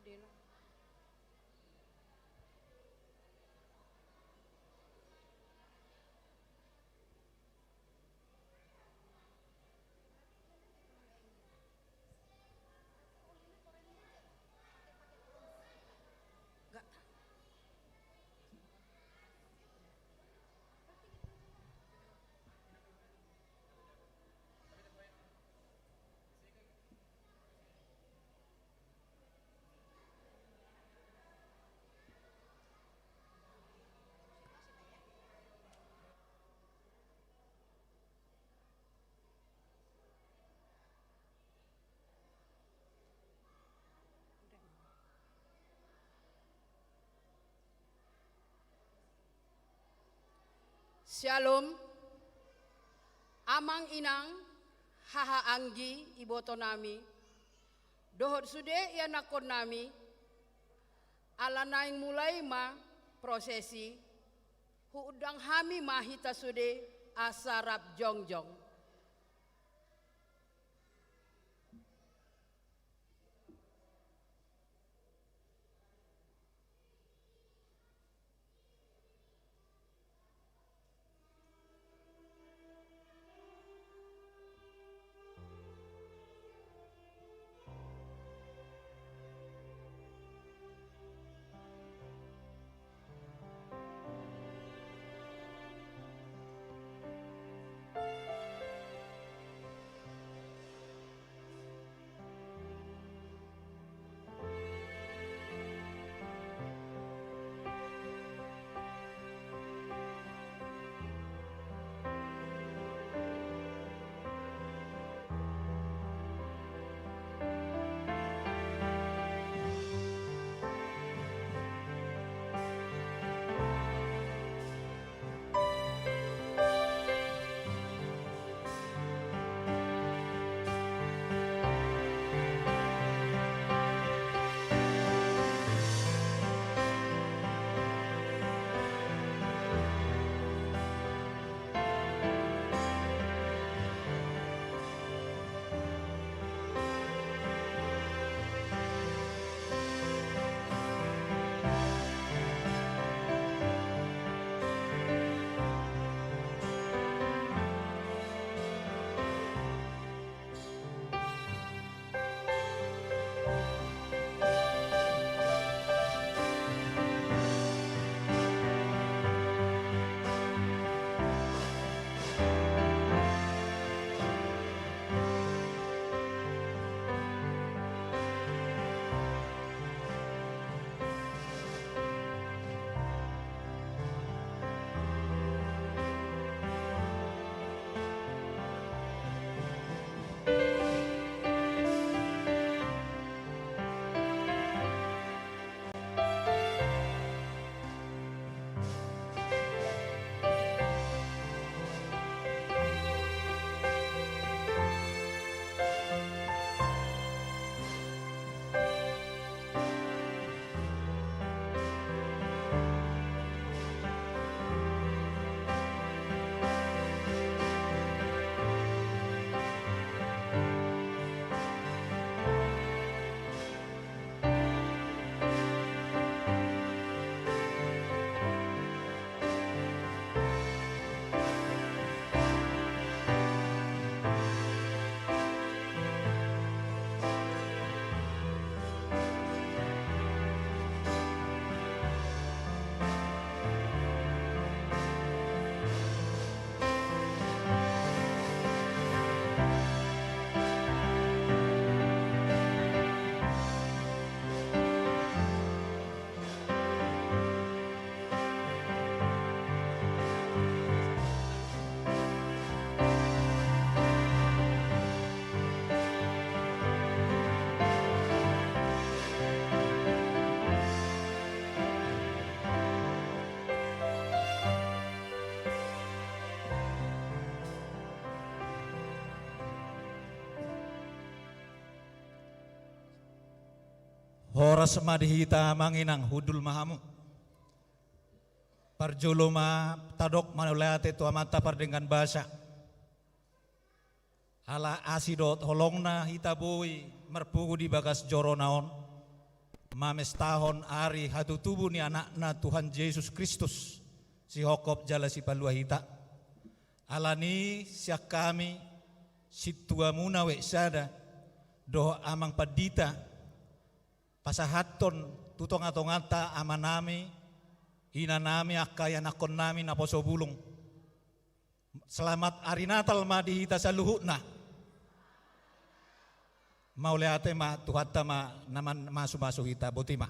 Dina. Gak tahu. Shalom, amang inang, haha anggi iboto nami, dohot sude ya nakon nami, ala naing mulai ma prosesi, huudang hami mahita sude asarap jongjong. Horas madihita manginang hudul mahamu. Parjuluma tadok manulate tu amata par dengan bahasa. Hala asidot holongna hita bui merpugu di bagas joro naon. mames tahun ari hatu tubuh ni anakna Tuhan Yesus Kristus si hokop jala si palua hita alani siak kami situa muna we sada doh amang padita pasahaton tutong atongata amanami ina nami akaya nakon nami naposo bulung selamat hari Natal ma di hita saluhutna maule ate ma tuhatta ma naman masu hita botima.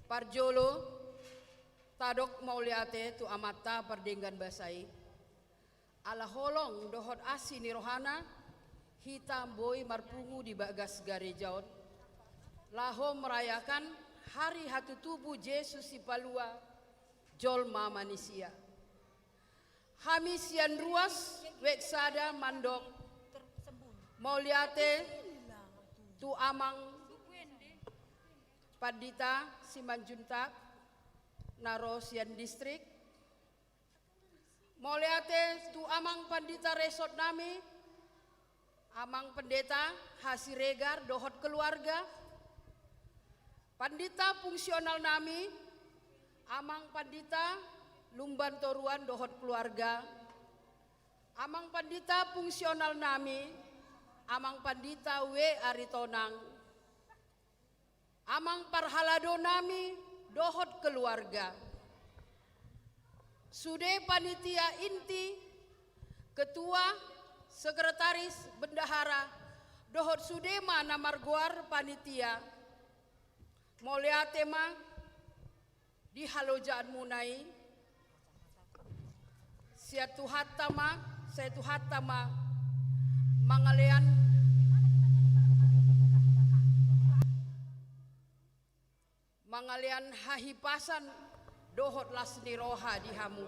Parjolo tadok mauliate tu amata pardenggan basai ala holong dohot asi ni rohana hitam boy marpungu di bagas garejaon laho merayakan hari hatu tubuh Yesus si palua jolma manusia hamisian ruas weksada mandok mauliate tu amang Padita Simanjuntak Narosian Distrik Moleate tu amang pandita resort nami amang pendeta Hasiregar dohot keluarga pandita fungsional nami amang pandita Lumban Toruan dohot keluarga amang pandita fungsional nami amang pandita W Aritonang amang parhalado nami dohot keluarga sude panitia inti ketua sekretaris bendahara dohot sudema namarguar panitia moleatema di halojaan munai siatuhatama mangalean hahipasan dohot lasni roha di hamu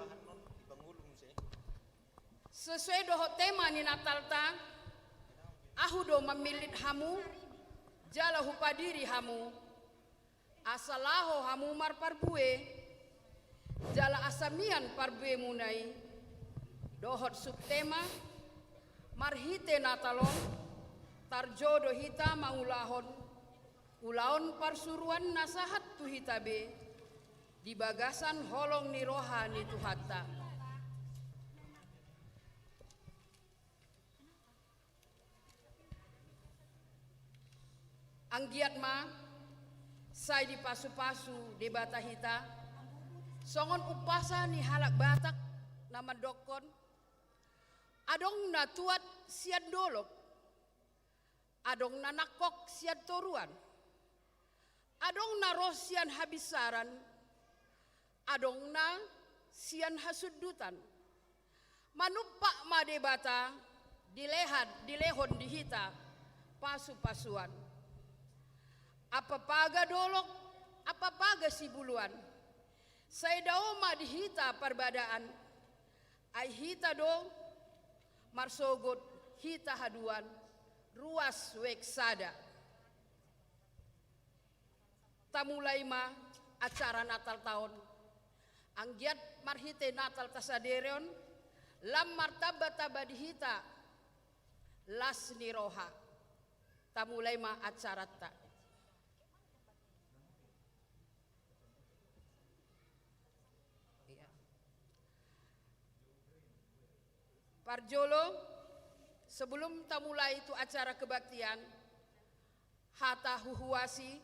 sesuai dohot tema ni Natal ta ahu do memilit hamu jala hupadiri hamu asalaho hamu mar parbue jala asamian parbue munai dohot subtema marhite Natalon tarjodo hita maulahon ulaon parsuruan nasahat tuhitabe di bagasan holong ni rohani tuhatta anggiat ma sai di pasu-pasu di bata hita songon upasa ni halak batak nama dokon adong na tuat siad dolok adong na nakok siad toruan adong na rosian habisaran adong na sian hasudutan manupak madebata dilehon dihita pasu-pasuan apa paga dolok apa paga sibuluan saya daoma dihita perbadaan ai hita do marsogot hita haduan ruas weksada tamulai ma acara Natal tahun anggiat marhite Natal tasaderion lam martabata badihita lasni roha tamulai ma acara ta Parjolo sebelum tamulai itu acara kebaktian Hatta Huhuasi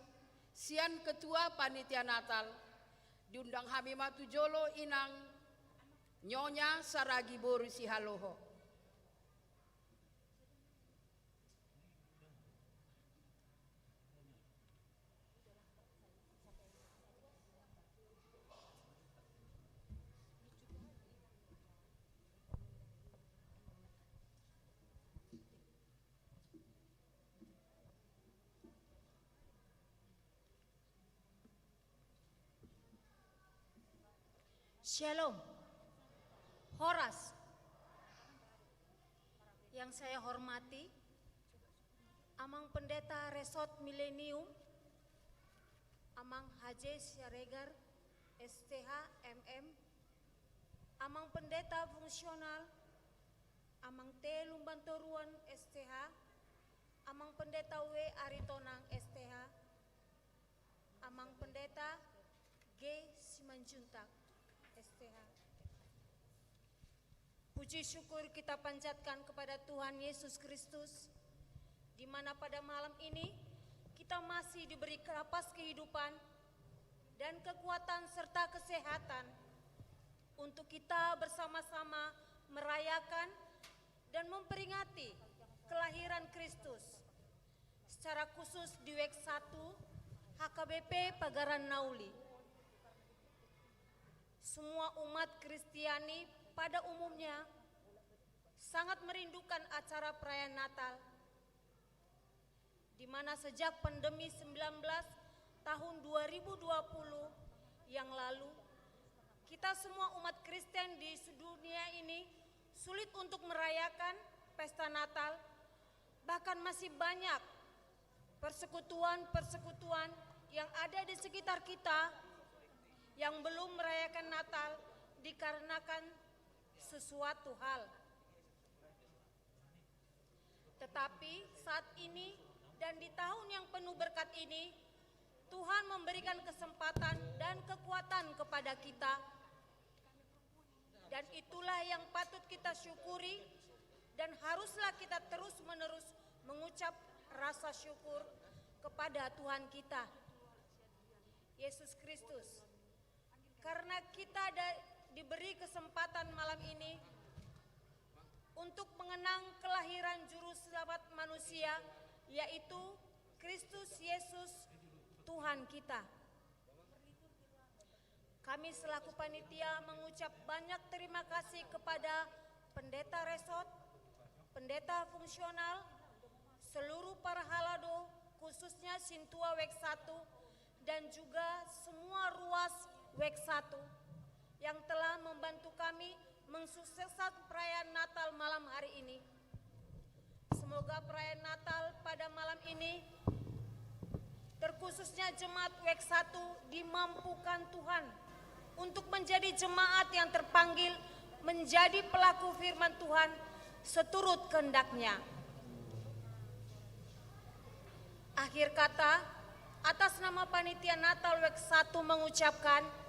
sian ketua panitia Natal Diundang hami matu jolo inang Nyonya Saragi Boru Sihaloho. Shalom, Horas. Yang saya hormati, Amang Pendeta Resort Millennium, Amang Haji Syaregar, STH MM, Amang Pendeta Fungsional, Amang T Lumbantoruan STH, Amang Pendeta W Aritonang STH, Amang Pendeta G Simanjuntak STH. Puji syukur kita panjatkan kepada Tuhan Yesus Kristus, di mana pada malam ini kita masih diberi lapas kehidupan dan kekuatan serta kesehatan untuk kita bersama-sama merayakan dan memperingati kelahiran Kristus. Secara khusus di WEK 1 HKBP Pagaran Nauli. Semua umat Kristiani pada umumnya sangat merindukan acara perayaan Natal, di mana sejak pandemi 19 tahun 2020 yang lalu, kita semua umat Kristen di sedunia ini sulit untuk merayakan pesta Natal. Bahkan masih banyak persekutuan-persekutuan yang ada di sekitar kita yang belum merayakan Natal dikarenakan sesuatu hal. Tetapi saat ini dan di tahun yang penuh berkat ini, Tuhan memberikan kesempatan dan kekuatan kepada kita. Dan itulah yang patut kita syukuri dan haruslah kita terus-menerus mengucap rasa syukur kepada Tuhan kita, Yesus Kristus. Karena kita diberi kesempatan malam ini untuk mengenang kelahiran juru selamat manusia, yaitu Kristus Yesus Tuhan kita. Kami selaku panitia mengucap banyak terima kasih kepada Pendeta Resort, Pendeta Fungsional, seluruh para halado, khususnya Sintua WEK 1 dan juga semua ruas WEK 1 yang telah membantu kami mensukseskan perayaan Natal malam hari ini. Semoga perayaan Natal pada malam ini, terkhususnya jemaat WEK 1, dimampukan Tuhan untuk menjadi jemaat yang terpanggil menjadi pelaku firman Tuhan seturut kehendak-Nya. Akhir kata, atas nama panitia Natal WEK 1 mengucapkan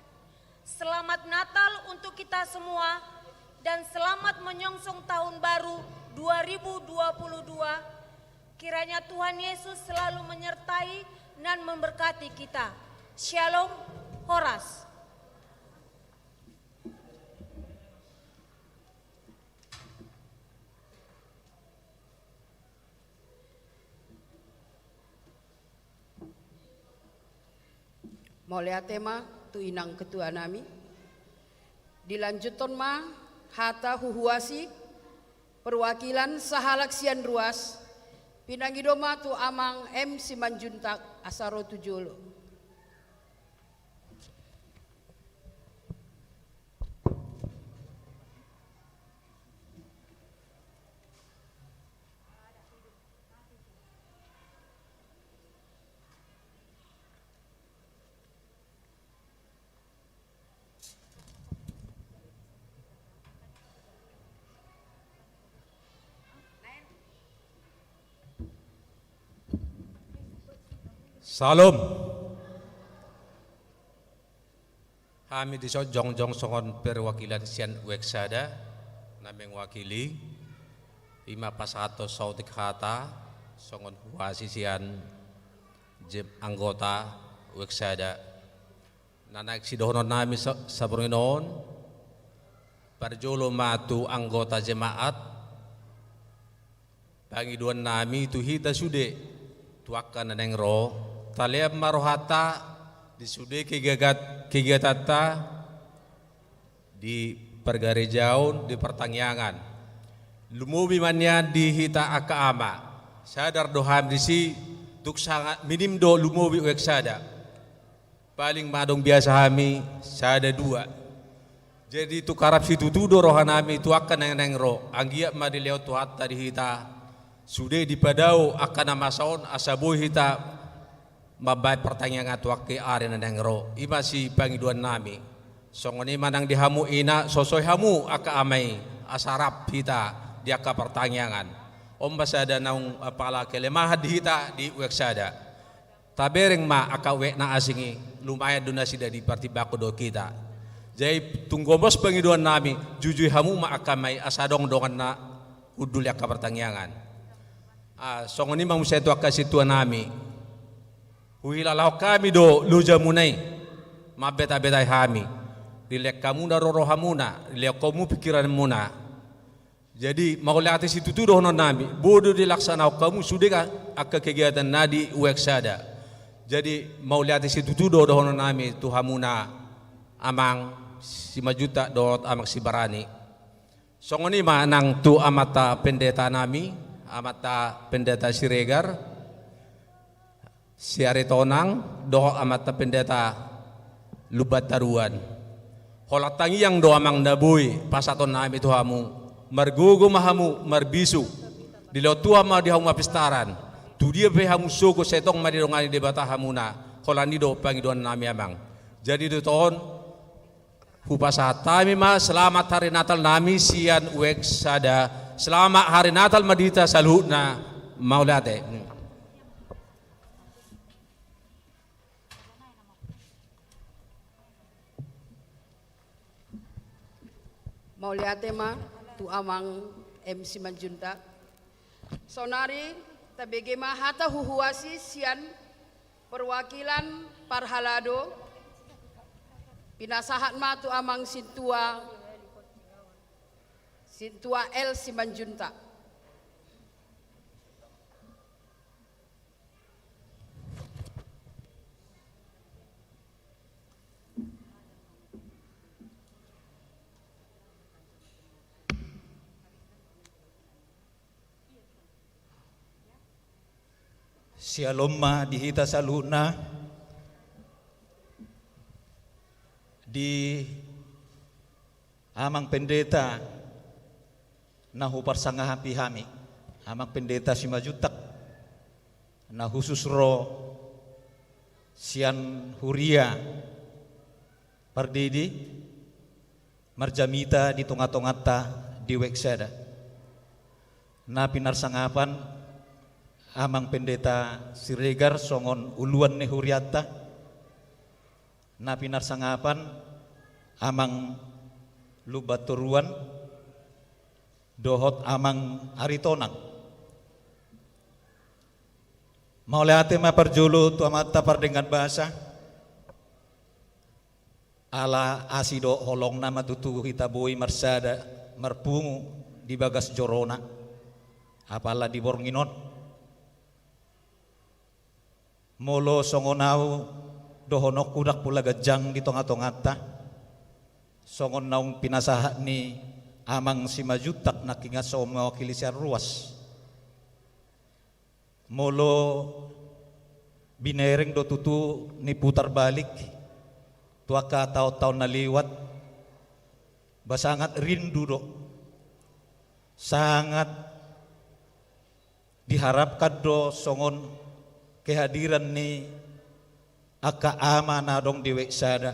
selamat Natal untuk kita semua dan selamat menyongsong tahun baru 2022. Kiranya Tuhan Yesus selalu menyertai dan memberkati kita. Shalom, Horas. Molia tema tu inang ketua nami. Dilanjuton ma hata huhuasi perwakilan sahalaksian ruas pinangidoma tu amang M Simanjuntak Asaro Tujolo. Salam. Kami di jongjong songon perwakilan sian weksada nameng wakili lima pasato sautik hata songon huasi sian anggota weksada nanak sidohonon nami sa Panginoon, parjolo matu anggota jemaat, pangiduan nami tu hita sude, tuakan naneng ro, taliab marohata, di sude kegiatata, di pergarejaun, di pertangyangan, lumubi manya di hita aka ama, sadar doham di si, tuk sangat minim do lumubi uek sada. Paling madong biasa kami sada dua. Jadi tu karap situ tudo rohanami tu akan neng ro. Anggia madileo tu hatta di hita. Sudah dipadau akan namasaon asaboy hita mabay pertanyaan tu akke are neng ro. Ima si pangiduan nami. Songoni manang dihamu ina sosoy hamu aka amai asarap hita di aka pertanyaan. Om basada naung pala kelemah di hita di uek sada. Tabereng ma akawe na asingi lumayan duna sida di partibako do kita. Jadi tunggomos pengiduan nami jujui hamu ma akamai asadong dongan na udul aka pertangyangan. Songoni mang musetu akasitua nami. Huhilalau kami do luja munai mabeta-betai hami. Dilek kamu na roro hamuna, dilek kamu pikiran muna. Jadi mau lihat situ tu dohonon nami. Bodoh dilaksanau kamu sudah aka kegiatan nadi uek sada. Jadi mau lihat situ tu dohonon nami tu hamuna amang 5 juta dot amang si barani. Songoni manang tu amata pendeta nami, amata pendeta Siregar, si Aritonang, doh amata pendeta Lubat Taruan. Holatangi yang do amang nabui pasaton nami tu hamu, margugo mahamu marbisu, dilotua ma dihamu apistaran. Tu dia be hamu soko setong mari dongani debata hamuna holani do pangiduan nami amang. Jadi do tahun hupasa tami ma selamat hari Natal nami sian uek sada. Selamat hari Natal madita saluhna maulate. Mauliate ma tu amang MC Manjunta. Sonari tabege ma hata huhuasi sian perwakilan Parhalado pinasahat ma tu amang sintua El Simanjunta. Sialoma dihita saluna di amang pendeta nahu parsangah pihami amang pendeta 5 juta na khusus ro sian huria pardidi marjamita di tonga-tongata di weksada na pinarsangapan amang pendeta Siregar songon uluan ne huriata na pinarsangapan amang Lubaturuan dohot amang Aritonang maulate ma parjulu tu amata pardengan bahasa ala asido holong nama tutu kita boy marsada marpungu di bagas jorona apala di bornginon molo songonau dohonok kudak pula gajang di tonga-tongata songon naung pinasahat ni amang 5 juta nakinga so mewakili siar ruas molo binereng do tutu ni putar balik tuaka tahun-tahun naliwat basangat rindu do sangat diharapkan do songon kehadiran ni aka ama nadong di weksada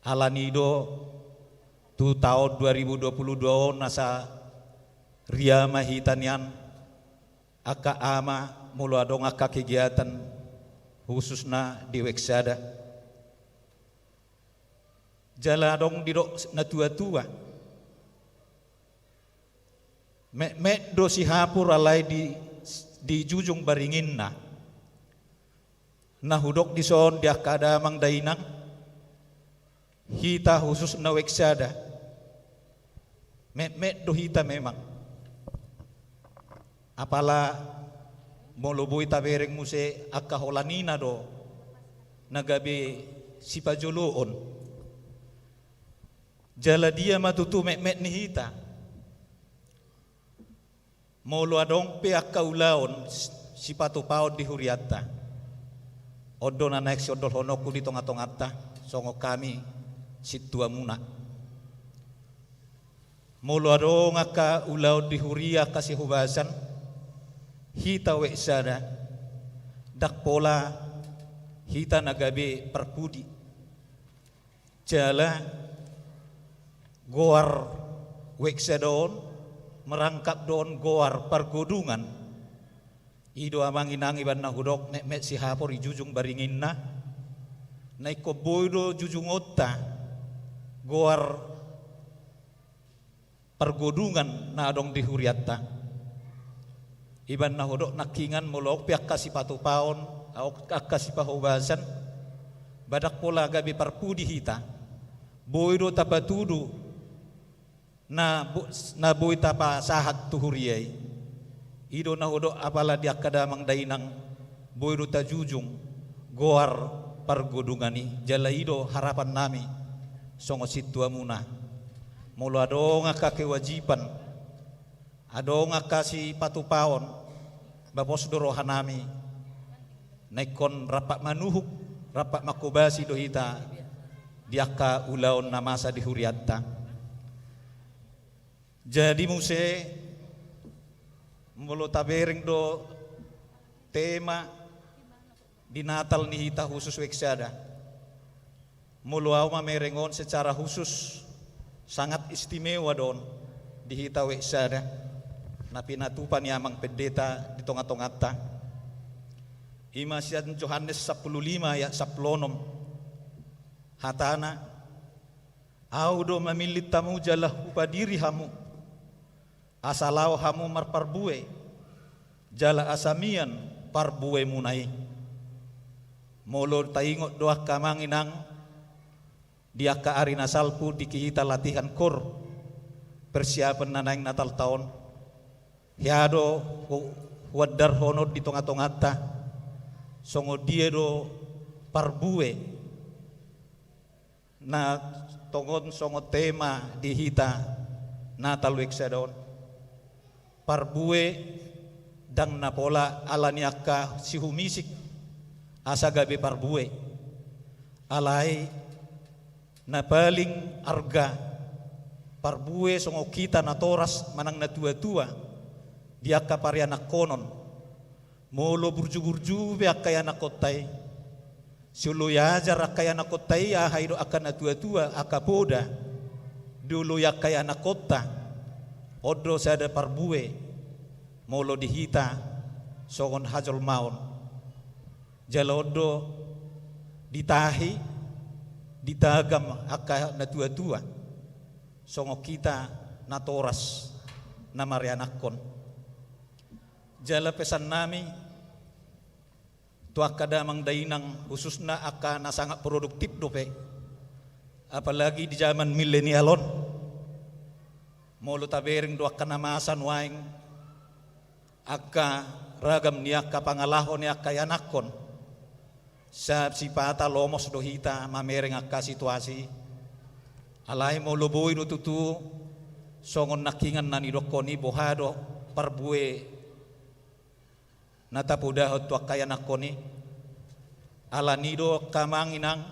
alanido tu tahun 2022 nasa ria mahitanian aka ama mulu adong aka kegiatan khususna di weksada jala dong di na tua-tua mek do si hapur alai di jujung baringinna nahudok di son dia kadamang dainang hita khusus na weksada met do hita memang apala molubui tabereng muse akaholanina do nagabi sipajuluon jala dia matutu met ni hita molo adong pe akaulaon sipatu paon di huriata odo na naik si odol honoku di tonga-tongata songo kami situa muna molo adong aka ulaon di huria kasih hubasan hita weksada dak pola hita nagabe perpudi jala goar weksadon merangkap don goar pergodungan ido amang inang iban na hudok nek met si hapor ijujung baringin na naiko boydo jujung otta goar pergodungan na adong di huriatta iban na hudok nakingan mulok piak kasih patu paon au kasih pahubasan badak pola gabi parpudi hita boydo tapatudu na boy tapa sahat tuhuriyai ido na hodo apala dia kadamang dainang boy do tajujung goar pargodungani jala ido harapan nami songo situa muna mulu adonga ka kewajiban adonga kasi patupaon babos do rohanami naikon rapak manuhuk rapak makubasi do hita diaka ulaon na masa di huriatta jadi muse mulu tabereng do tema di Natal ni hita khusus weksada mulu au mamerengon secara khusus sangat istimewa don di hita weksada na pinatupan yamang pendeta di tonga-tongata Imasian Yohanes 15 ayat 10 hatana au do mamilit tamu jalah upadiri hamu asalau hamu marparbue jala asamian parbue munai molo taingot doa kamanginang dia ka arina salpu dikihita latihan kor persiapan nanaing Natal tahun hiado wadar honor di tonga-tongata songo dia do parbue na tongon songo tema di hita Natal weksadon parbue dang napola alaniaka si humisik asa gabe parbue alai na paling arga parbue songo kita na toras manang na tua-tua dia kapari anak konon molo burju-burju be akaya na kotai sulu yajar akaya na kotai ahaido akan na tua-tua akapoda dulu yakaya na kota odo sada parbue molo dihita songon hajol maun jalodo ditahi ditagam aka na tua-tua songo kita na toras na marianakon jala pesan nami tu akadamang dainang khususna aka na sangat produktif dope apalagi di zaman milenialon molo tabereng do kanamasan waing aka ragam niaka pangalahon niaka yanakon sa sipata lomos do hita mamereng aka situasi alai molo boy do tutu songon nakingan nani dokoni bohado parbue natapuda hot aka yanakoni alanido kamanginang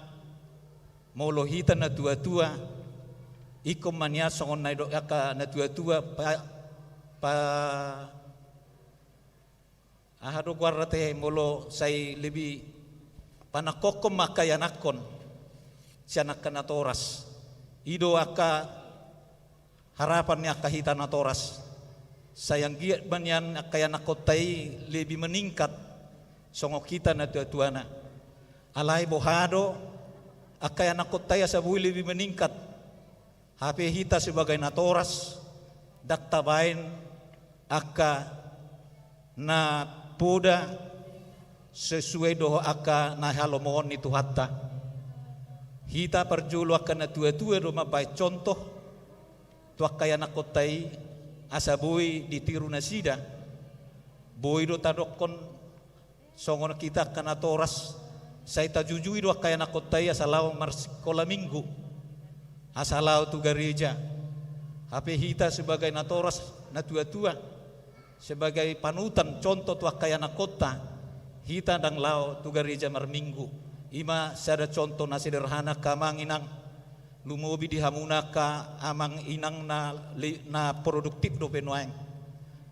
molo hita na tua-tua ikom mania songon na do aka na tua-tua pa ahado guarate molo say lebih panakokom makayanakon siya nakanatoras ido aka harapan niya kahita natoras sayang giat banyan akayanakotay lebih meningkat songo kita na tua-tua na alay bohado akayanakotay sa buhay lebih meningkat hape hita sebagai natoras daktabain aka na poda sesuai doa aka na halomoon ni Tuhatta. Hita perjulu akan na tua-tua do mabai contoh tua kaya nakotai asa boy di tiru nasida. Boy do tadokon songon kita kana toras saya tajujui do kaya nakotai asalau marsikola minggu. Asalau tu gereja. HP hita sebagai natoras na tua-tua sebagai panutan contoh tua kaya nakota hita dang lao tu gereja marminggu ima sada contoh na sederhana kamang inang lumobi di hamuna ka amang inang na produktif do penuaing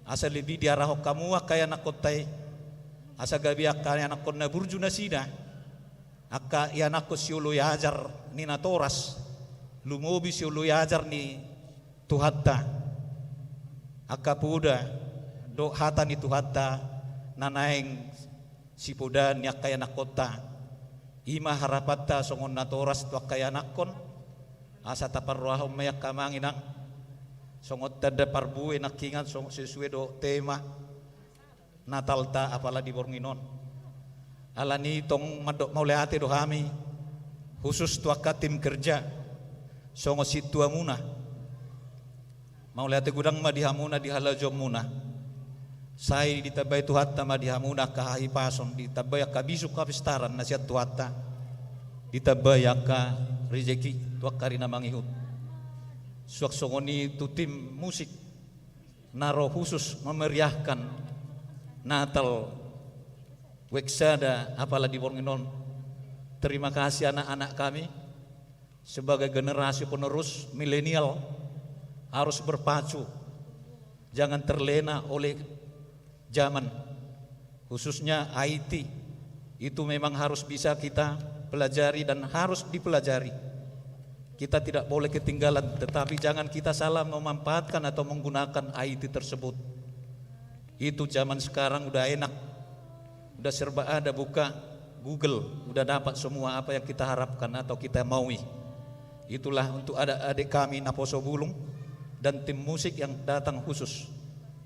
asa lebih diarahok kamu kaya nakotai asa gabi kaya nakon na burju na sida aka ya nakos siulo yajar ni natoras lumobi siulo yajar ni Tuhatta aka puda do hata ni Tuhatta nanaeng si puda ni kaya nakota ima harapata songon natoras tu kaya nakon asa taparruahum mayak kamanginang songot tada parbuwe nakingan song sesuai do tema Natal ta apala di Bornginon alani tong madok mauleate do hami khusus tu tim kerja songo situa muna mau lihat gudang ma dihamuna di halajo muna sai ditabay Tuhatta ma dihamuna kahahi pason ditabay ka bisu ka pistaran nasihat Tuhatta ditabay ka rezeki tuak karina mangihut suak songoni tu tim musik naro khusus memeriahkan Natal Weksada apalah di Bornginon. Terima kasih anak-anak kami sebagai generasi penerus milenial harus berpacu, jangan terlena oleh zaman, khususnya IT. Itu memang harus bisa kita pelajari dan harus dipelajari. Kita tidak boleh ketinggalan, tetapi jangan kita salah memanfaatkan atau menggunakan IT tersebut. Itu zaman sekarang udah enak, udah serba ada, buka Google, udah dapat semua apa yang kita harapkan atau kita maui. Itulah untuk adik kami Naposo Bulung dan tim musik yang datang khusus.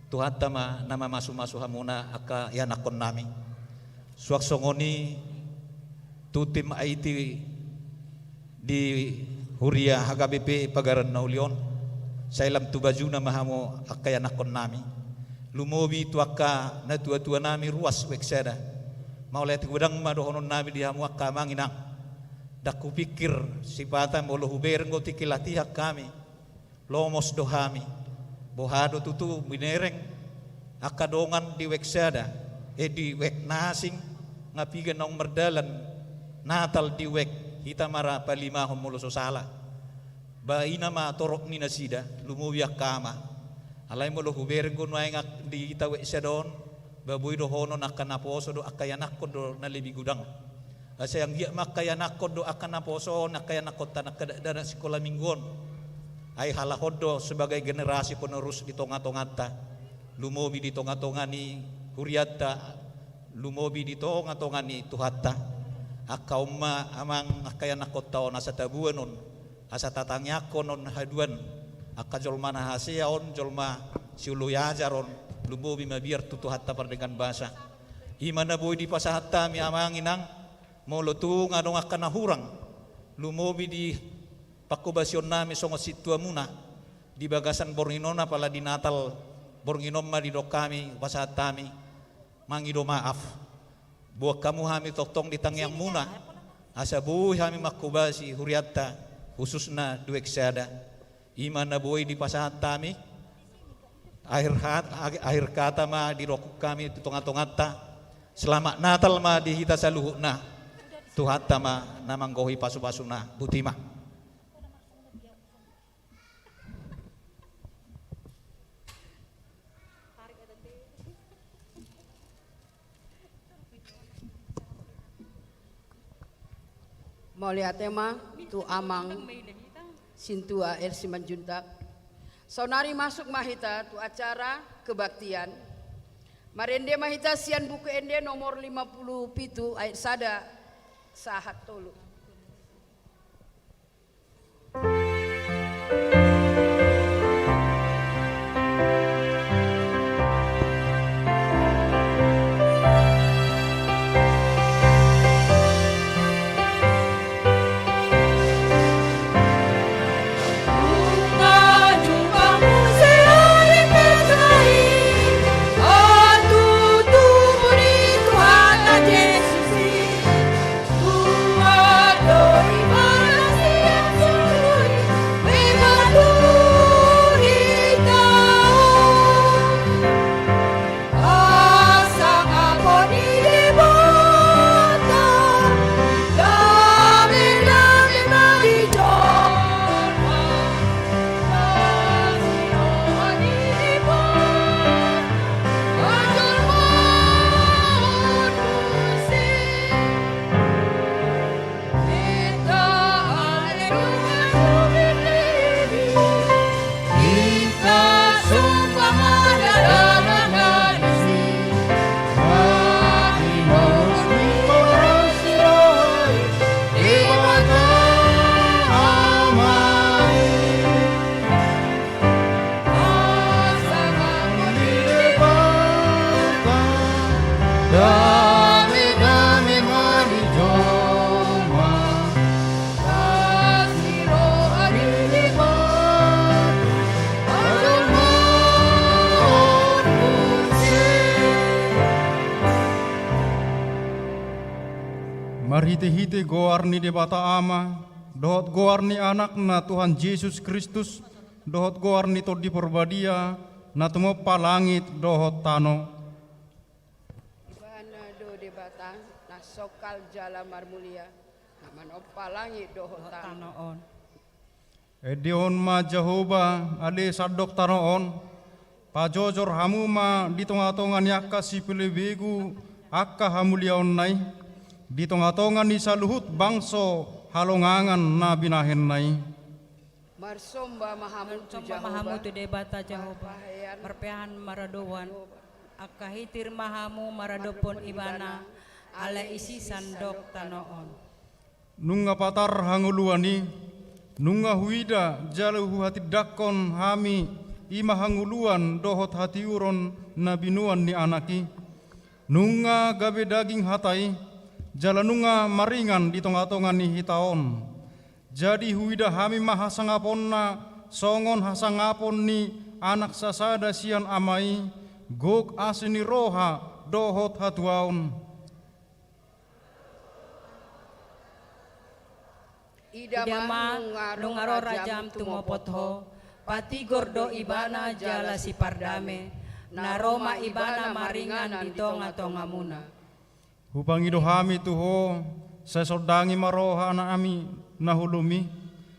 Tuhan tama nama masu-masu hamuna aka yanakon nami. Suak songoni tu tim IT di Huria HKBP Pagaran Naulion. Sailam tu bajuna mahamo aka yanakon nami. Lumobi tu aka na tua-tua nami ruas wekseda. Mau lihat gudang madohonon nami di hamu aka manginang. Dak kupikir sipata molo huber ngoti kilatihak kami. Lomos dohami bohado tutu minereng akadongan di weksada di wek nasing ngapigan nong merdalan Natal di wek hita mara palimahon mulo sosala baina ma torok ni nasida lumuwiak kama alay mulo hubergo noengak di hita weksadon baboy dohono nakanaposo do akayanakon do nalibi gudang asa yang giyak makayanakon do akanaposo nakayanakon tanakadadana sekolah mingguon ay halahodo sebagai generasi penerus di tonga-tongata lumobi di tonga-tongani huriata lumobi di tonga-tongani Tuhatta akauma amang akayanakotao nasa tabuanon asa tatangyakonon haduan akajolma nahaseaon jolma siuluyajaron lumobi mabiar tu Tuhatta perdengan bahasa imana boy di pasahatta mi amanginang molotung adong akan nahurang lumobi di pakubasion nami songo situa muna di bagasan Bornginona pala di Natal Bornginom ma di dok kami pasahat kami mangido maaf buat kamu hami totong di tangyang muna asa buhi hami makubasi huriatta khususna duweksada imana buhi di pasahat kami akhir kata ma di rokuk kami di tonga-tongata selamat Natal ma di hita saluhuna Tuhatta ma namanggohi pasu-pasuna butima. Mau lihat tema tu amang sintua Simanjuntak. Sonari masuk mahita tu acara kebaktian. Marende mahita sian buku ende nomor 57 ayat sada sahat tolu. Marhite-hite goarni debata ama, dohot goarni anakna Tuhan Yesus Kristus, dohot goarni to di perbadia, na tumopa langit dohot tano. Ibana do debata na sokal jala marmulia, naman langit dohot tanoon. Edion ma Jehovah ale sadok tanoon, pajojor hamuma di tonga-tongan yakka si pilibegu akka hamuliaon nai, di tonga-tongan ni saluhut bangso halongangan na binahen nai. Marsomba mahamutu Mahamutu debata Jehovah, marpehan maradowan, akahitir mahamu maradopon ibana, ala isi sandok tanoon. Nunga patar hanguluani, nunga huida jaluhu hati dakon hami, ima hanguluan dohot hati uron na binuan ni anaki. Nunga gabe daging hatai, jalanunga maringan di tonga-tongan ni hitaon. Jadi huida hami mahasangapon na songon hasangapon ni anak sasada sian amai, gok asini roha dohot hatuaon. Idama nungaro rajam tumopotho, patigor do ibana jala si pardame, naroma ibana maringan di tonga-tonga muna. Hupangido hami tuho, sesodangi maroha na ami, nahulumi,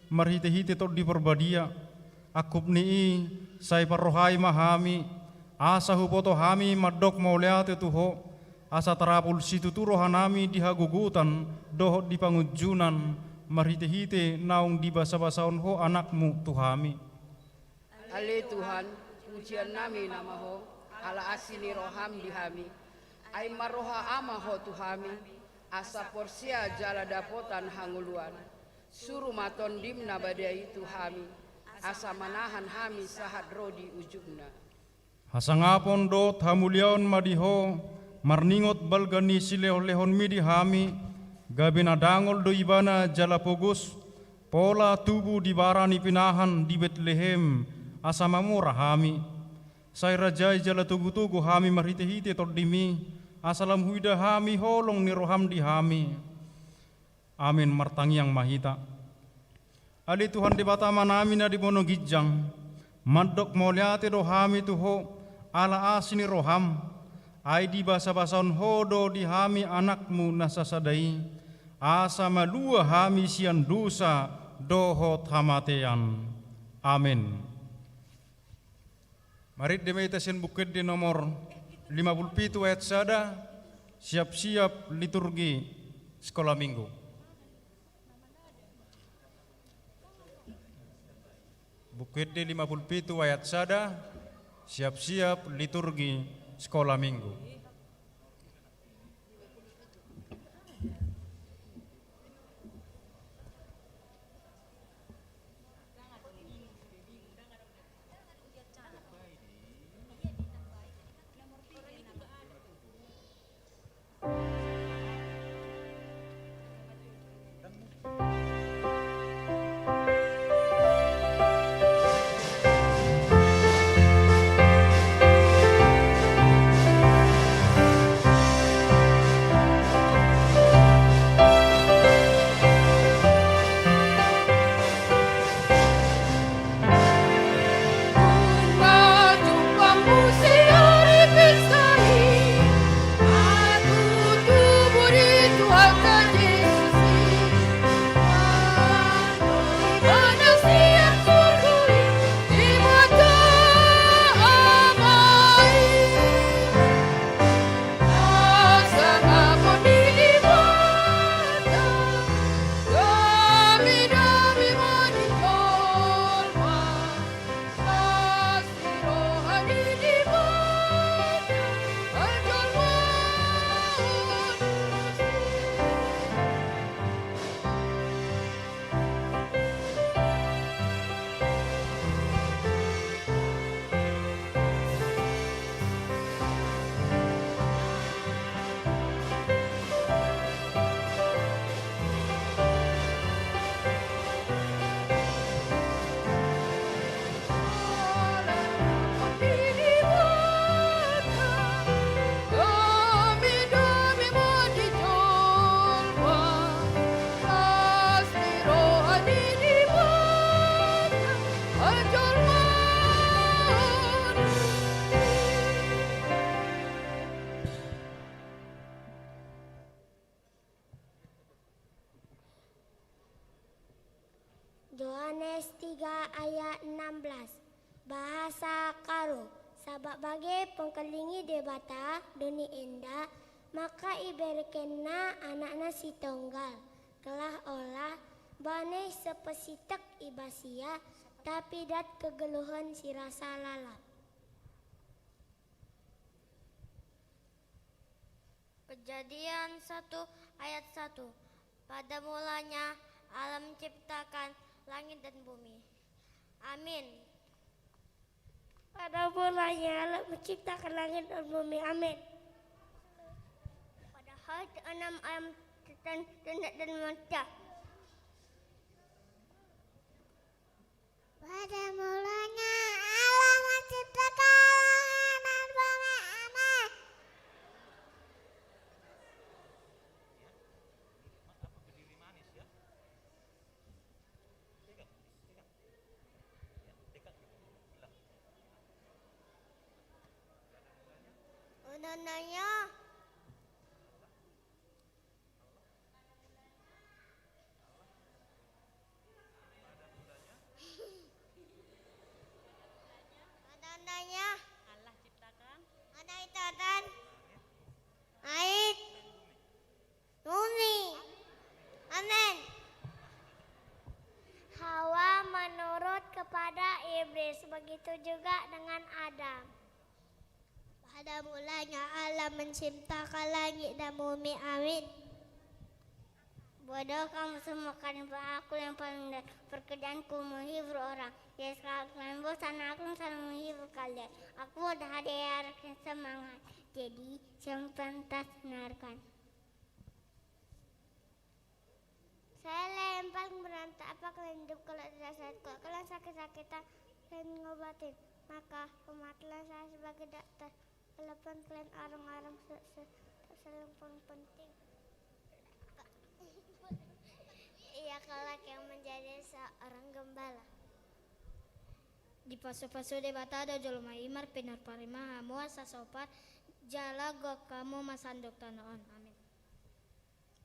marhite-hite to di perbadia, akup nii, say parohai mahami, asa hupoto hami madok mauleate tuho, asa tarapul situ turohanami dihagugutan, dohot di pangujunan, marhite-hite naung di basa-basaon ho anakmu tuhami. Ale Tuhan, pujian nami namaho, ala asini roham dihami, ay maroha amaho tuhami, asa porsia jala dapotan hanguluan, suruh maton dimna badai tuhami, asa manahan hami sahat rodi ujungna. Hasangapon dot hamuliaon madiho, marningot balgani silehon-lehon midi hami, gabina dangol do ibana jala pogus, pola tubuh di barani pinahan di Betlehem, asa mamura hami. Say rajai jala tugu-tugu hami marhite-hite tordimi, asalam huida hami holong ni roham di hami. Amin martangiang mahita. Ali Tuhan di bata manami na di bono gijang, madok moliate do hami tuho, ala asini roham, ay di basa-basaon hodo di hami anakmu nasasadai, asa malua hami sian dosa dohot hamatean. Amin. Mari demeta sen bukit di nomor 57 ayat sada, siap-siap liturgi sekolah minggu. Bukit di 57 ayat sada, siap-siap liturgi sekolah minggu. Yohanes 3 ayat 16. Bahasa karo. Sabab bagi pengkelingi debata doni enda, maka iberkena anakna si tunggal. Kelah olah bane sepesitek ibasia, tapi dat kegeluhan si rasa lalap. Kejadian 1 ayat 1. Pada mulanya Allah menciptakan langit dan bumi. Amin. Pada mulanya Allah menciptakan langit dan bumi. Amin. Padahal 6 ayam dan mata. Pada mulanya Allah menciptakan langit dan bumi. Amin. Nanya. Nanya. Allah ciptakan Ada itatan. Ait. Bumi. Amin. Hawa menurut kepada iblis, begitu juga dengan Adam. Pada mulanya Allah menciptakan langit dan bumi. Amin. Bodoh kamu semua, karena aku yang paling dan pekerjaanku menghibur orang. Ya sekarang kalian bosan, aku selalu menghibur kalian. Aku udah hadirkan semangat, jadi jangan pantas dengarkan. Saya yang paling berantak, apa kalian hidup kalau tidak sehat? Kalau kalian sakit-sakitan, kalian ngobatin. Maka pematilah saya sebagai dokter. Walaupun kalian arang-arang yang paling penting. Ia kelak yang menjadi seorang gembala. Di paso-paso debata ada joloma imar pinar parima hamua sasopat jala go kamu masandok tanoon. Amin.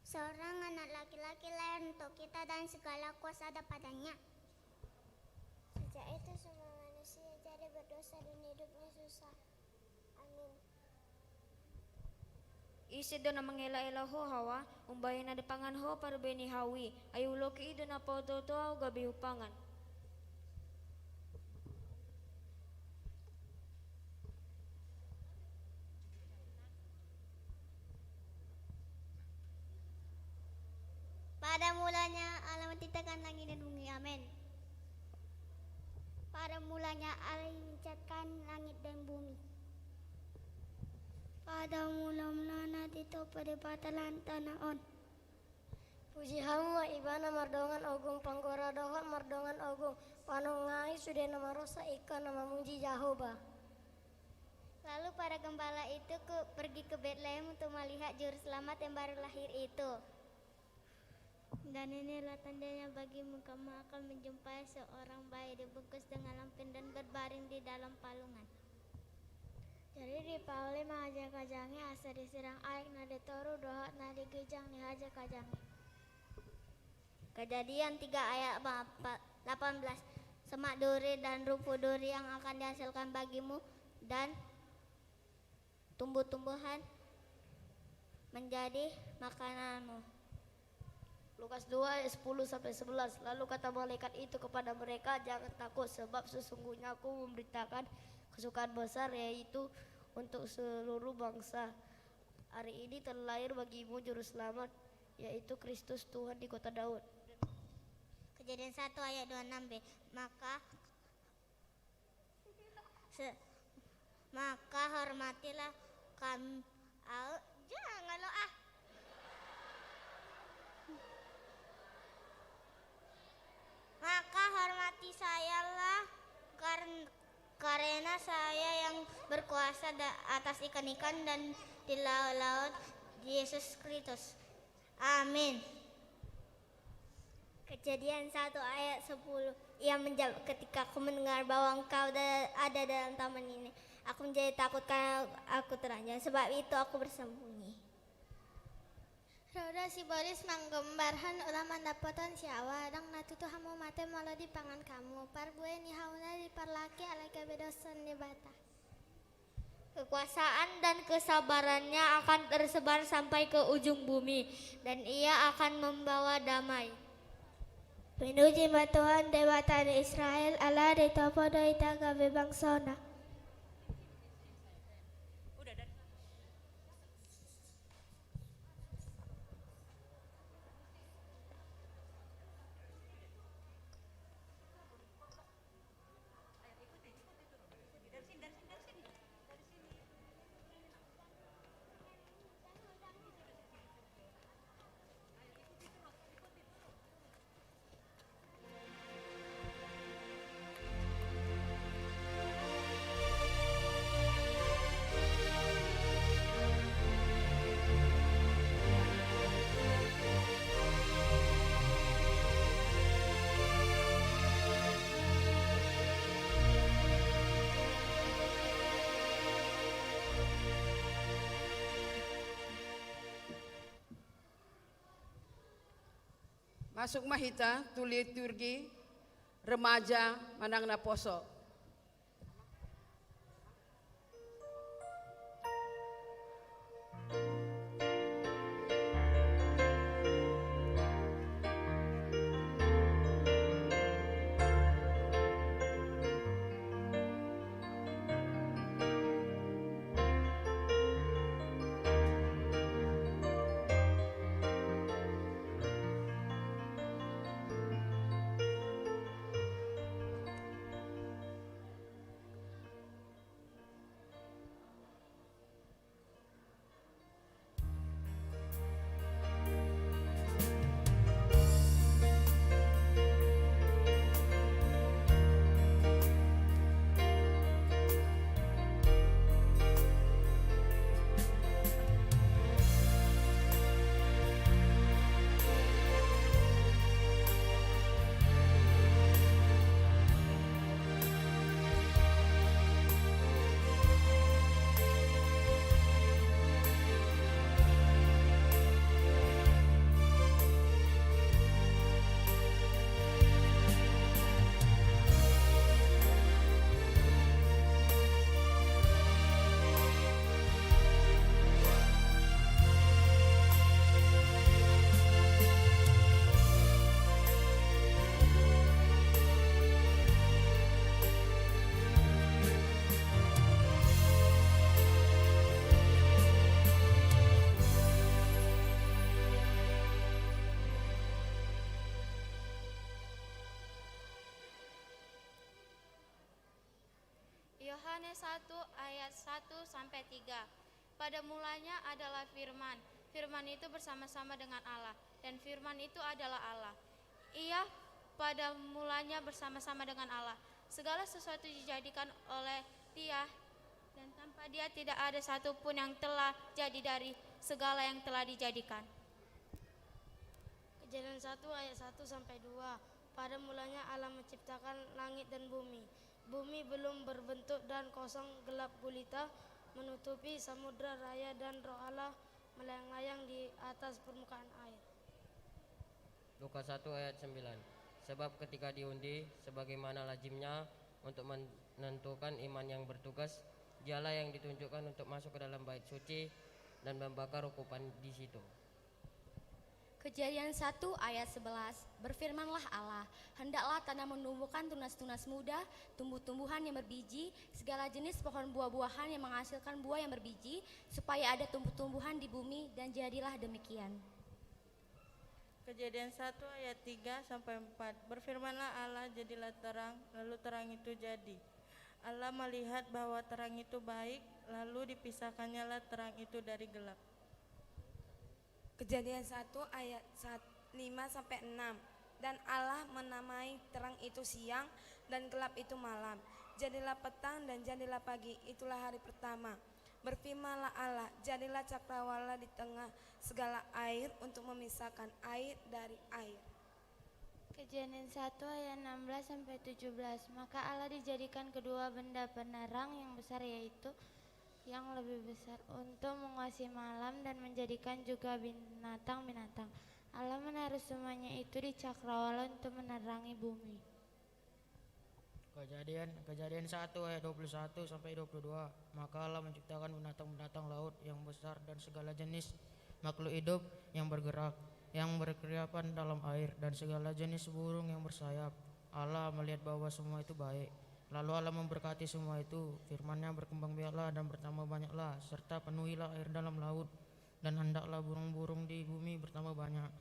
Seorang anak laki-laki lain untuk kita dan segala kuasa ada padanya. Sejak itu semua manusia jadi berdosa dan hidupnya susah. Amin. Isi do na mangela-ela ho hawa umbahin na depangan ho para beni hawi ayu loki ido na pauto-to au gabi hupangan. Pada mulanya Allah menciptakan langit dan bumi. Amin. Pada mulanya Allah menciptakan langit dan bumi. Pada mula-mulana dito pada batalan tanaon. Puji hamu ibana mardongan ogung panggora dohon mardongan ogung panongai sudah nama rosa ikan nama muji Jehovah. Lalu para gembala itu pergi ke Bethlehem untuk melihat juru selamat yang baru lahir itu. Dan inilah tandanya bagimu, kamu akan menjumpai seorang bayi dibungkus dengan lampin dan berbaring di dalam palungan. Jadi di Pauli mahaja kajangi asa diserang aik na ditoru dohot na digijang ni haja kajangi. Kejadian 3 ayat 18. Semak duri dan rumput duri yang akan dihasilkan bagimu dan tumbuh-tumbuhan menjadi makananmu. Lukas 2 ayat 10-11. Lalu kata malaikat itu kepada mereka, jangan takut sebab sesungguhnya aku memberitakan kesukaan besar, yaitu untuk seluruh bangsa. Hari ini telah lahir bagimu juru selamat, yaitu Kristus Tuhan di kota Daud. Kejadian 1 ayat 26b. Maka hormatilah kamu. Jangan lo ah. Maka hormati sayalah karena saya yang berkuasa atas ikan-ikan dan di laut-laut, Yesus Kristus. Amin. Kejadian 1 ayat 10. Ia menjawab, ketika aku mendengar bahwa engkau ada dalam taman ini, aku menjadi takut karena aku teranjang, sebab itu aku bersembunyi. Saudara Ira Siboris manggembarhan ulah mandapotan si awadang natutu hamu mate malah di pangan kamu. Parbue ni hauna di parlaki ala kebedosan di bata. Kekuasaan dan kesabarannya akan tersebar sampai ke ujung bumi, dan ia akan membawa damai. Pinuji Tuhan dewata di Israel Allah di topo doi taga bebangsona. Masuk mahita tu liturgi remaja manangna poso. Yohanes 1 ayat 1 sampai 3. Pada mulanya adalah firman. Firman itu bersama-sama dengan Allah, dan firman itu adalah Allah. Ia pada mulanya bersama-sama dengan Allah. Segala sesuatu dijadikan oleh Dia, dan tanpa Dia tidak ada satupun yang telah jadi dari segala yang telah dijadikan. Kejadian 1 ayat 1 sampai 2. Pada mulanya Allah menciptakan langit dan bumi. Bumi belum berbentuk dan kosong, gelap gulita menutupi samudra raya, dan Roh Allah melayang-layang di atas permukaan air. Lukas 1 ayat 9. Sebab ketika diundi sebagaimana lazimnya untuk menentukan iman yang bertugas, dialah yang ditunjukkan untuk masuk ke dalam bait suci dan membakar ukupan di situ. Kejadian 1 ayat 11. Berfirmanlah Allah, hendaklah tanah menumbuhkan tunas-tunas muda, tumbuh-tumbuhan yang berbiji, segala jenis pohon buah-buahan yang menghasilkan buah yang berbiji, supaya ada tumbuh-tumbuhan di bumi, dan jadilah demikian. Kejadian 1 ayat 3 sampai 4. Berfirmanlah Allah, jadilah terang, lalu terang itu jadi. Allah melihat bahwa terang itu baik, lalu dipisahkannya terang itu dari gelap. Kejadian 1 ayat 5 sampai 6. Dan Allah menamai terang itu siang dan gelap itu malam. Jadilah petang dan jadilah pagi, itulah hari pertama. Berfirmanlah Allah, jadilah cakrawala di tengah segala air untuk memisahkan air dari air. Kejadian 1 ayat 16 sampai 17. Maka Allah dijadikan kedua benda penerang yang besar, yaitu yang lebih besar untuk menguasai malam dan menjadikan juga binatang-binatang. Allah menaruh semuanya itu di cakrawala untuk menerangi bumi. Kejadian 1 ayat 21 sampai 22. Maka Allah menciptakan binatang-binatang laut yang besar dan segala jenis makhluk hidup yang bergerak, yang berkeriapan dalam air, dan segala jenis burung yang bersayap. Allah melihat bahwa semua itu baik. Lalu Allah memberkati semua itu. Firman-Nya, berkembang biaklah dan bertambah banyaklah, serta penuhilah air dalam laut, dan hendaklah burung-burung di bumi bertambah banyak.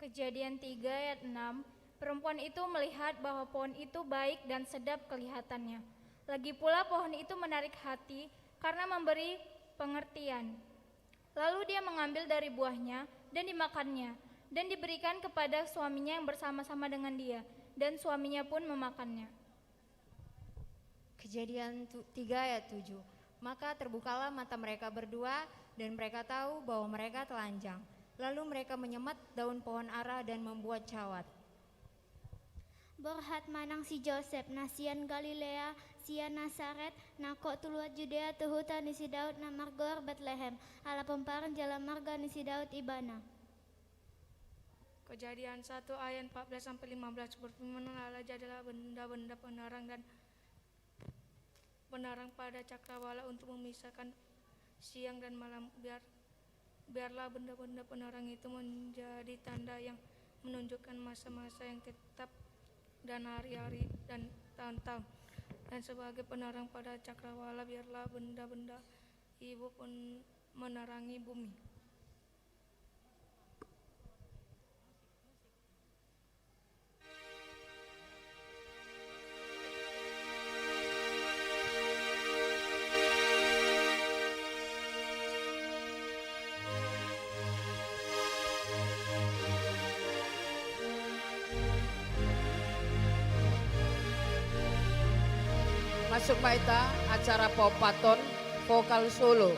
Kejadian 3 ayat 6. Perempuan itu melihat bahwa pohon itu baik dan sedap kelihatannya. Lagi pula pohon itu menarik hati karena memberi pengertian. Lalu dia mengambil dari buahnya dan dimakannya, dan diberikan kepada suaminya yang bersama-sama dengan dia, dan suaminya pun memakannya. Kejadian 3 ayat 7. Maka terbukalah mata mereka berdua, dan mereka tahu bahwa mereka telanjang. Lalu mereka menyemat daun pohon ara dan membuat cawat. Borhat manang si Joseph, nasian Galilea, sia Nasaret, nakok tuluat Judea tuhuta ni si Daud na margor Bethlehem, ala pemparan jalan marga ni si Daud ibana. Kejadian 1 ayat 14 sampai 15. Berfirman Allah, jadilah benda-benda penerang dan penerang pada cakrawala untuk memisahkan siang dan malam. Biarlah benda-benda penerang itu menjadi tanda yang menunjukkan masa-masa yang tetap dan hari-hari dan tahun-tahun. Dan sebagai penerang pada cakrawala, biarlah benda-benda ibu pun menerangi bumi. Masuk Maita, acara Popaton, vokal solo.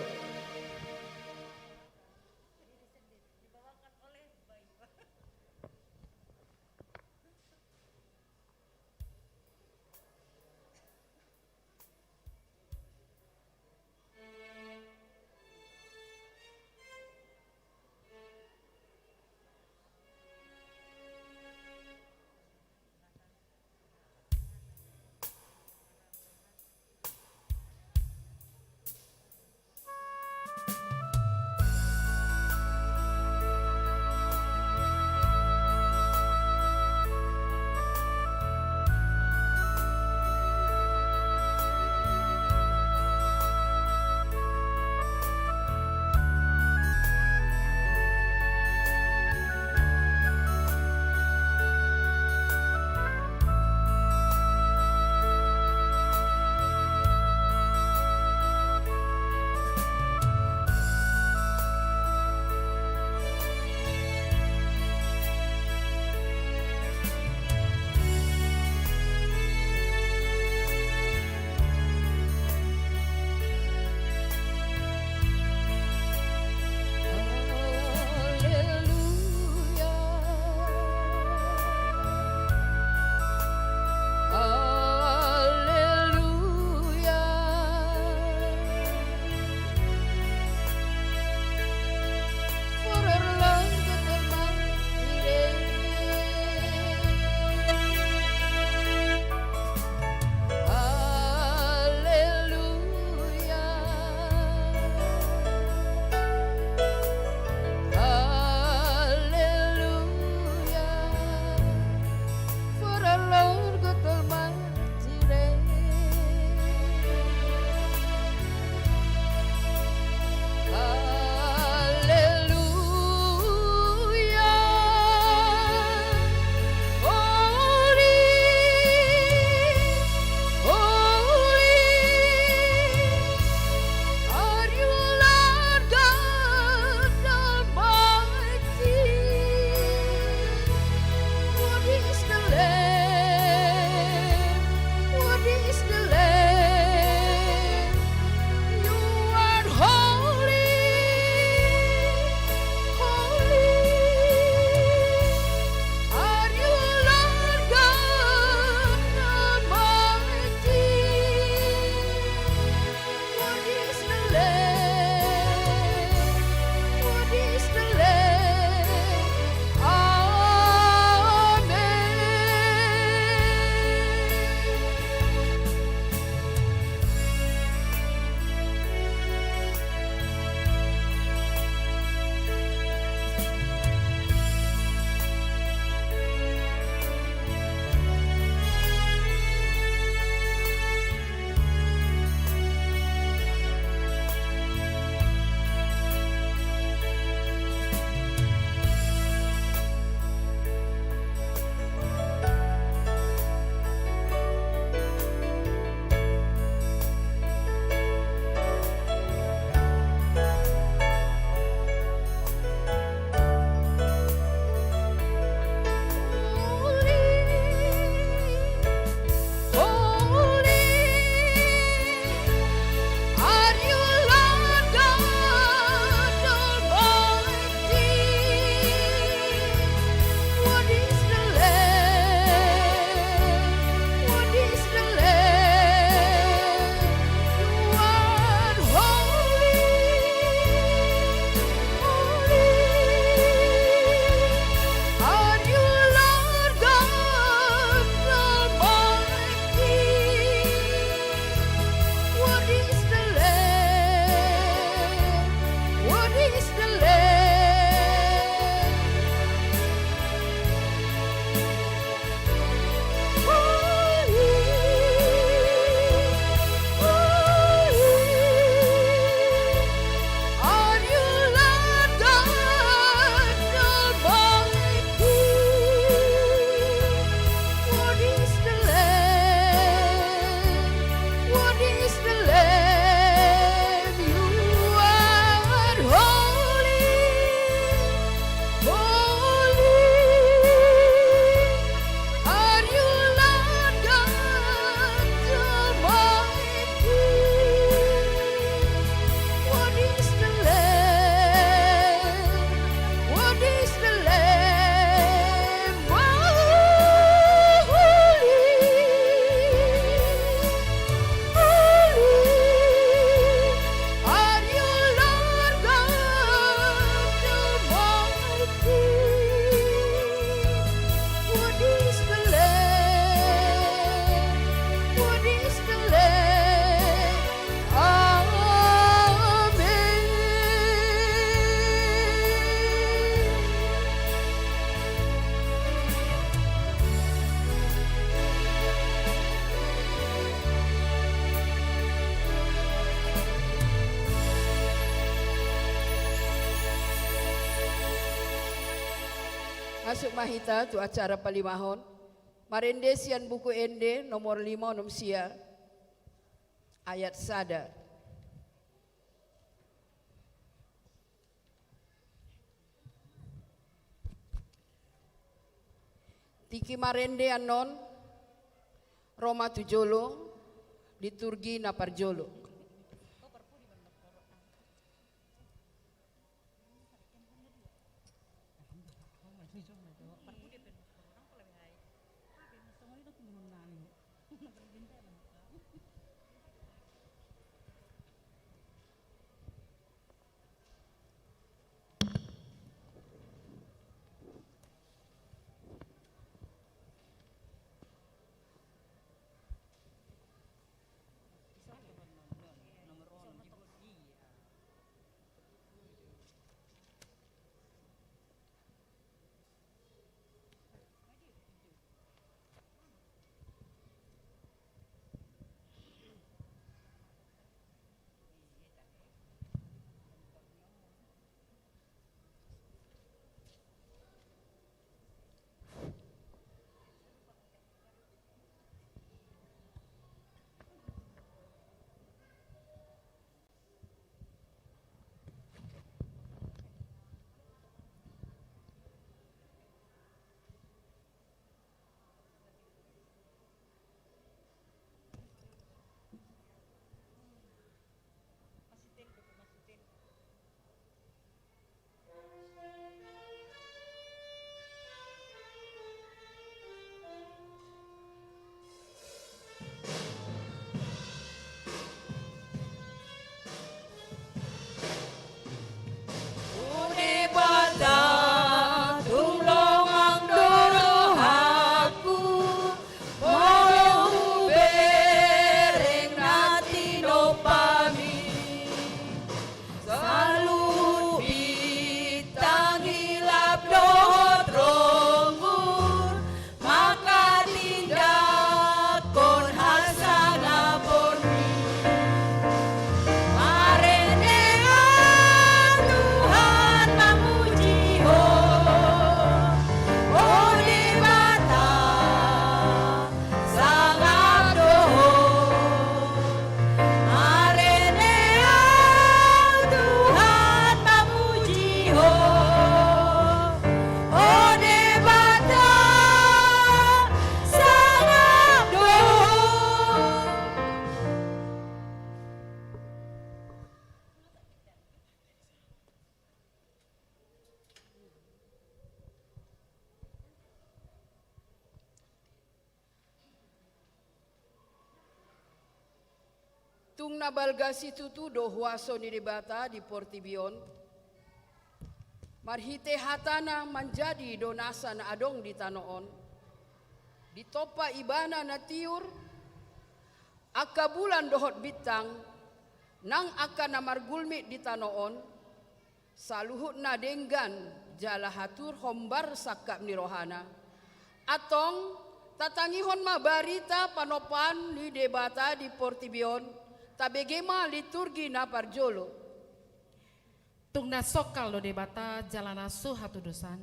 Masuk mahita tu acara palimahon. Marende sian buku ende nomor 5 nomsia ayat sada. Tiki marende anon Roma tujolo liturgi naparjolo. Tung nabalgasi tutu do huaso ni debata di Portibion. Marhite hatana menjadi donasa na adong di tanoon. Di topa ibana na tiur. Aka bulan dohot bitang. Nang aka na margulmi di tanoon. Saluhut na denggan jala hatur hombar sakap ni rohana. Atong tatangihon mabarita panopan ni debata di Portibion. Tabegema liturgi na parjolo. Tung nasokal do debata jalana su hatu dosan.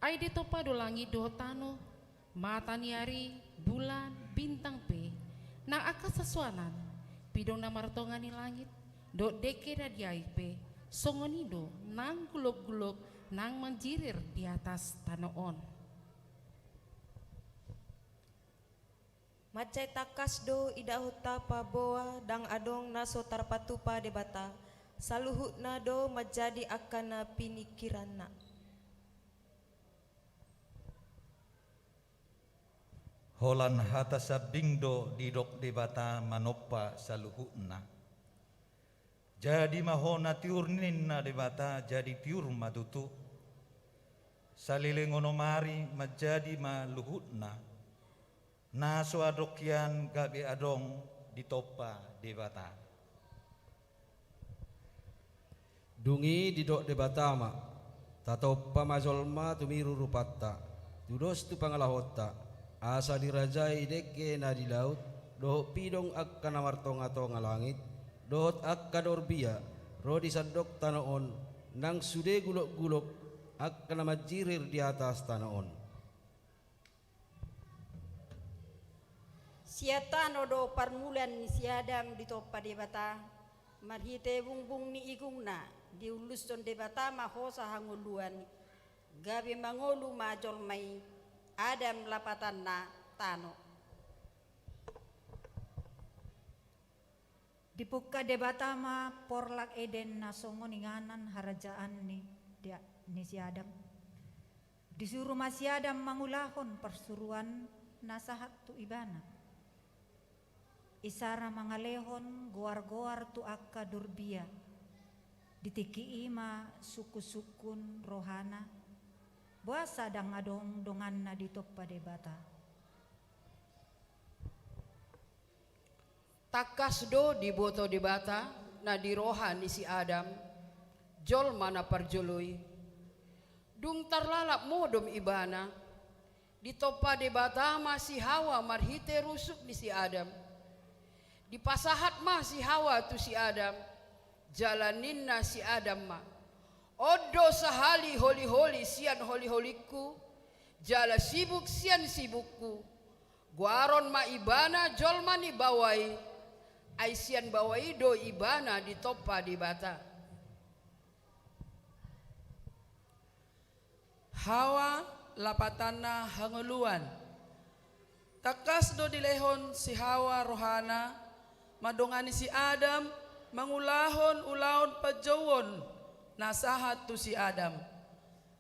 Ai di topa do langit do tano. Mataniari, bulan, bintang pe. Nang aka sasuanan. Pidong na martongani langit. Do deke da diai pe. Songonido nang gulok-gulok nang menjirir di atas tanoon. Macai takas do ida huta pa boa dang adong naso tarpatupa debata. Saluhut na do menjadi akana pinikirana. Holan hata sabingdo didok debata manopa saluhutna. Jadi mahona tiur ninna debata jadi tiur madutu. Salilingono mari menjadi maluhutna. Naso adokyan gabi adong ditopa debata. Dungi didok debata ma. Tatopa mazolma tumiru rupatta. Tudos tu pangalahota. Asa dirajai deke na di laut. Dohot pidong akka namartonga-tonga langit. Dohot akka dorbia. Rodi sadok tanoon. Nang sude gulok-gulok. akan majirir di atas tanah on. Siatano do parmulan ni siadam di topa debata marhite bungbung ni igungna diulus don debata mahosa hanguluan gabi mangolu majol mai adam lapatan na tano. Dipuka debata ma porlak eden na songoninganan harajaan ni si Adam. Disuruh si Adam mangulahon persuruan nasahat tu ibana. Isara mangalehon goar-goar tu akka durbia. Ditiki ima suku-sukun rohana. Buasa dang adong dongan na ditoppa debata. Takas do di boto debata na di rohan ni si Adam. Jol mana parjului. Dung tarlalap modom ibana. Di topa debata masih Hawa marhite rusuk ni si Adam. Di pasahat mah si Hawa tu si Adam. Jalanin na si Adam mah. Odo sahali holi-holi sian holi-holiku. Jala sibuk sian sibukku. Guaron ma ibana jol mani bawai. Aisian bawai do ibana di topa di bata. Hawa lapatana hanguluan. Takas do dilehon si Hawa rohana. Madongani si Adam mangulahon ulaon pajawon nasahat tu si Adam.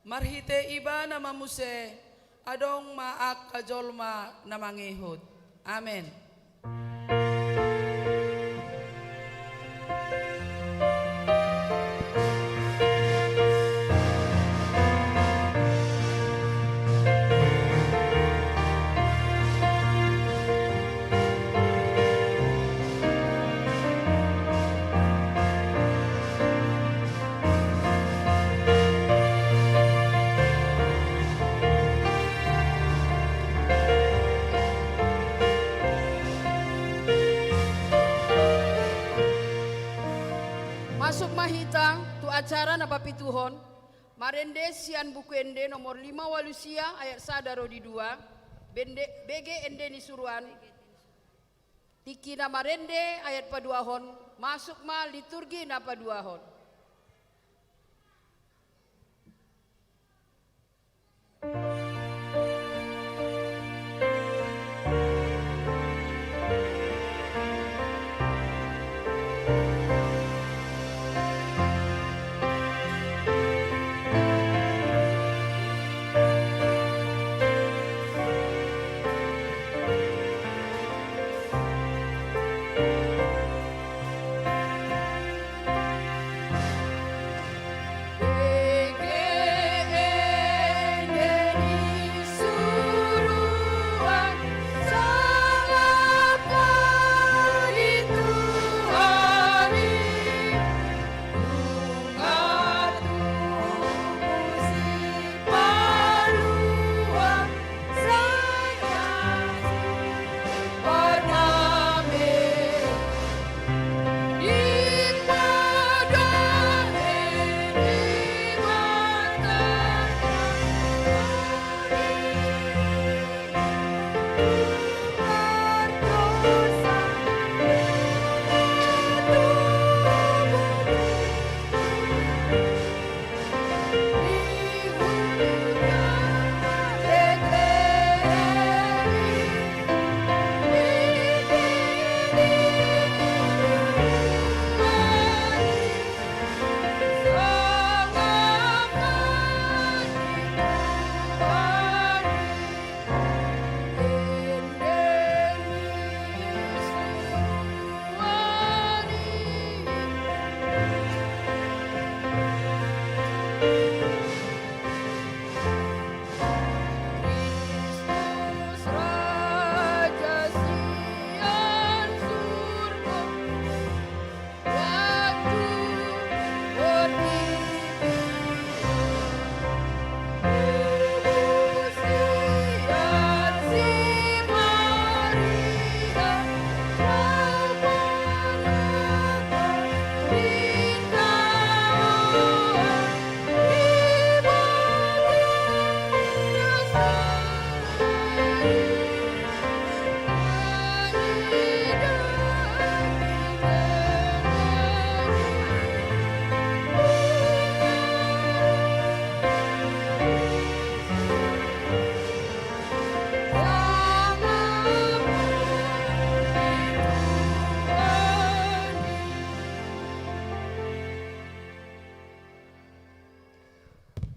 Marhite ibana mamuse adong maak kajolma na mangihud. Amen. Masuk mahitang tu acara na papituhon. Marende sian buku ende nomor 5 walusia ayat sadaro di 2. BG ende ni suruan. Tiki na marende ayat paduahon. Masuk ma liturgi na paduahon.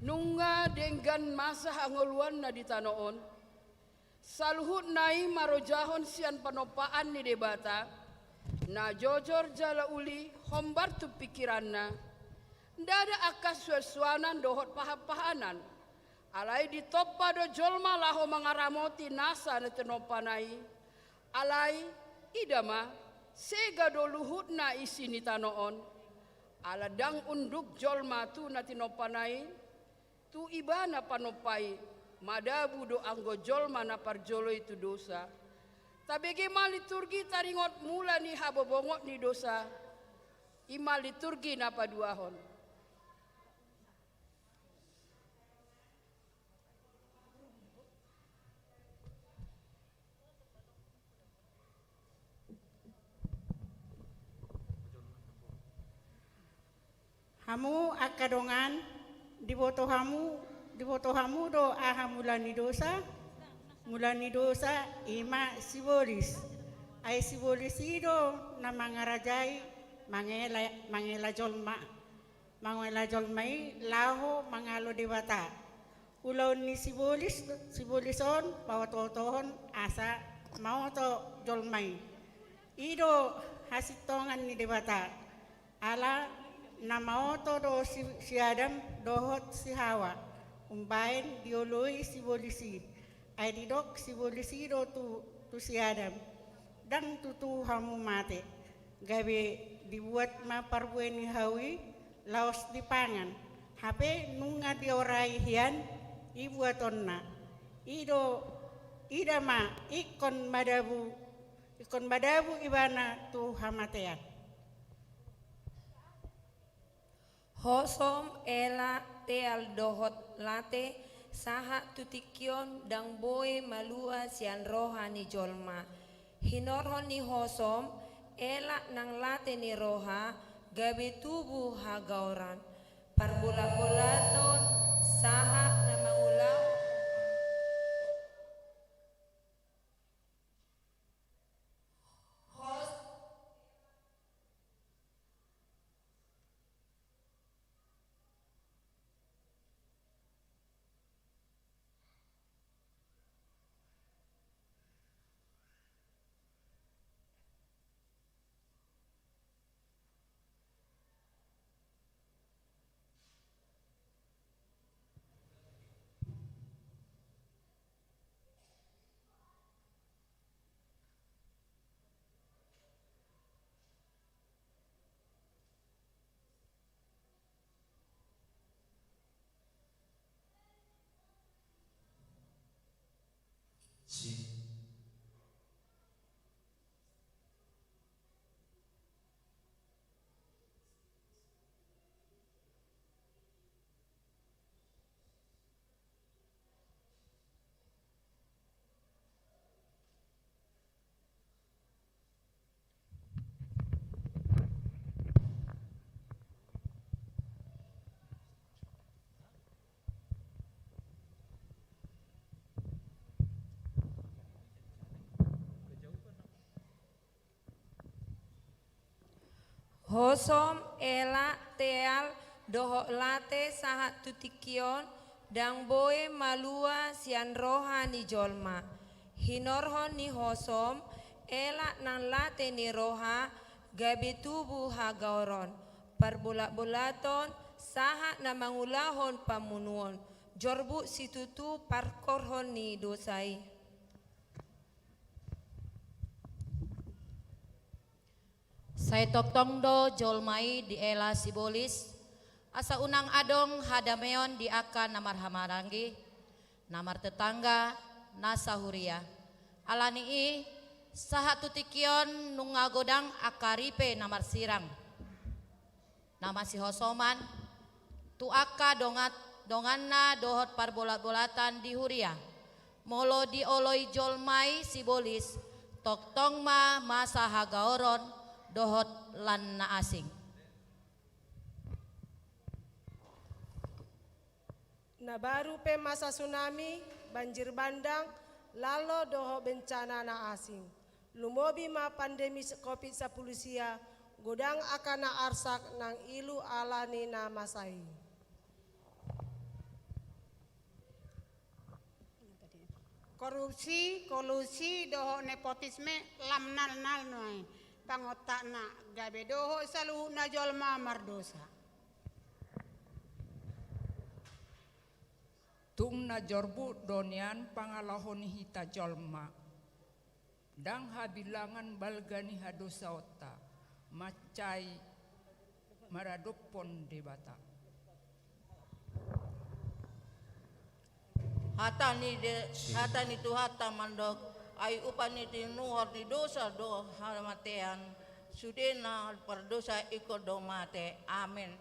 nunga dengan masa angoluan na di tanoon, saluhut nai marojahon sian panopaan ni debata, na jojor jala uli hombar tu pikiranna, ndada akas suasuanan dohot pahapahanan, alai di topa do jolma laho mangaramoti nasa na tenopanai, alai idama sega do luhut na isi ni tanoon, aladang unduk jolma tu na tinopanai, tu ibana panopai, madabu do anggo jolma na parjolo itu dosa. Tabege ma liturgi taringot mula ni habobongot ni dosa, ima liturgi na paduahon. Hamu akadongan diboto hamu do aha mulani dosa ima sibolis ay sibolis ido na mangarajai mangela jolmai laho mangalo dewata ulau ni sibolison pawatotohon asa mau to jolmai ido hasitongan ni dewata ala nama oto do si Adam dohot si Hawa umbain dioloi si bolisi ay didok si bolisi do tu si Adam dan tutu hamu mate gabe dibuat ma parbueni hawi laos dipangan hape nunga diorai hian ibuatonna idama ikon badabu ibana tu hamatean. Hosom ela teal dohot late saha tutikion dang boe malua sian rohani jolma. Hinorhon ni hosom ela nang late ni roha gabe tubuh hagauran. Parbola-bolaton saha na mangulang Hosom ela teal doho late sahat tutikion dang boe malua sian rohani jolma. Hinorhon ni hosom ela nang late ni roha gabe tubuh hagauron. Parbulat-bulaton sahat na mangulahon pamunuon. Jorbu situtu parkorhon ni dosai. Saya toktong do jolmai di ela sibolis asa unang adong hadameon di aka namar hamarangi namar tetangga nasa huria alani i saha tutikion nungagodang akaripe namar sirang nama si hosoman tu aka donganna dohot parbolat-bolatan di huria molo di oloi jolmai sibolis toktong ma masa hagaoron dohot lan na asing. Na baru pe masa tsunami, banjir bandang, lalo doho bencana na asing. Lumobi ma pandemi COVID-19 sia, godang akana arsak nang ilu alani na masai. korupsi, kolusi, doho nepotisme, lam nal noy. Pangotak na gabe doho saluhu na jolma mardosa. Tung na jorbu donian pangalahon hita jolma. Dang habilangan balgani hadosa ota. Macai maradopon debata. Hata ni tu hata mandok ay upani tinuhor ni dosa do hamatean sudena perdosa iko do mate. Amin.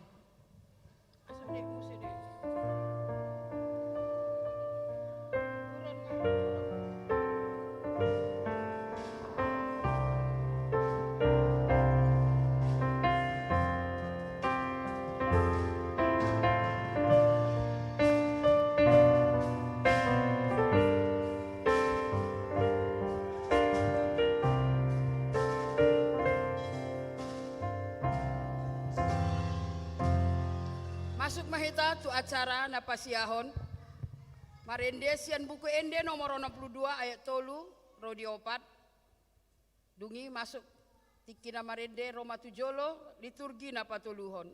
Masuk mahita tu acara napasiyahon. Marende sian buku ende nomor 62 ayat 3 rodi 4. Dungi masuk tikina marende Roma tujolo liturgi napatuluhon.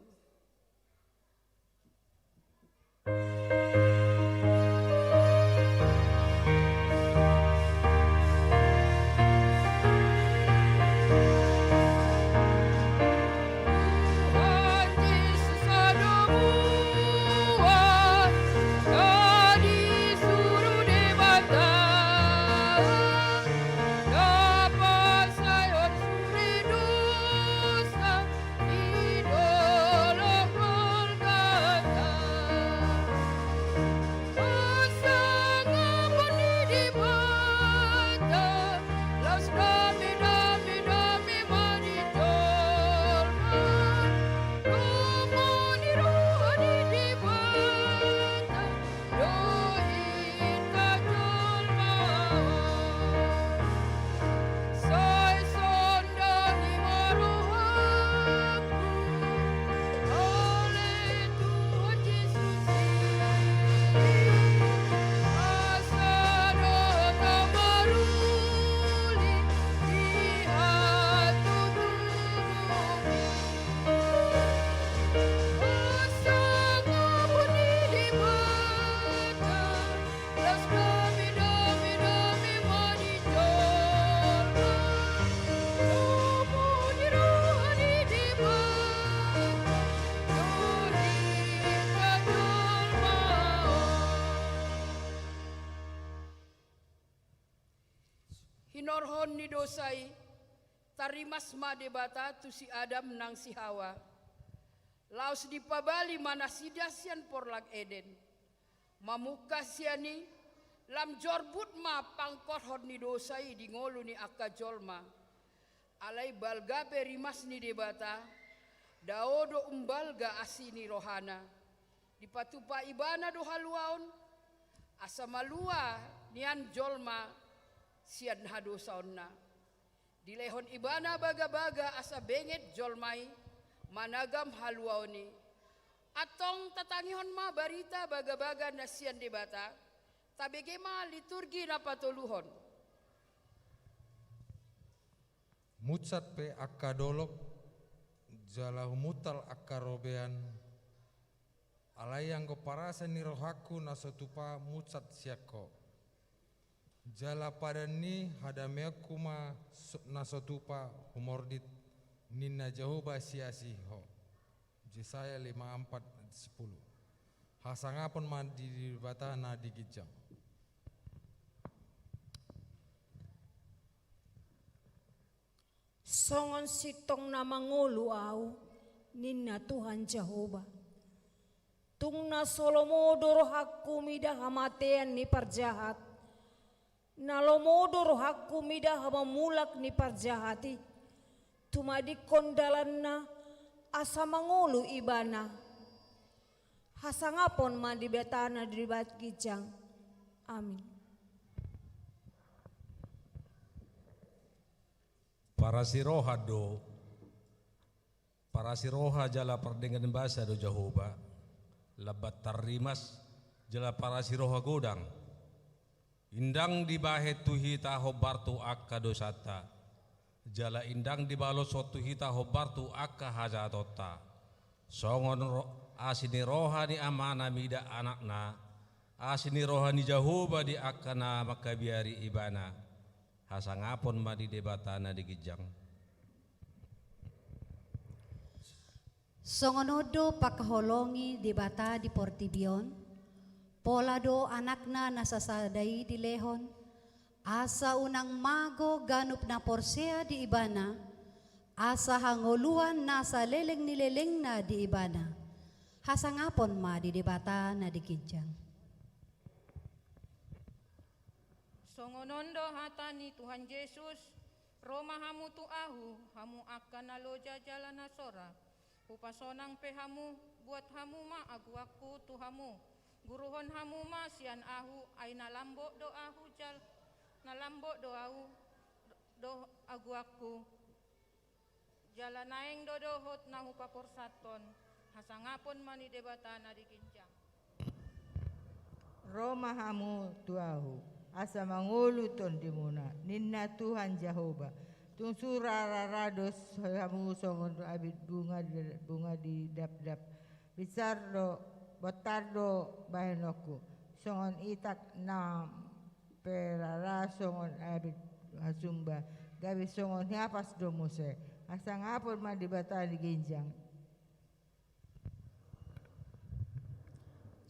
Hinorhon ni dosai tarimas ma debata tu si Adam nang si Hawa. Laos di pabali mana sidasian porlag Eden. Mamuka siani lam jorbut ma pangkot hon ni dosai di ngolu ni akka jolma. Alai balga perimas ni debata daodo umbalga asini rohana. Di patupa ibana do haluaon asamalua nian jolma sian hadosaonna. Di lehon ibana baga-baga asa benget jolmai managam haluaoni. Atong tatangihon ma barita baga-baga na sian debata tabege ma liturgi na patuluhon. Mutsat pe akadolok jalahumutal akarobean alayang parasa ni rohaku nasatupa mutsat siako jala padani hadameaku ma nasatupa humordit ninna Jehovah siasiho Yesaya 54:10 hasangapun ma di batana digijang. Songon sitong na mangulu au ninna Tuhan Jehovah. Tung na solomodor hakku midah hamatean ni parjahat. Nalomodor hakku midah hamamulak ni parjahati. Tumadik kondalan na asa mangulu ibana. Hasangapon mandi betana diribat gijang. Amin. Para siroha jala perdengan bahasa do Jehovah labat tarimas jala para siroha godang Indang dibahe tuhita hobartu akka dosata. Jala indang dibalo sotuhita hobartu akka hajatota. Songon asini rohani amana mida anakna. Asini rohani Jahoba di akana makabiari ibana. Hasangapon madi debatana di gijang. Songonodo pakaholongi debata di Portibion, polado anakna nasasadai di Lehon, asa unang mago ganup na porsea di Ibana, asa hangoluan nasa leleng na di Ibana, hasangapon ma di debata na di Kijang. Songonondo hatani Tuhan Yesus, Roma hamu tu ahu, hamu akan aloja jalan asora. Upasonang pehamu buat hamu ma aguaku tuhamu. Guruhon hamu ma sian ahu ay nalambo do ahu jal nalambo do ahu do aguaku. Jalanaeng do dohot nahu paporsaton. Hasangapon mani debatana di Ginjang. Roma hamu tuahu asa mangulu ton dimuna ninna Tuhan Jehovah. Tung surararados hamu songon abid bunga di dap bisardo botardo bahenoku songon itak na perara songon abid hasumba gabi songon hiapas do muse asang apon ma di bata di Ginjang.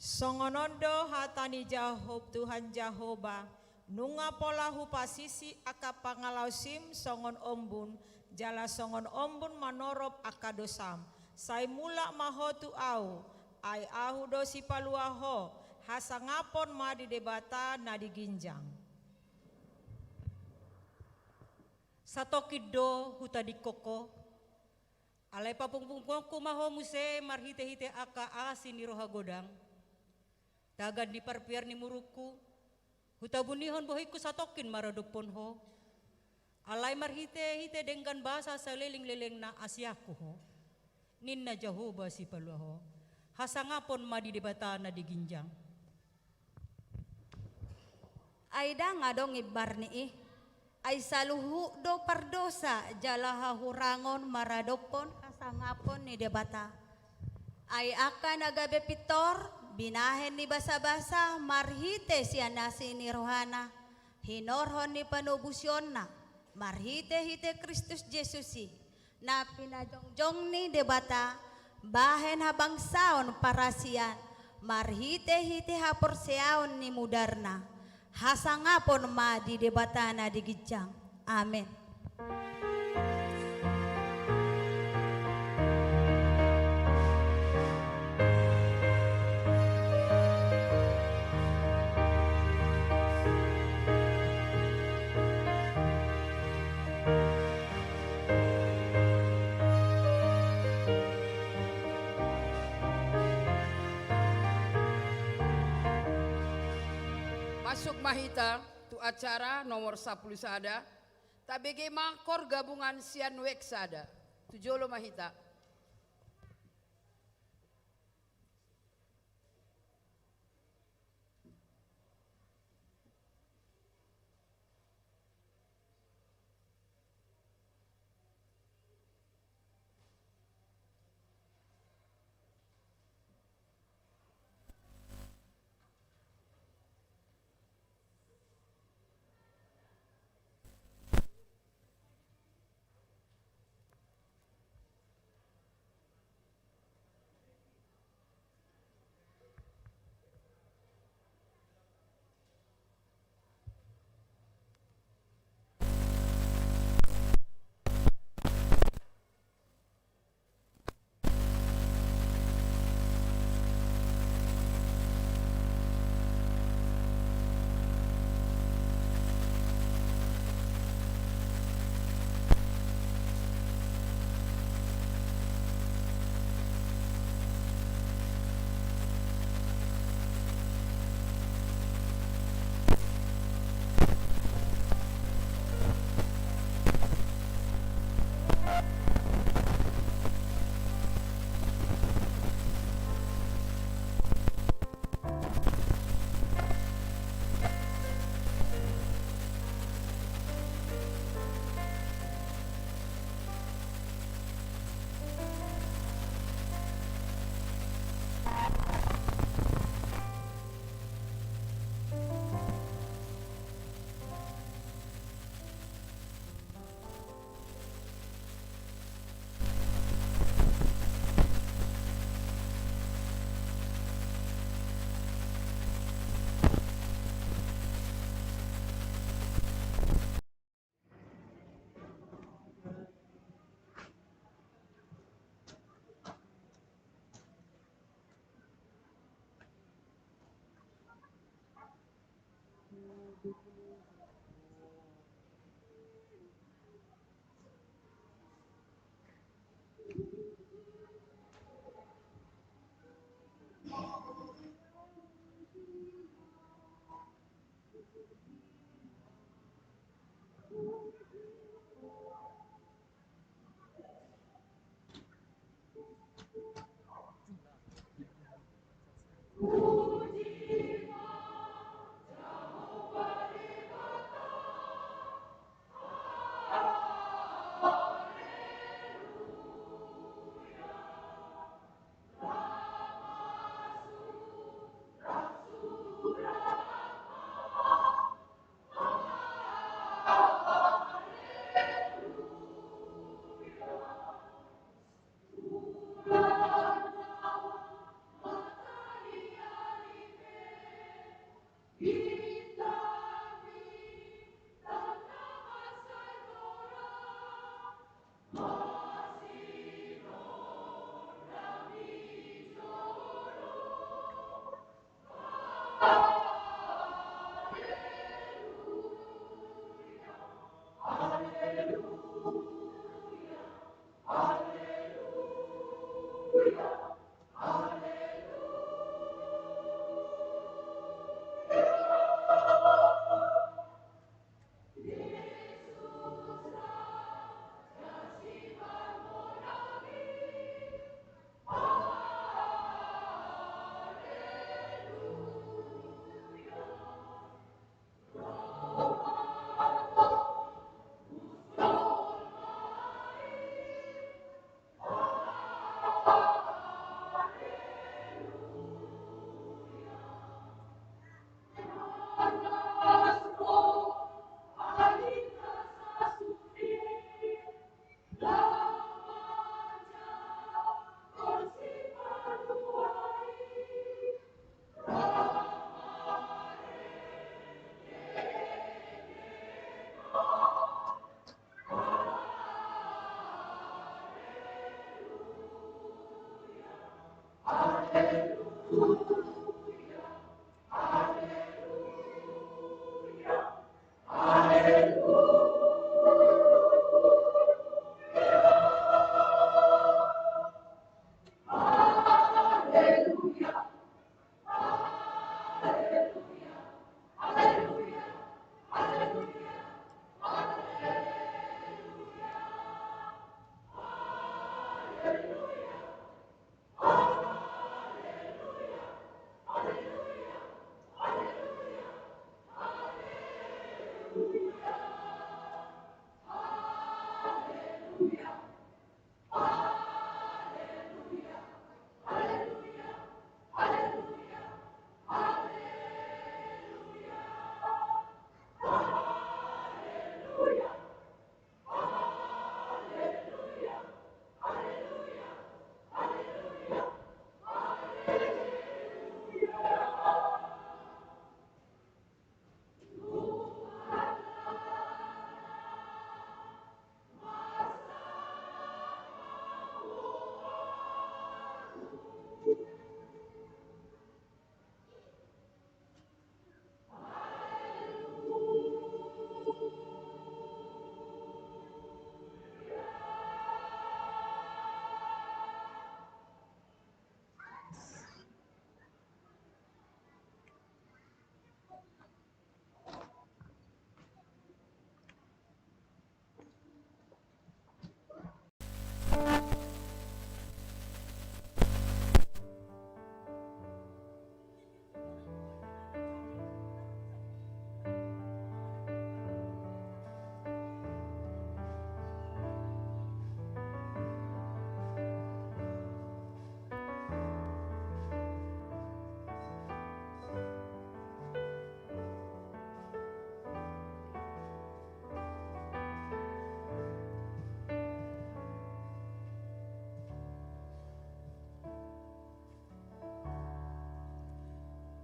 Songonondo hatani Jahob Tuhan Jehovah nunga pola hupasisi aka pangalausim songon ombun jala songon ombun manorop aka dosam sai mula mahotu au ai ahu dosi paluaho hasangapon ma di debata na di Ginjang. Satokido huta di koko alai papungpungku maho muse marhite-hite aka asin di roha godang dagan di parpiar ni muruku huta bunihon bohiku satokin maradopon ho. Alai marhite-hite dengan bahasa seleling-leleng na asyaku ho. Ninna Jahoba si palua ho. Hasangapon madi debata na di Ginjang. Aida ngadong ibar ni ay saluhu do pardosa jalaha hurangon maradopon hasangapon ni debata. Ay akan agabe pitor binahen ni basa-basa marhite siya nasi ni rohana hinorhon ni panubusyon na marhite-hite Kristus Jesusi na pinajongjong ni debata bahen habang saon para siyan marhite-hite hapor siyaon ni mudarna hasangapon ma di debata na di Ginjang. Amen. Masuk mahita tu acara nomor 10 sada. Tabege makor gabungan sian wek sada. Tu jolo mahita.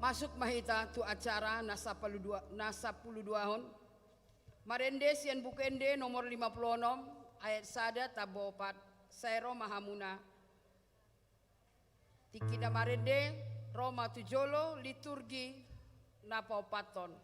Masuk mahita tu acara nasa puluduahon. Marende sian bukende nomor 56 ayat sada tabopat Sairo Mahamuna. Tikina marende Roma tujolo liturgi napapaton.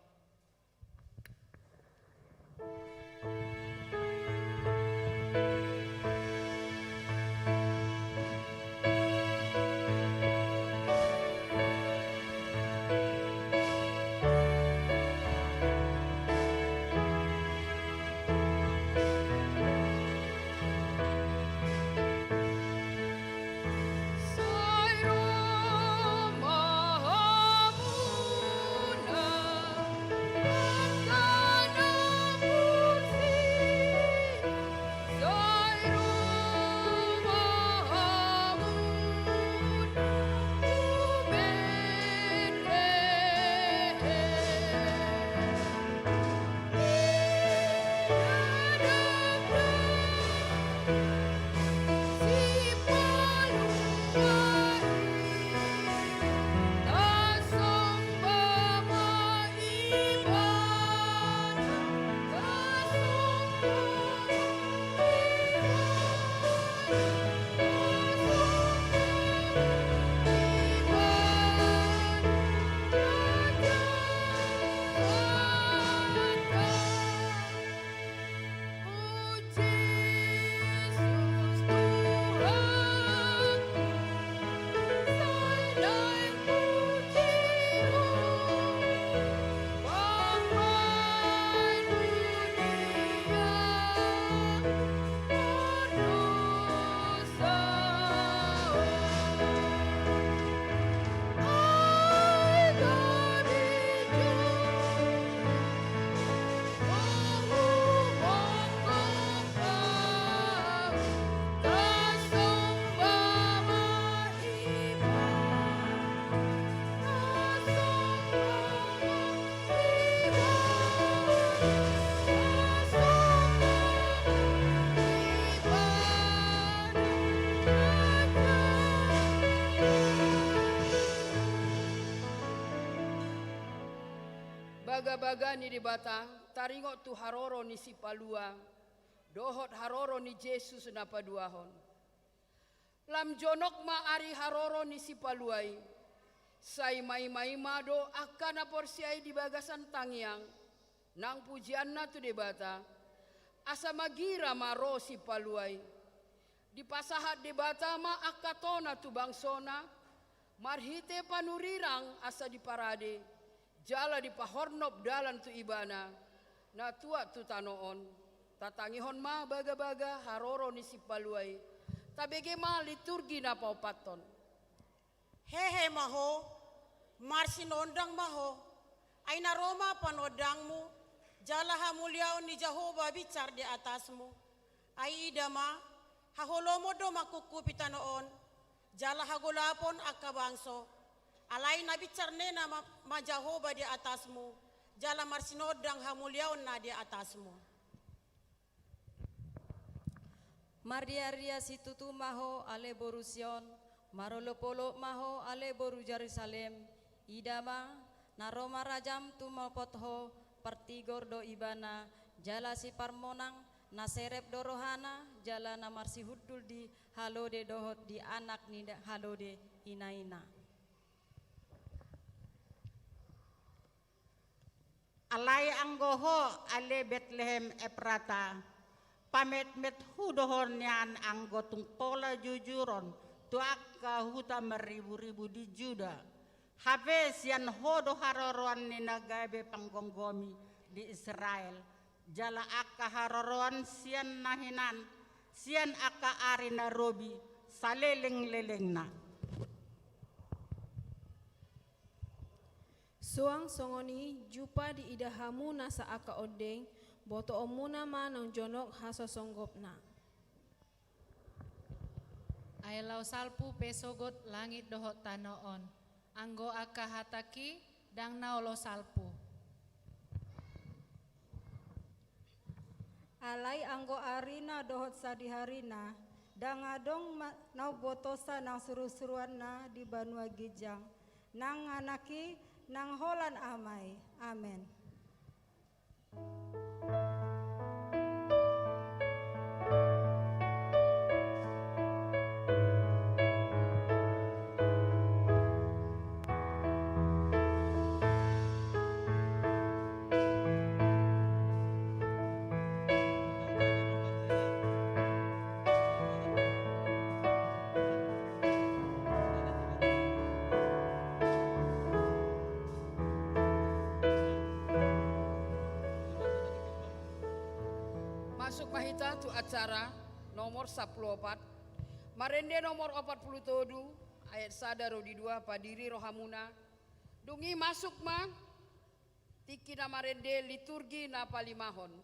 Baga-baga ni di bata, taringo tu haroro ni si palua, dohot haroro ni Jesus na paduahon. Lam jonok ma ari haroro ni si paluai, say may mado akan na porsiay di bagasan tangyang, nang pujian na tu di bata, asa magira maro si paluai. Di pasahat di bata ma akatona tu bangsona, marhite panurirang asa di parade, jala di pahornop dalan tu ibana, na tua tu tanoon, tatangihon ma baga-baga haroro ni si paluai, tabege ma liturgi na paupaton. Hehe maho, marsinondang maho, ay naroma panodangmu, jala hamuliao ni Jehova bicar di atasmu, ay idama, haholomo do makukupita noon, jala hagulapon akabangso, alay na bicar na ma Jehova di atasmu, jala marsinodang hamuliao na di atasmu. Maria situtu maho ale boru Sion, marolopolo maho ale boru Jerusalem, idama naroma rajam tu mapotho partigor do ibana, jala si parmonang naserep do rohana, jala na marsi hudul di halode dohot di anak ni halode inaina. Alay anggoho ale Bethlehem Efrata, pamet-met hudohon yan anggo tungpola jujuron, tuaka huta meribu-ribu di Juda. Habes yan hodo haroroan ni nagabe panggonggomi di Israel. Jala aka haroroan siyan nahinan, siyan aka ari na robi, saleleng-leleng na. Suang songoni jupa di idahamu nasa aka odeng, boto omuna ma nang jonok haso songgopna. Ailau salpu pesogot langit dohot tanoon, anggo aka hataki dang naolo salpu. Alay anggo arina dohot sadiharina, dang adong nau botosa nang suruh-suruan na di Banua Gijang, nang anaki nang holan amai. Amen. masuk mahita tu acara nomor 14 marende nomor 47 ayat sadaro di 2 padiri rohamuna dungi masuk ma tiki na marende liturgi na palimahon.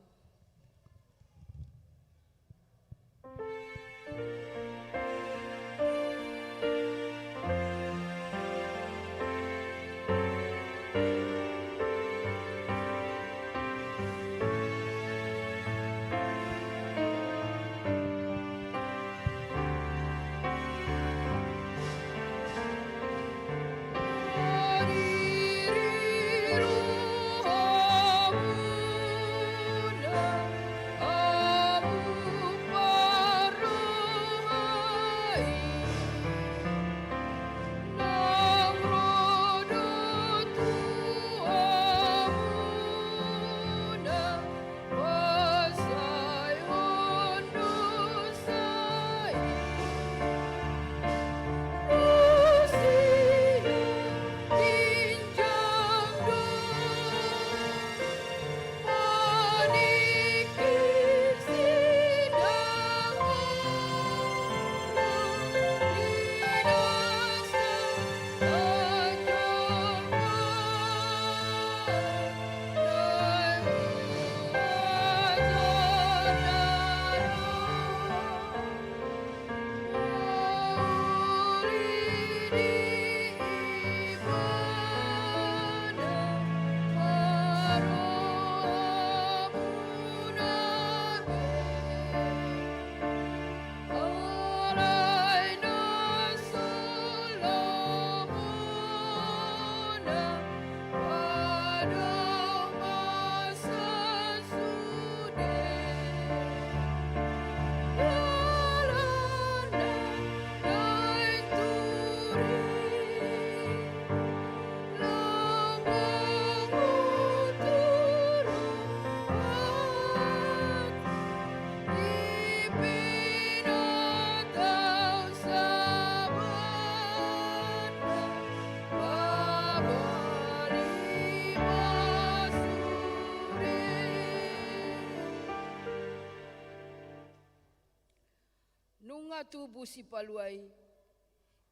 Nunga tubuh si paluai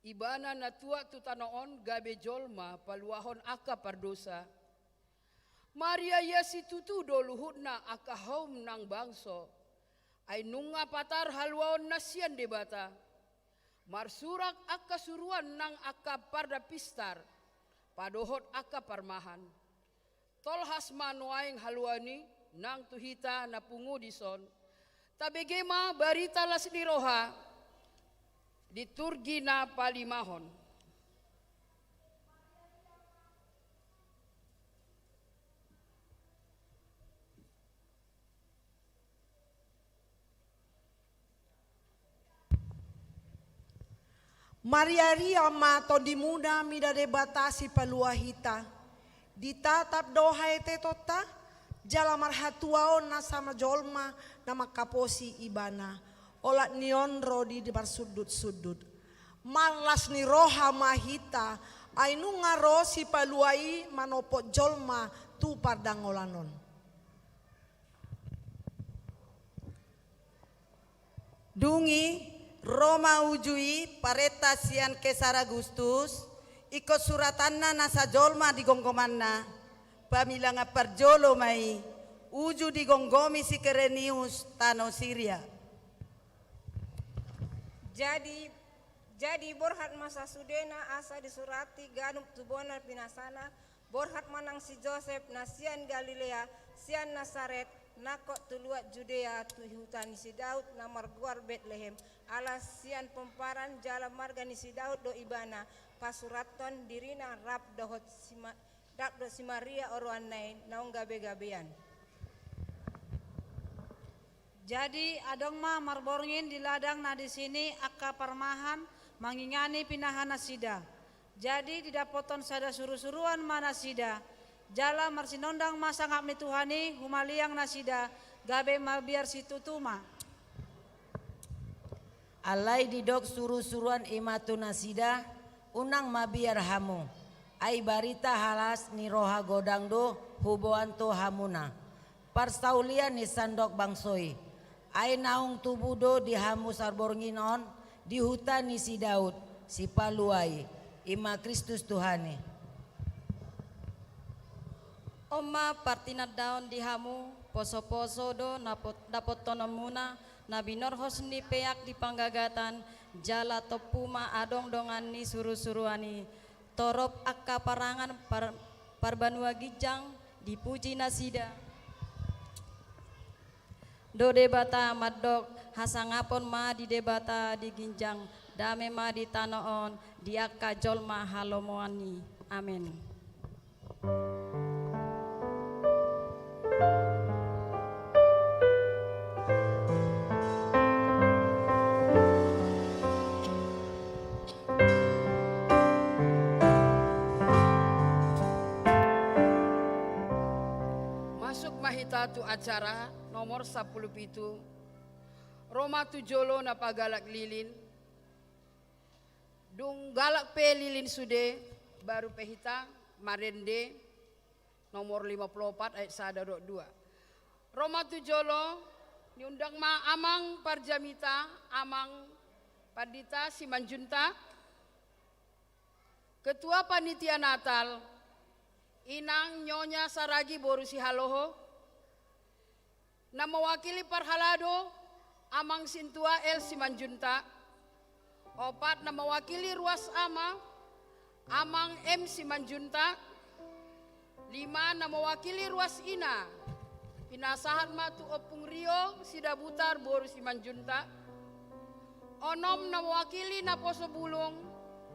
ibana na tua tu tanoon gabe jolma paluahon aka pardosa Maria yasi tutu doluhutna aka haum nang bangso ay nunga patar halwaon nasian debata marsurak aka suruan nang aka parda pistar padohot aka parmahan tolhas manuaing halwani nang tuhita na pungu dison tabegema barita las niroha liturgi na palimahon. Maria ria ma tondimuna mida debatasi paluahita ditatap dohai tetota jala marhatuaon na sama jolma na makaposi ibana olat nionro di depan sudut-sudut malas ni roha mahita ainu ngaro si paluai manopo jolma tu pardangolanon dungi Roma ujui pareta sian Kesar Agustus ikut suratanna nasa jolma di gonggomanna pamilanga parjolo mai uju di gonggomi si Kerenius tano Syria. Jadi borhat masa sudena asa disurati ganuk tubona pinasana borhat manang si Joseph nasian Galilea sian Nasaret nakok tuluat Judea tuhutani si Daud namar guar Bethlehem alas sian pemparan jala margani si Daud do ibana pasuraton dirina rap dohot si Maria orwanai naung gabe-gabean. Jadi adong ma marborngin di ladang na di sini aka parmahan mangingani pinahana sida. Jadi didapoton sada suru-suruan mana sida. Jala marsinondang masangap ni Tuhani humaliang nasida gabe mabiar situtuma. Alai didok suru-suruan imatu nasida unang mabiar hamu. Ai barita halas ni roha godang do huboan to hamuna. Parsaulian ni sandok bangsoi. Ai naung tubudo di hamu sarbornginon di hutan ni si Daud si paluai ima Kristus Tuhane. Oma partinat daun di hamu poso-poso do dapot tonomuna na binorhos ni peak di panggagatan jala topuma adong dongan ni suru-suruani torop akka parangan parbanua gijang dipuji nasida do debata madok hasangapon ma di debata di ginjang dame ma di tanoon di akka jolma halomoani amin. Tu acara nomor 10 pitu Roma tu jolo na pagalak lilin dung galak pe lilin sude baru pehita marende nomor 54 ayat 1 Roma tu jolo niundang ma amang parjamita amang pardita Simanjunta ketua panitia Natal inang nyonya Saragi Boru si Haloho na mewakili Parhalado Amang Sintua El Simanjunta, opat na mewakili Ruas Ama Amang M Simanjunta, 5 na mewakili Ruas Ina Pinasahan Matu Opung Rio Sidabutar Boru Simanjunta, 6 na mewakili Naposo Bulung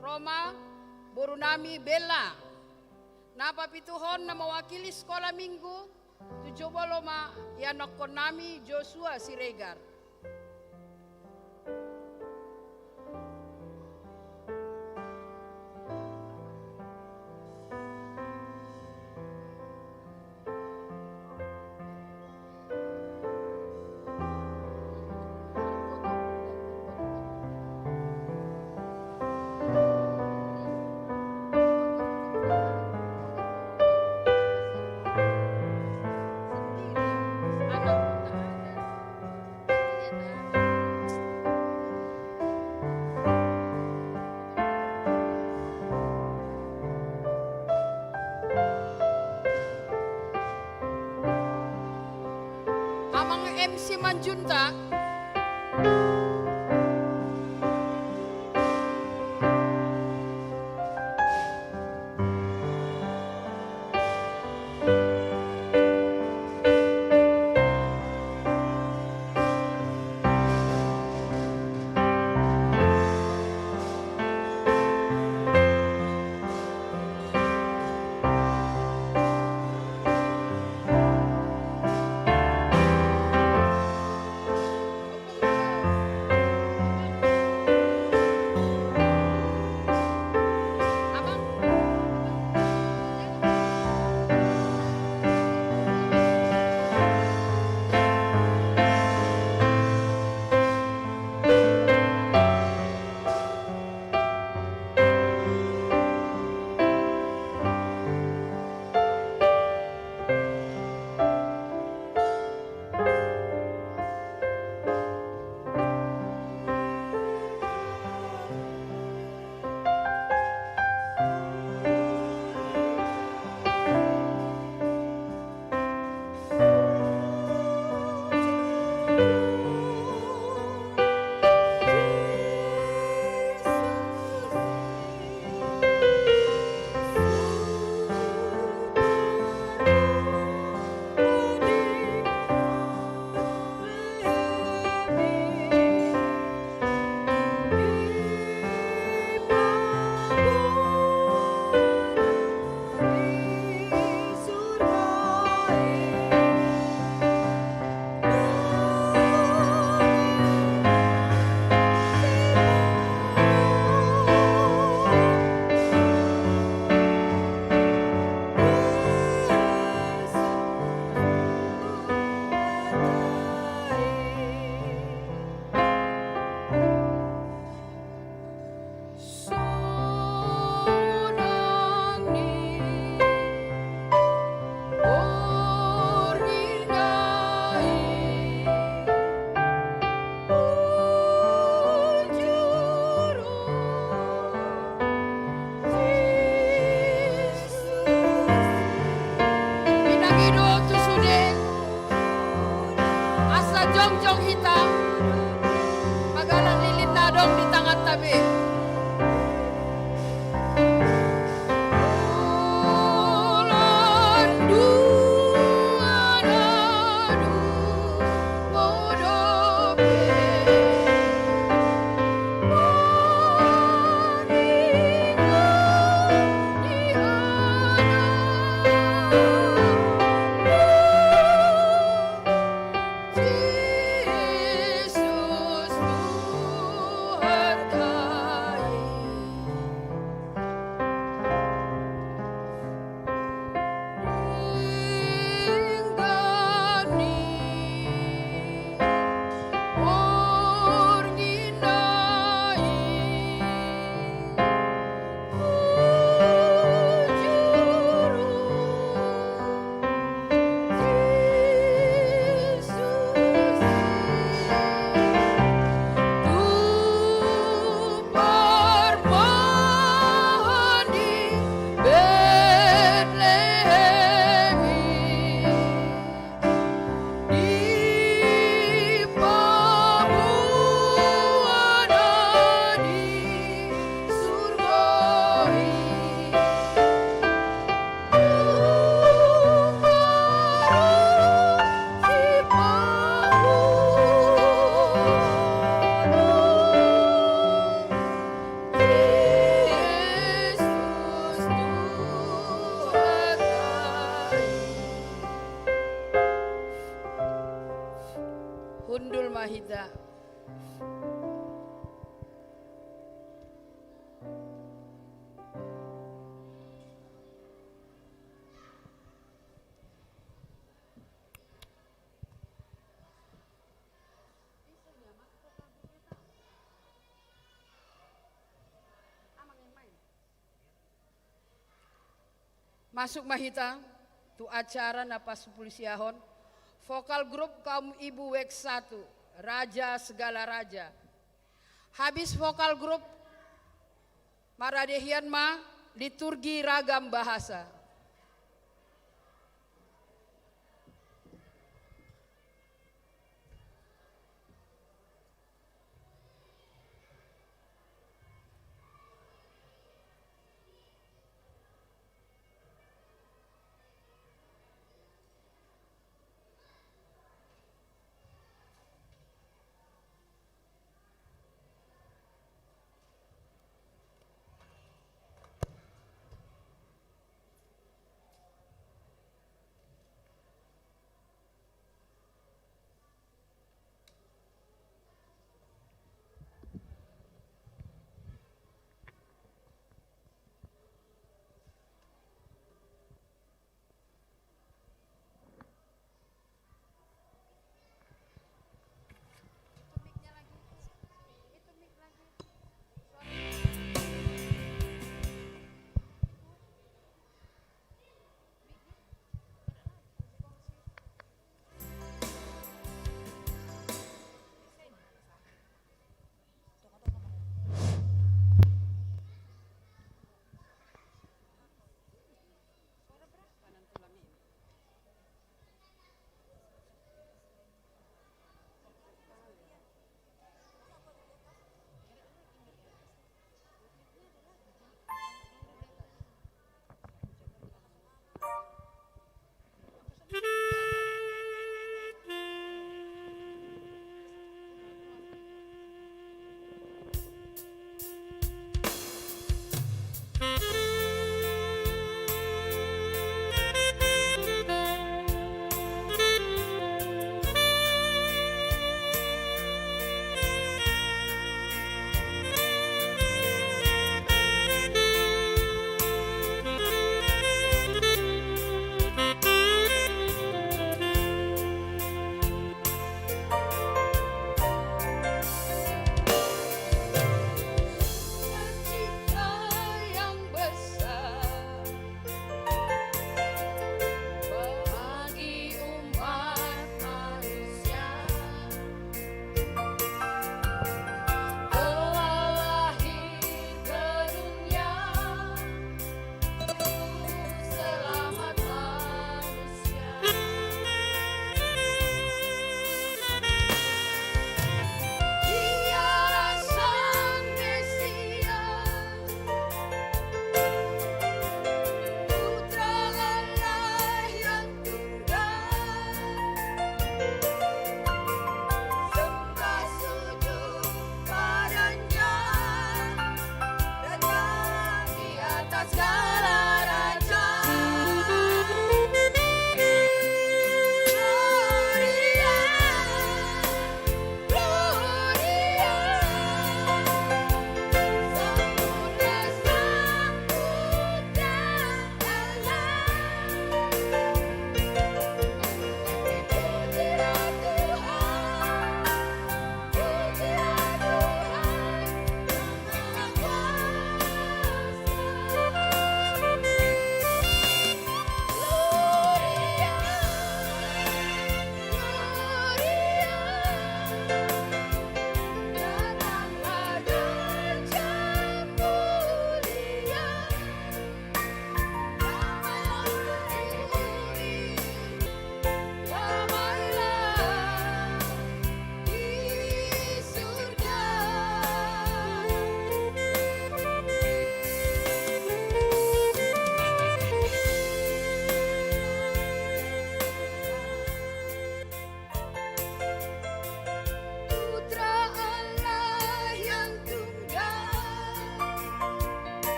Roma Boru Nami Bella, napapituhon na mewakili Sekolah Minggu 7 boloma yanok konami Joshua Siregar. MC Manjunta mahita. Masuk mahita tu acara napas pulisiahon. Vokal grup kaum ibu WEK 1, Raja Segala Raja. Habis vokal grup Maradehian ma liturgi ragam bahasa.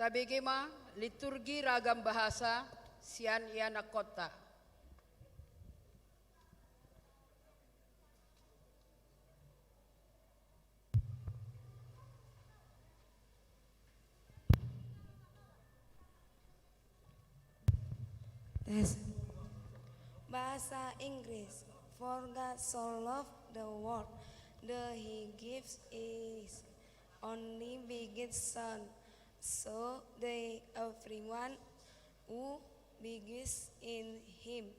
Tabegema liturgi ragam bahasa sian iana kota. Tes. Bahasa Inggris. For God so loved the world, that He gives His only begotten Son, so that everyone who believes in Him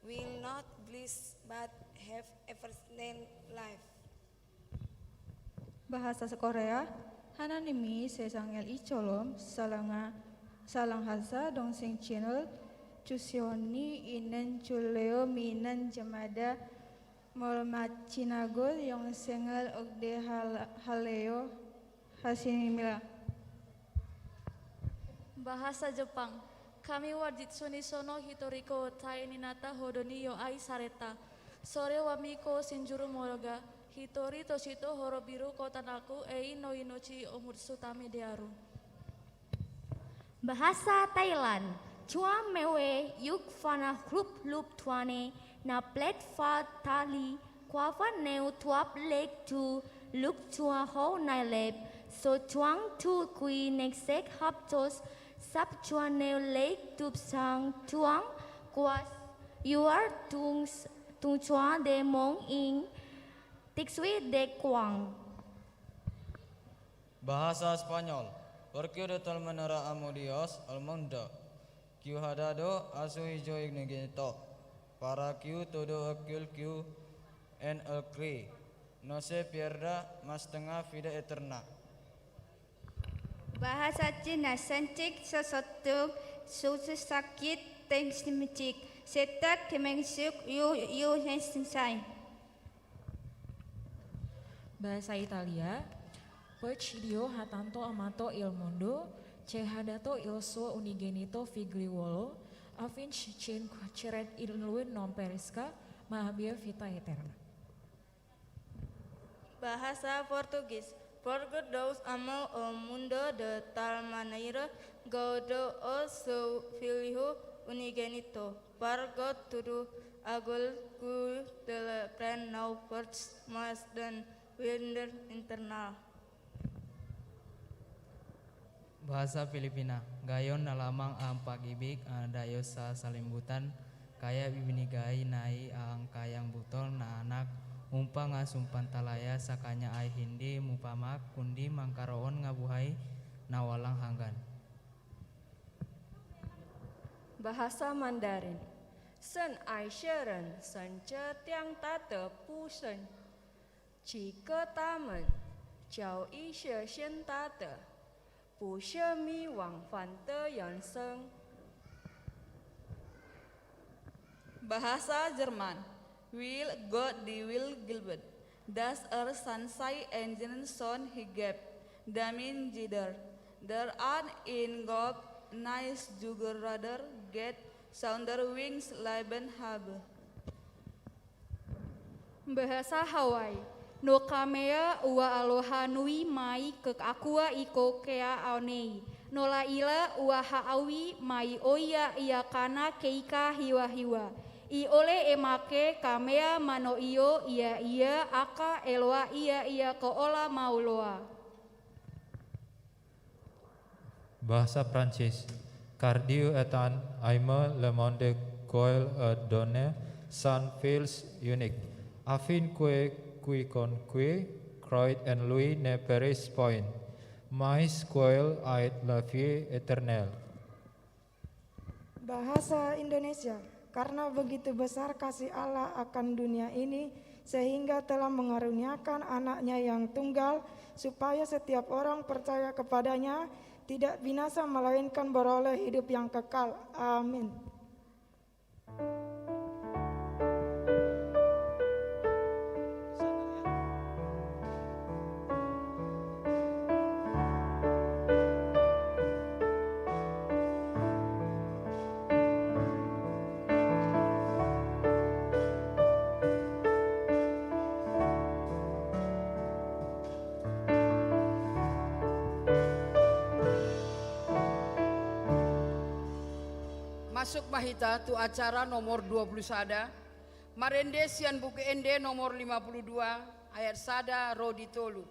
will not perish but have everlasting life. Bahasa Korea, Hananimi sesangel icolom salang hasa dong sing channel cusioni inen culeo minan jemada molmacinagol yang sengel ogde haleo hasinimila. Bahasa Jepang. Kami wa jitsuni sono hitoriko tai ninata hodoni yo ai sareta. Sore wa miko shinjuru moroga. Hitori toshito horobiru kotanaku ei no inochi omutsu tami dearu. Bahasa Thailand. Chua mewe yuk fana hrup lup tuane na plet fa tali kwa fa neu tuap lek tu luk chua ho nai lep so chuang tu kui neksek haptos sap chua neu lek tup sang tuang kuas yuar tung chua de mong ing tiksui de kuang. Bahasa Spanyol. Porque de tal manera amó Dios al mundo que ha dado a su hijo unigénito para que todo aquel que en él cree no se pierda mas tenga vida eterna. Bahasa Cina sencik sesuatu sakit tengsimcik setat kemengsuk yu hensai. Bahasa Italia. Percidio hatanto amato il mondo, cehadato il suo unigenito figliuolo, affinché ceret il lui non perisca, ma abbia vita eterna. Bahasa Portugis. Porque Deus amou o mundo de tal maneira que deu o seu Filho unigênito, para que todo aquele que dele crê não pereça, mas tenha vida eterna. Bahasa Filipina. Gayon na lamang ang pag-ibig dayo sa salimbutan, kaya ibinigay nai ang kayang butol na anak upang nga sumpantalaya sa kanya ay hindi mupamak kundi mangkaroon nga buhay na walang hanggan. Bahasa Mandarin. Sen ai sharon sen che tiang ta de pu sen, chi ke ta men, jiao yi she xian ta de, bu she mi wang fan de yan seng. Bahasa Jerman. Will Gott die Will Gilbert. Das sei engine son higep. Damin jidder. Der an in Gott nice juga rather get sounder wings leben habe. Bahasa Hawaii. No kamea ua aloha nui mai ke akua iko kea aonei. No laila ua haawi mai oia ia kana keika hiwa hiwa. I ole emake kamea mano iyo ia aka eloa ia ko ola mauloa. Bahasa Prancis. Cardio etan aime le monde coil donne san fils unique. Afin que qui con qui croit en lui ne peris point. Mais coil ait la vie éternelle. Bahasa Indonesia. Karena begitu besar kasih Allah akan dunia ini, sehingga telah mengaruniakan anaknya yang tunggal, supaya setiap orang percaya kepadanya tidak binasa melainkan beroleh hidup yang kekal. Amin. Masuk mahita tu acara nomor 20 sada. Marende sian buku ende nomor 52 ayat sada rodi tolu.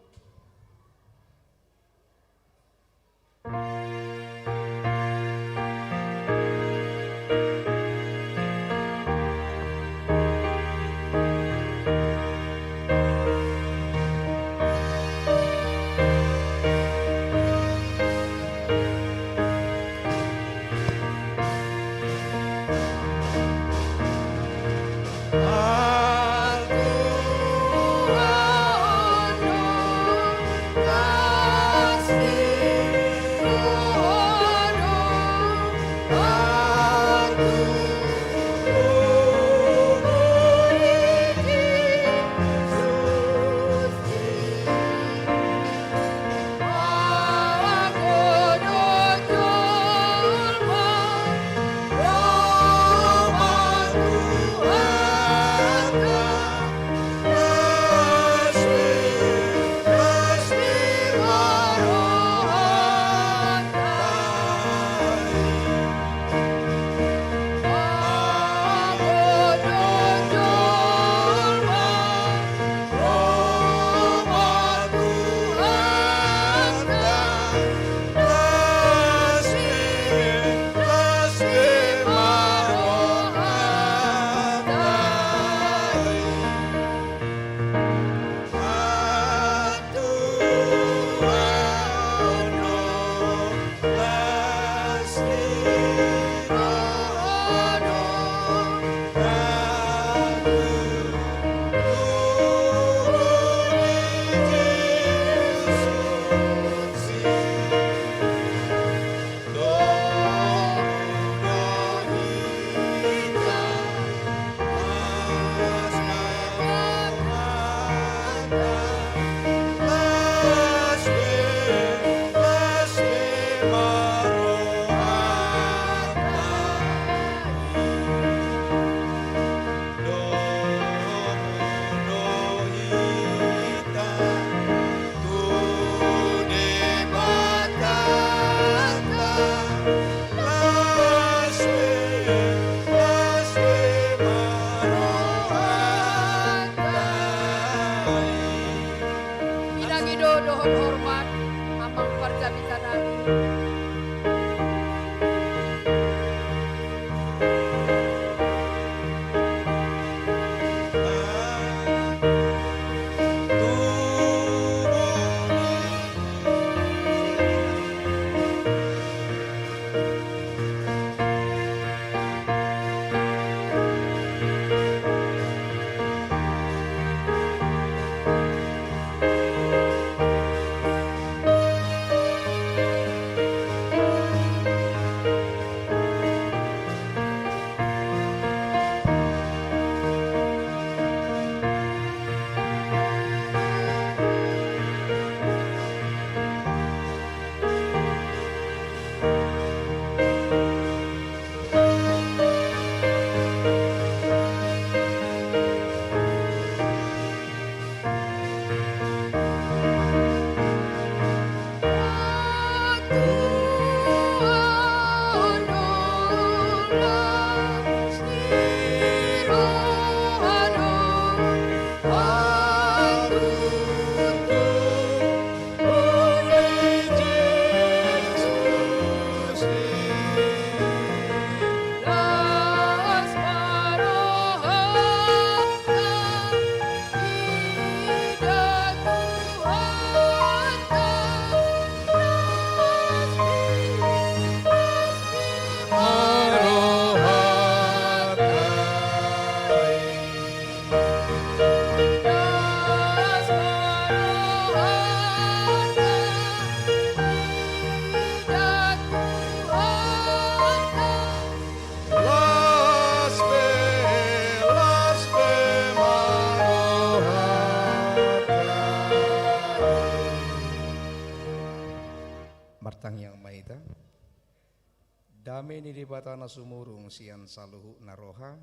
Dohon hormat, amang parjabita nami. Martang yang maita dame ni dibatana sumurung sian saluhu naroha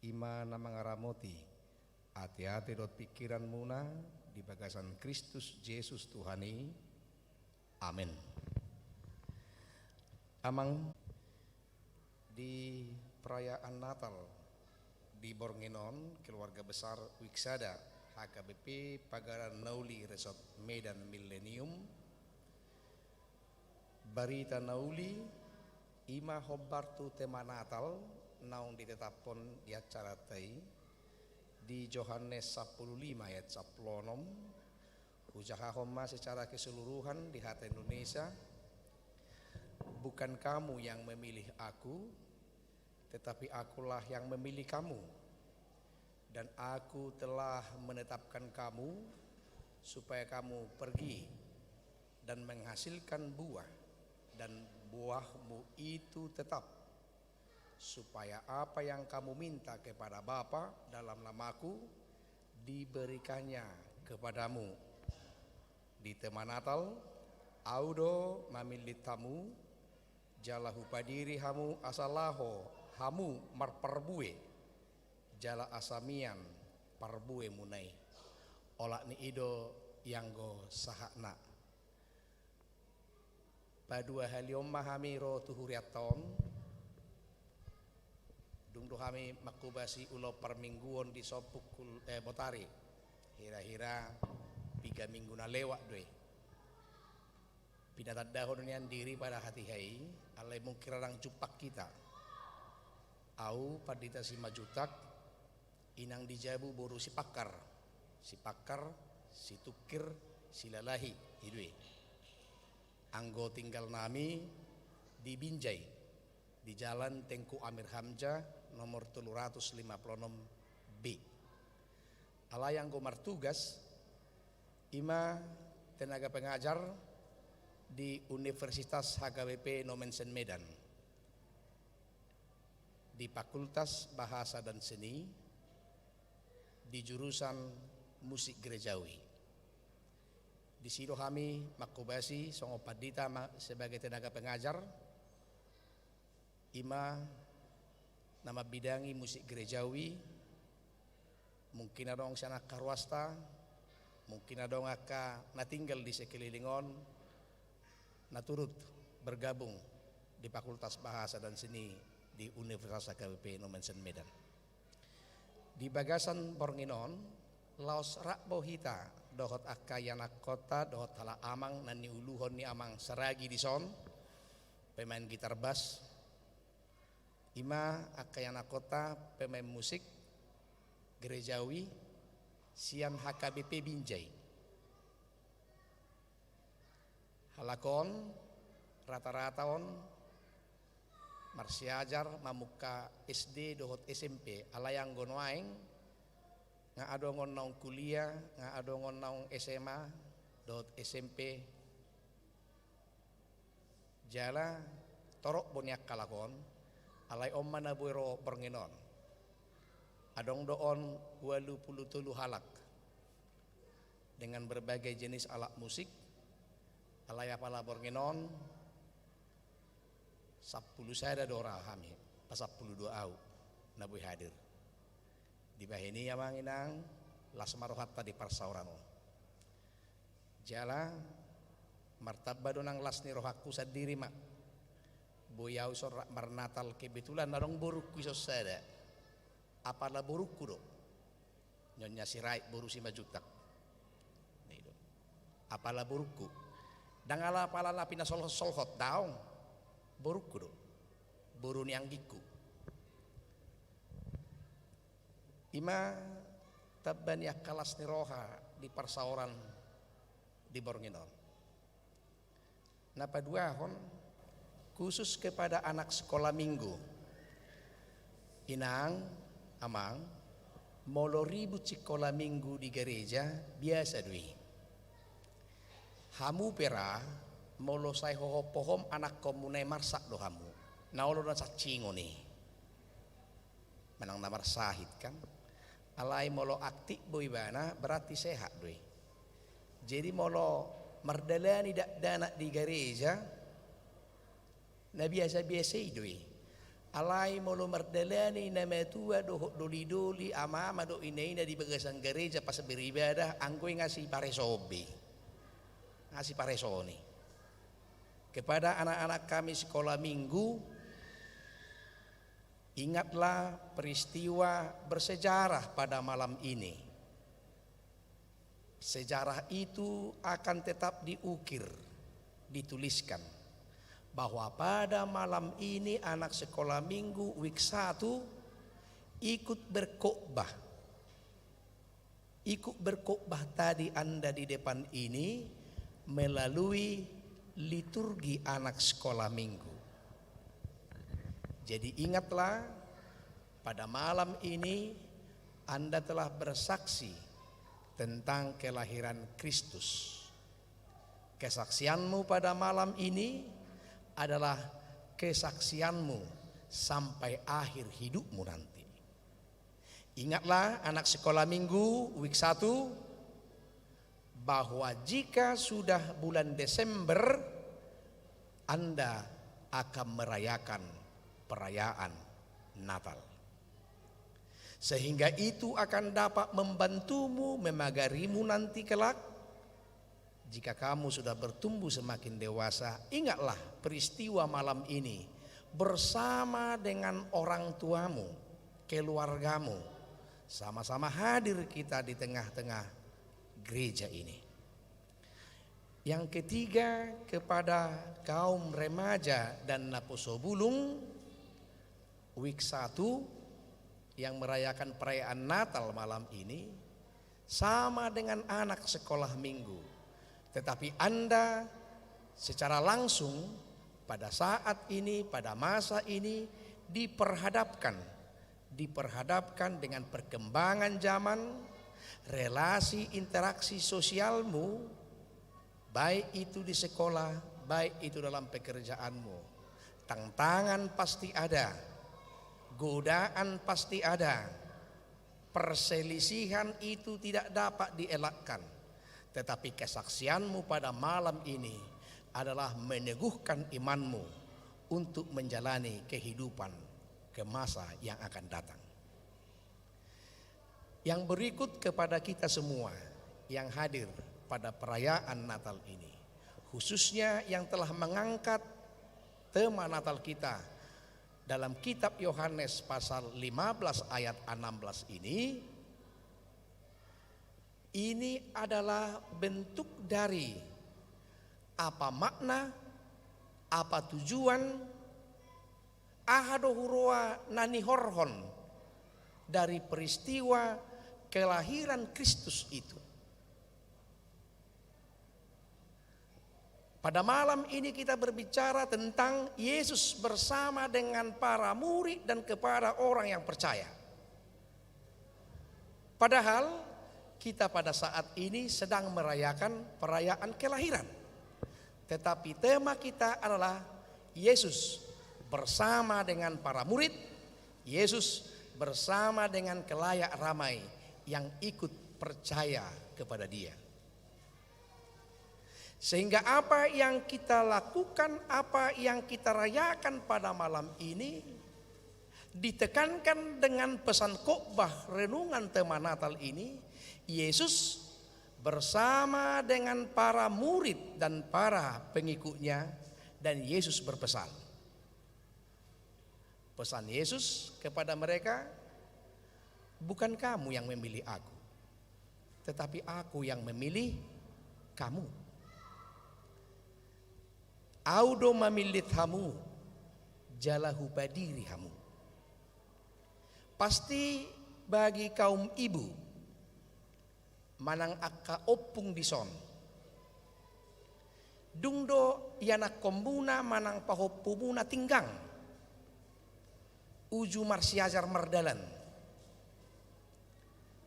ima namangaramoti hati-hati dot pikiran muna di bagasan Kristus Yesus Tuhani. Amin. Amang di perayaan Natal di Bornginon, keluarga besar Wiksada HKBP Pagaran Nauli Resort Medan Millennium, barita nauli ima hobbartu tema Natal naung ditetapkan di acara tei di Yohanes 15 ayat 16 ujaha homa secara keseluruhan di hati Indonesia. Bukan kamu yang memilih aku, tetapi akulah yang memilih kamu, dan aku telah menetapkan kamu supaya kamu pergi dan menghasilkan buah, dan buahmu itu tetap, supaya apa yang kamu minta kepada Bapa dalam namaku diberikannya kepadamu. Di tema Natal, audo mamili tamu, jalahu padiri hamu asalaho hamu marparbue, jala asamian parbue munai, olak ni ido yanggo sahakna. Padua haliom mahamiro tuhuriaton, dungdo kami makubasi ulo permingguan di sopukul botari, hira-hira 3 minggu na lewat doy. Pinatadahon niyan diri pada hati hai, alay mong kirarang jupak kita. Au padita si majutak, inang dijabu boru si pakar, si tukir, si lalahi, hidwe. Anggo tinggal nami di Binjai, di Jalan Tengku Amir Hamzah nomor 356B. Alayang go martugas, ima tenaga pengajar di Universitas HKBP Nomensen Medan, di Fakultas Bahasa dan Seni, di jurusan musik gerejawi. Di situ kami makubasi songo padita sebagai tenaga pengajar, ima nama bidangi musik gerejawi, mungkin ada orang sana karwasta, mungkin ada orang natinggal di sekelilingon, naturut bergabung di Fakultas Bahasa dan Seni di Universitas HKBP Nomensen Medan. Di bagasan Bornginon, laos rakbo hita dohot akayana kota dohot hala amang nani uluhon ni amang saragi di son, pemain gitar bass, ima akayana kota pemain musik gerejawi sian HKBP Binjai. Halakon rata-rata on marsiajar mamuka SD dohot SMP alayang gonoaing nga adongon naung kuliah, nga adongon naung SMA dohot SMP jala torok bonyak kalakon alay omma na buero Bornginon adong doon 23 halak dengan berbagai jenis alat musik. Alaya pala Bornginon 10 saya ada dora kami pas 12 au nabuy hadir di bahini amang inang las marohatta di parsaurano jala martabba donang las ni rohakku sadiri mak boyau sor marnatal kebetulan narong burukku iso sada apala burukku do nyonya sirai boru si majutak apala burukku dangala palala pina solhot daong borukku do boru niang giku ima tabban ya kalas ni roha di parsauran di Bornginon. Napa duahon khusus kepada anak sekolah minggu inang amang molo ribut sekolah minggu di gereja biasa dui hamu pera molo say hohopohom anak komunai marsak do hamu naolo na sacingo ni menang namar sahid kan alai molo aktif boy bana berarti sehat doi jadi molo merdalani dana di gereja na biasa-biasa doi alai molo merdalani na metua do doli-doli ama do inaina di bagasan gereja pas beribadah angkoy ngasih paresobe ngasih paresoni kepada anak-anak kami sekolah minggu Ingatlah peristiwa bersejarah pada malam ini. Sejarah itu akan tetap diukir, dituliskan, bahwa pada malam ini anak sekolah minggu week 1 ikut berkhotbah. Ikut berkhotbah tadi Anda di depan ini melalui liturgi anak sekolah minggu. Jadi ingatlah, pada malam ini Anda telah bersaksi tentang kelahiran Kristus. Kesaksianmu pada malam ini adalah kesaksianmu sampai akhir hidupmu nanti. Ingatlah anak sekolah minggu week 1, bahwa jika sudah bulan Desember Anda akan merayakan perayaan Natal. Sehingga itu akan dapat membantumu, memagarimu nanti kelak. Jika kamu sudah bertumbuh semakin dewasa, ingatlah peristiwa malam ini bersama dengan orang tuamu, keluargamu. Sama-sama hadir kita di tengah-tengah gereja ini. Yang ketiga, kepada kaum remaja dan Naposobulung week 1 yang merayakan perayaan Natal malam ini sama dengan anak sekolah minggu. Tetapi Anda secara langsung pada saat ini, pada masa ini diperhadapkan dengan perkembangan zaman, relasi interaksi sosialmu, baik itu di sekolah, baik itu dalam pekerjaanmu. Tantangan pasti ada, godaan pasti ada, perselisihan itu tidak dapat dielakkan. Tetapi kesaksianmu pada malam ini adalah meneguhkan imanmu untuk menjalani kehidupan ke masa yang akan datang. Yang berikut kepada kita semua yang hadir pada perayaan Natal ini, khususnya yang telah mengangkat tema Natal kita dalam kitab Yohanes pasal 15 ayat 16 ini adalah bentuk dari apa makna, apa tujuan, ahadohuroa nanihorhon dari peristiwa kelahiran Kristus itu. Pada malam ini kita berbicara tentang Yesus bersama dengan para murid dan kepada orang yang percaya. Padahal kita pada saat ini sedang merayakan perayaan kelahiran. Tetapi tema kita adalah Yesus bersama dengan para murid, Yesus bersama dengan kelayak ramai yang ikut percaya kepada Dia. Sehingga apa yang kita lakukan, apa yang kita rayakan pada malam ini ditekankan dengan pesan khotbah renungan tema Natal ini. Yesus bersama dengan para murid dan para pengikutnya, dan Yesus berpesan. Pesan Yesus kepada mereka, bukan kamu yang memilih aku, tetapi aku yang memilih kamu. Audo mamilithamu jalahu badirihamu. Pasti bagi kaum ibu manang akka opung dison, dungdo yanak kombuna manang pahopumuna tinggang, uju marsiajar merdalan.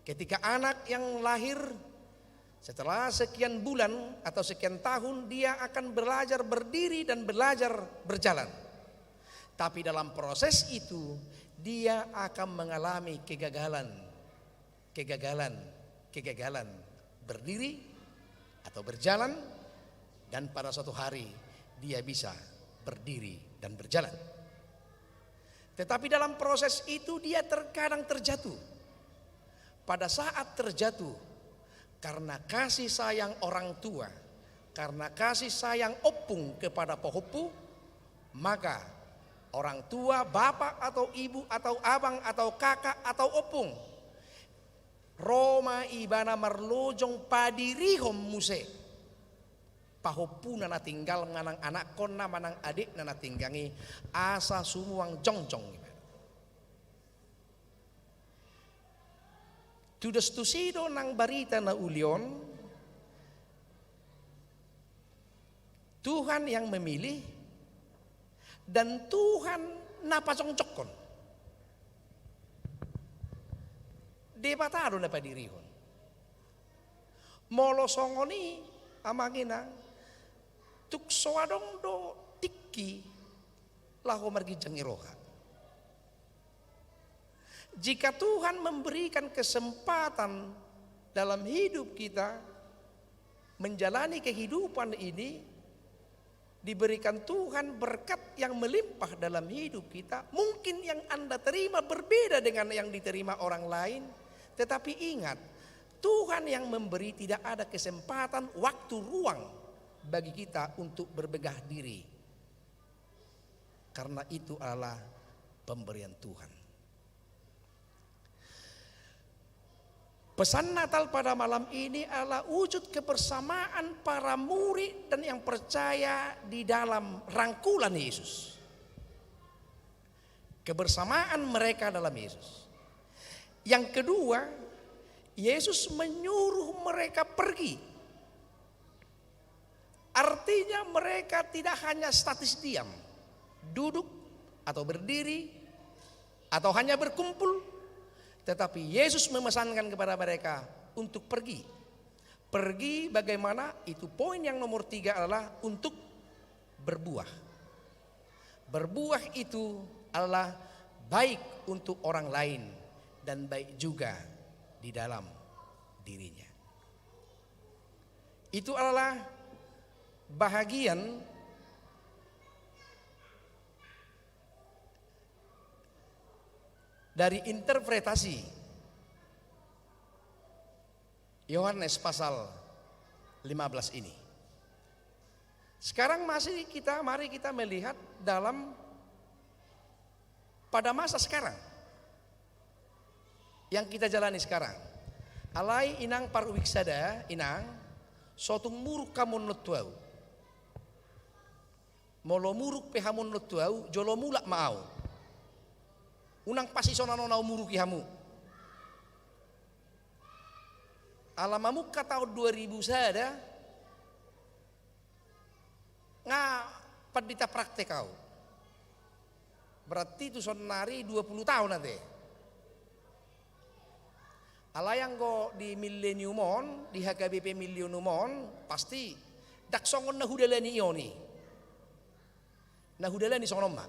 Ketika anak yang lahir setelah sekian bulan atau sekian tahun, dia akan belajar berdiri dan belajar berjalan. Tapi dalam proses itu dia akan mengalami kegagalan berdiri atau berjalan, dan pada suatu hari dia bisa berdiri dan berjalan. Tetapi dalam proses itu dia terkadang terjatuh. Pada saat terjatuh, karena kasih sayang orang tua, karena kasih sayang opung kepada pohopu, maka orang tua, bapak atau ibu atau abang atau kakak atau opung. Roma ibana marlojong padirihom muse. Pahopuna na tinggal manang anak kona manang adik na tinggangi asa sumuang jongjong. Tudas tusido nang barita na ulion, Tuhan yang memilih dan Tuhan napacongcokon. Debatado na padirihon. Molosongoni amangina tuksoadong do tikki laho margi jangiroha. Jika Tuhan memberikan kesempatan dalam hidup kita menjalani kehidupan ini, diberikan Tuhan berkat yang melimpah dalam hidup kita, mungkin yang Anda terima berbeda dengan yang diterima orang lain, tetapi ingat, Tuhan yang memberi tidak ada kesempatan, waktu, ruang bagi kita untuk berbegah diri. Karena itu adalah pemberian Tuhan. Pesan Natal pada malam ini adalah wujud kebersamaan para murid dan yang percaya di dalam rangkulan Yesus. Kebersamaan mereka dalam Yesus. Yang kedua, Yesus menyuruh mereka pergi. Artinya mereka tidak hanya statis diam, duduk atau berdiri atau hanya berkumpul. Tetapi Yesus memesankan kepada mereka untuk pergi. Pergi bagaimana? Itu poin yang nomor 3 adalah untuk berbuah. Berbuah itu adalah baik untuk orang lain dan baik juga di dalam dirinya. Itu adalah bahagian dari interpretasi Yohanes pasal 15 ini. Sekarang mari kita melihat dalam pada masa sekarang yang kita jalani sekarang. Alai inang parwiksada inang sotung muruk kamun nutuau. Molo muruk pehamun nutuau jolo mulak mau. Unang pasisonano nau muruki hamu. Alamamu kata 2000 sada nga padita praktek kau. Berarti itu sonari 20 tahun nanti. Alayang go di millenniumon, di HKBP millenniumon pasti dak songon nahudalani ioni. Nahudalani sonoma.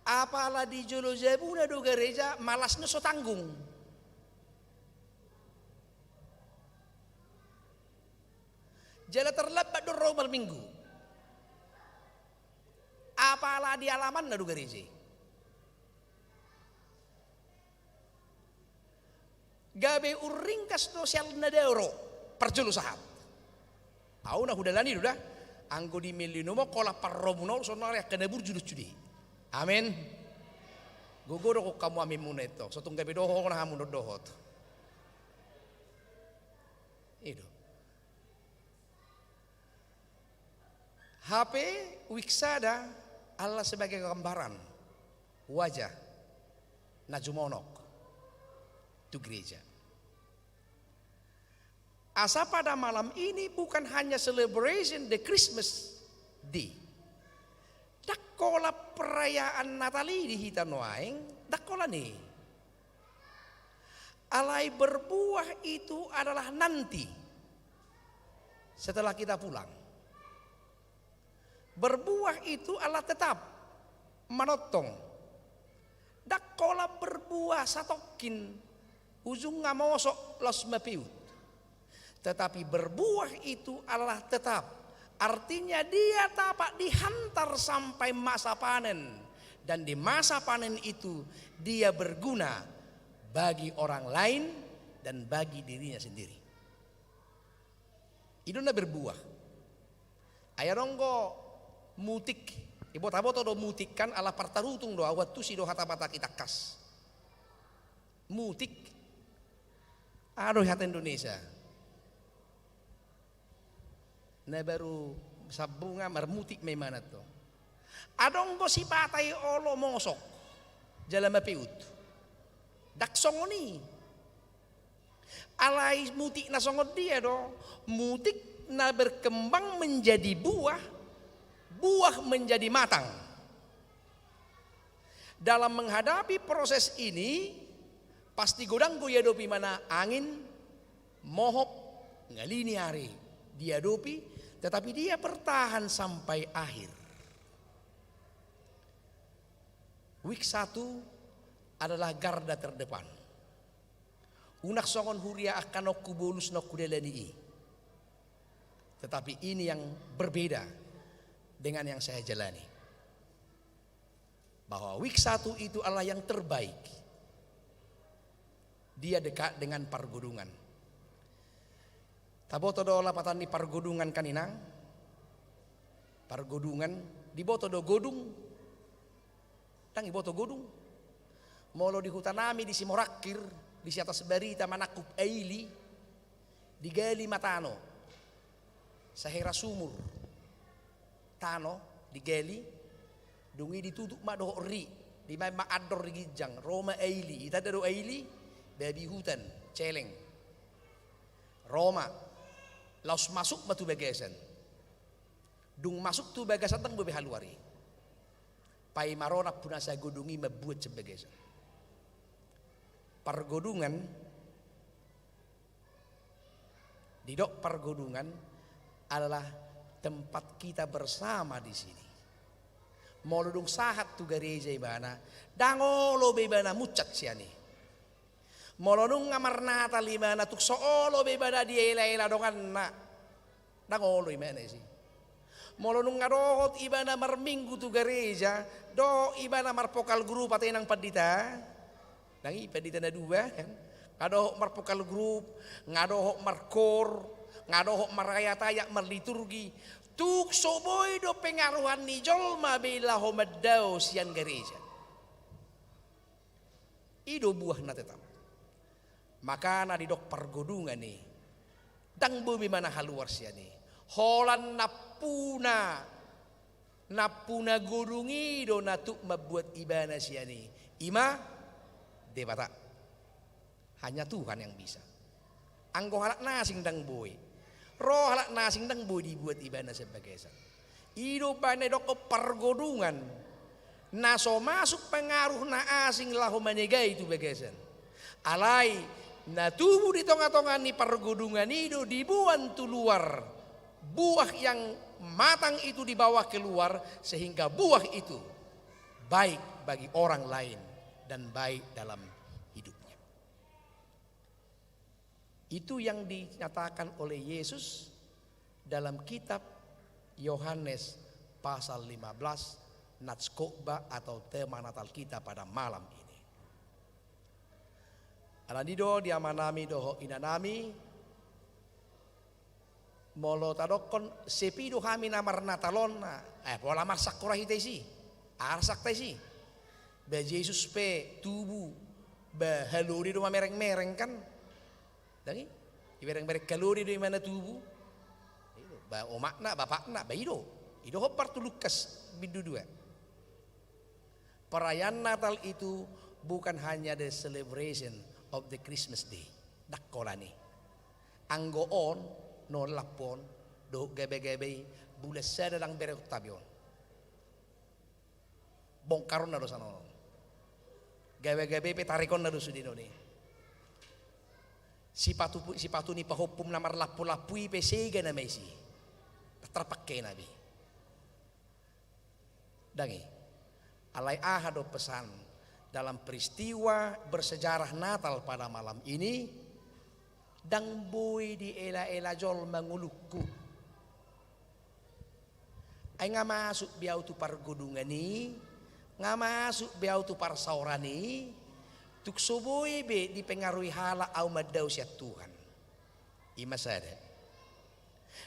Apalah di Jolo Zabuna do gereja malasnya so tanggung. Jala terlambat do romal minggu. Apalah di alaman na do gereja. Gabe uringkas sosial na deuro perjulu sahat. Au na hudalani duda anggo di milinomo kola parromuno sonare kena burjudus judi. Amin. Guguro ko kamu amin muna ito. So itong gabi doho ko na hamon dohot. Itu. HP wiksada Allah sebagai gambaran wajah najumonok itu gereja. Asa pada malam ini bukan hanya celebration the Christmas Day. Dakola perayaan Natali di Hitanoaing, dakola nih. Alai berbuah itu adalah nanti setelah kita pulang. Berbuah itu adalah tetap manotong. Dakola berbuah satokin ujung ngamosok los mapiut. Tetapi berbuah itu adalah tetap. Artinya dia tapak dihantar sampai masa panen. Dan di masa panen itu dia berguna bagi orang lain dan bagi dirinya sendiri. Itu na berbuah. Ayaronggo mutik ibu tabo to do mutik kan ala partarutung do awat tu si do hata-hata kita kas mutik aduh hati Indonesia na baru sabunga marmutik memana to adong go si patai olo mosok jalan mapiut dak songoni alai mutik na songot dia do mutik na berkembang menjadi buah menjadi matang. Dalam menghadapi proses ini pasti godang goyadopi mana angin mohop ngalini hari diadopi, tetapi dia bertahan sampai akhir. Week 1 adalah garda terdepan. Unak songon huria akan aku bolus nok kudelani. Tetapi ini yang berbeda dengan yang saya jalani. Bahwa week 1 itu adalah yang terbaik. Dia dekat dengan pergudungan. Taboto do lapatan di pergudungan kaninang. Pergudungan di boto do godung. Tang iboto godung. Molo di hutanami di Simorakir, di atas barita manakup eili, di gali matano. Sahera sumur. Tano di geli dungi ditutup madoh ri di ma ador gijang Roma eili ita do eili babi hutan celeng Roma laus masuk batu bagasan dung masuk tu bagasan tang bebe haluari pai marona punasa godungi mabuat sebagasan pergodungan di dok pergodungan adalah tempat kita bersama di sini. Molodung sahat tu gereja ibana, dangolo bebana mucat siani. Molodung ngamar Natal ibana tuk soolo bebana di ela dongan na, dangolo ibana sih. Molodung ngadohot ibana mar minggu tu gereja, do ibana mar pokal grup atenang padita, dangi padita na dua kan. Ngadohok mar pokal grup, ngadohok mar kor, ngadohok marayatayak marliturgi tuk soboy do pengaruhan ni jolma bila homadao sian gereja ido buah na tetap maka na di dok pergodungan ni dang bumi mana haluar siani holan napuna godungi do natuk mabuat ibana siani ima debata hanya Tuhan yang bisa anggo halak nasing dang boy roh halak nasing dang boy dibuat ibana sebagai sa ido bane dok pergodungan naso masuk pengaruh na asing lahu manegai itu bagasan alai na tubuh di tonga-tonga ni pergodungan ido dibuan tu luar buah yang matang itu dibawa keluar sehingga buah itu baik bagi orang lain dan baik dalam hidupnya. Itu yang dinyatakan oleh Yesus dalam kitab Yohanes pasal 15 Natskokba atau tema Natal kita pada malam ini. Alanido diamanami doho inanami molo tadokon sepido kami namar Natalon pola masak korah hitesi arsak tesi ba Yesus pe tubuh ba haluri do mereng-mereng kan dangi ibereng-bereng kalori do mana tubuh ba omakna bapakna ba ido hopar tu Lukas bindu 2. Perayaan Natal itu bukan hanya the celebration of the Christmas day dakkolani anggoon no lapon do gabe-gabe bulas sada lang berek tabion bongkaron na do sanono gabe-gabe pe tarikon na do sudino ni sipatu ni pahopum na marlapu-lapui pe sega na mesi terpakai nabi dangi alai aha do pesan dalam peristiwa bersejarah Natal pada malam ini dang boy di ela-ela jol mangulukku ay nga masuk biau tu pargodungan ni nga masuk biau tu parsaurani tuk soboy be dipengaruhi hala au madaw siya Tuhan ima sada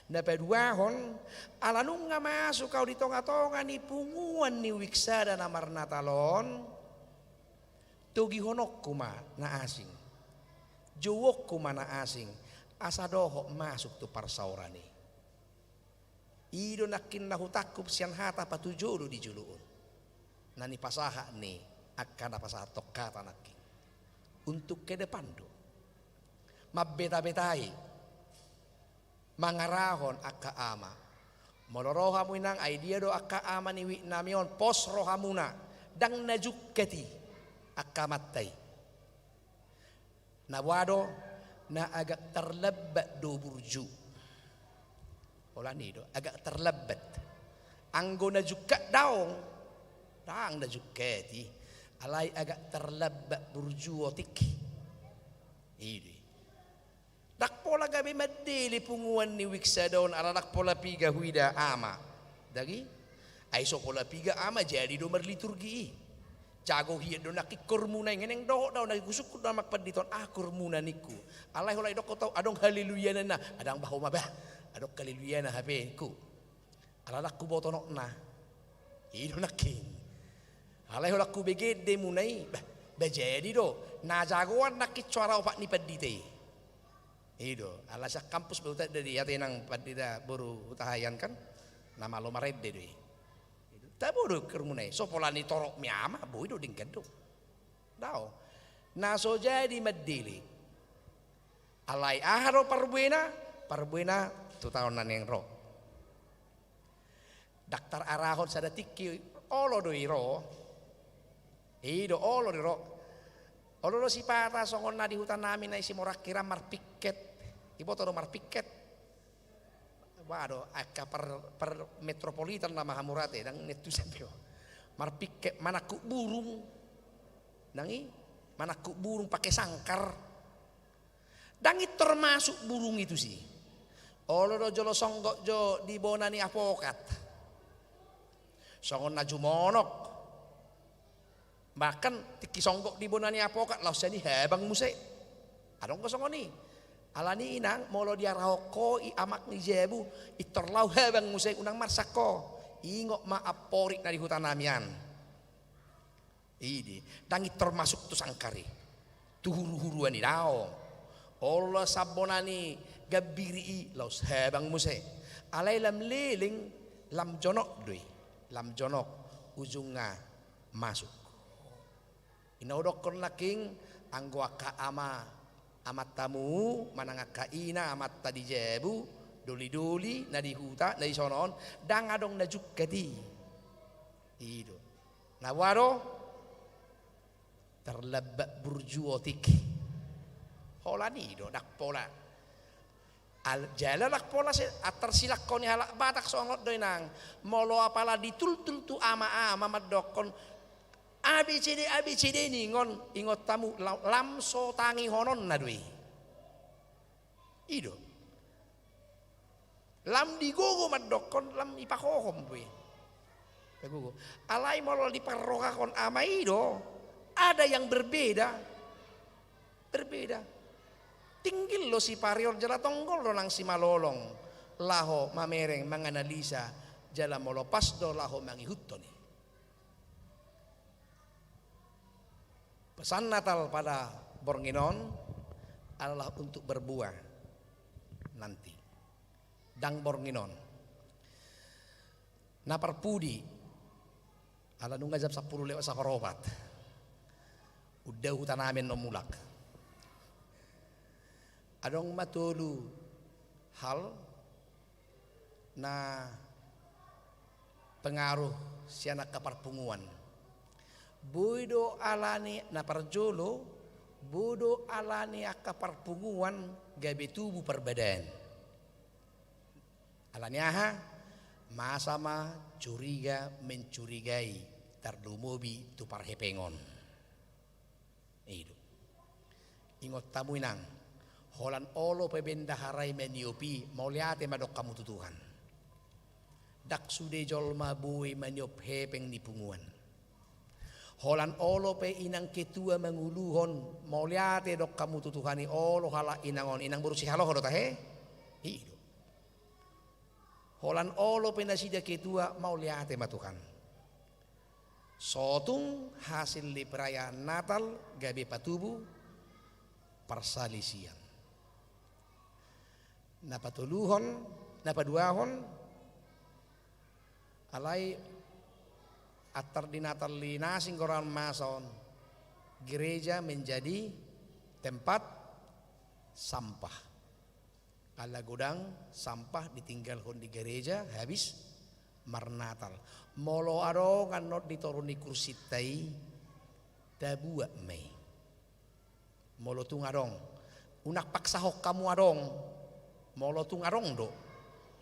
Na paduahon alanung nga masuk kau di tonga-tonga ni punguan ni wiksada na marnatalon tugi honok kuma na asing jowok kuma na asing asa doho masuk tu parsaurani ido nakin nahutakub sian hata patujulu di juluun nani pasaha ni akan pasaha tokkata nakin untuk ke depan do mabbeta-betai mangarahon akka ama moloroha muinang idea do akka ama ni wi namion pos rohamuna dang najukkati akka mattai nawado na agak terlebat do burju olani do agak terlebat anggo najukka daong dang najukkati alai agak terlebat burju otik ini dak pola gabi madili punguan ni wiksa daun aranak pola piga huida ama dagi aiso pola piga ama jadi do merliturgi jago hiya do nakikor muna ngeneng doho daw nagikusuk na makpaditon akur muna niku alay hulay dok ko adong haleluya na adang baho mabah adok haleluya na habe ku alanak ku botonok na ido naking alay hulak ku begede munai ba jadi do na jagoan nakitsuara opak ni padite Ido, alasa kampus beuta dari yate nang padida baru utahayan kan nama lo maredde doi. Ta bodo kermunai, so polani torok miama boido dingkado. Dao. Naso jadi madili. Alai aharo parbuena tu tahunan yang ro. Daktar arahon sada tiki olo doi ro. Ido olo doi ro. Olo si pata songon na di hutan namin na isi morakira marpiket. Ibu tahu marpiket. Waduh, aka per metropolitan nama hamurate dang netu sampai. Marpiket manaku burung. Dangi manaku burung pakai sangkar. Dangi termasuk burung itu sih. Olo do jolo songgok jo di bonani apokat. Songon najumonok. Bahkan tiki songgok di bonani apokat laus jadi hebang musik. Adong ko songon ni. Alani inang molo dia roko i amak ni jebu itorlau hebang musik unang marsako. Ingok ma aporik na di hutan namian. Idi dangi termasuk tu sangkari. Tu huru-huruan ni dao. Allah sabonani gabiri i laus hebang musik. Alai lam leling lam jonok doi. Lam jonok ujungnya masuk. Inaudok kon laking anggo aka ama amat tamu manang kaina amat tadi jebu doli-doli na di huta na di sonon dang adong najukkati ido nawaro terlebak burjuotik holani do dak pola al jala dak pola se atar silak koni halak batak songot doinang molo apala ditultul tu ama-ama madokon ABCD ningon ingot tamu lam so tangi honon na dui. Ido. Lam digogo madokon lam ipakohom dui. Pegugo. Alai molo diparrokakon ama ido. Ada yang berbeda. Berbeda. Tinggil lo si parior jala tonggol lo nang si malolong. Laho mamereng menganalisa jala molo pas do laho mangihutoni. Pesan Natal pada Bornginon adalah untuk berbuah nanti. Dang Bornginon. Napar pudi ala nungga jam 10 lewat sakorobat. Udah hutan amin nomulak. Adong matulu hal na pengaruh sianak keparpunguan. Budo alani na parjolo, budo alani akka parpunguan gabe tubuh perbadan. Alani aha, masama curiga mencurigai tardumobi tu parhepengon. Itu. Ingot tamu inang, holan olo pebenda harai meniopi mauliate madok kamu tutuhan. Dak sude jolma bui maniop hepeng di punguan. Holan olo pe inang ketua menguluhon mau liate dok kamu tutuhani olo hala inangon inang berusi halo hodo tahe hidup Holan olo penasida ketua mau lihat ma Tuhan. Sotung hasil di perayaan Natal gabe patubu persalisian. Napa tuluhon, napa duahon, alai atar di Natal li nasing koran mason, gereja menjadi tempat sampah. Ala gudang sampah ditinggal di gereja habis marnatal. Molo ado kan not diturun di kursi tai tabua mei. Molo tung adong. Unak paksa hok kamu adong. Molo tung adong do.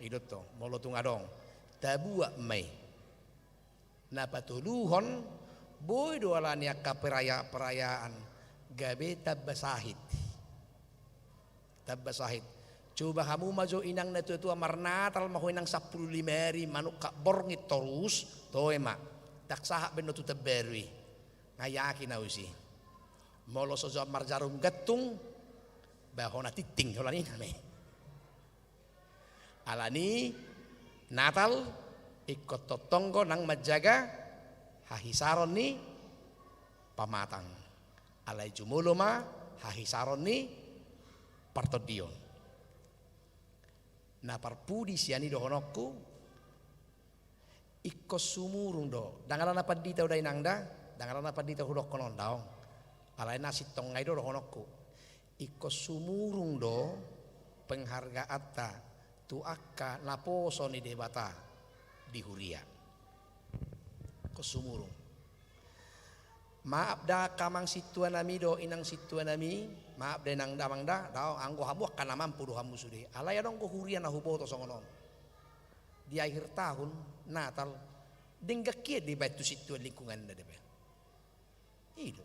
Idot to. Molo tung adong. Tabua mei. Napa tuluhon boy do alanya ka perayaan gabe tabbasahid. Tabbasahid. Coba kamu maju inang na tua marnatal mahu inang 15 hari manuk kak borngit terus to emak tak sahak bendo tu teberwi ngayaki na usi molo sojo marjarum getung bahona titing holani name alani Natal ikut totonggo nang majaga hahisaron ni pamatang alai jumuluma hahisaron ni partodion. Na parpudi siani do honokku ikko sumurung do dangalan apa dita udah inangda dangalan apa dita hudok konon daong alai nasi tongai do honokku ikko sumurung do penghargaan ta tu akka naposo ni debata di huria ko sumurung maaf da kamang situan nami do inang situan nami maaf deh nang damang da dao anggo hamu akan mampu do hamu sude alaya dong ko hurian na hubo to songonon di akhir tahun Natal denggak kia di batu situan lingkungan da debe itu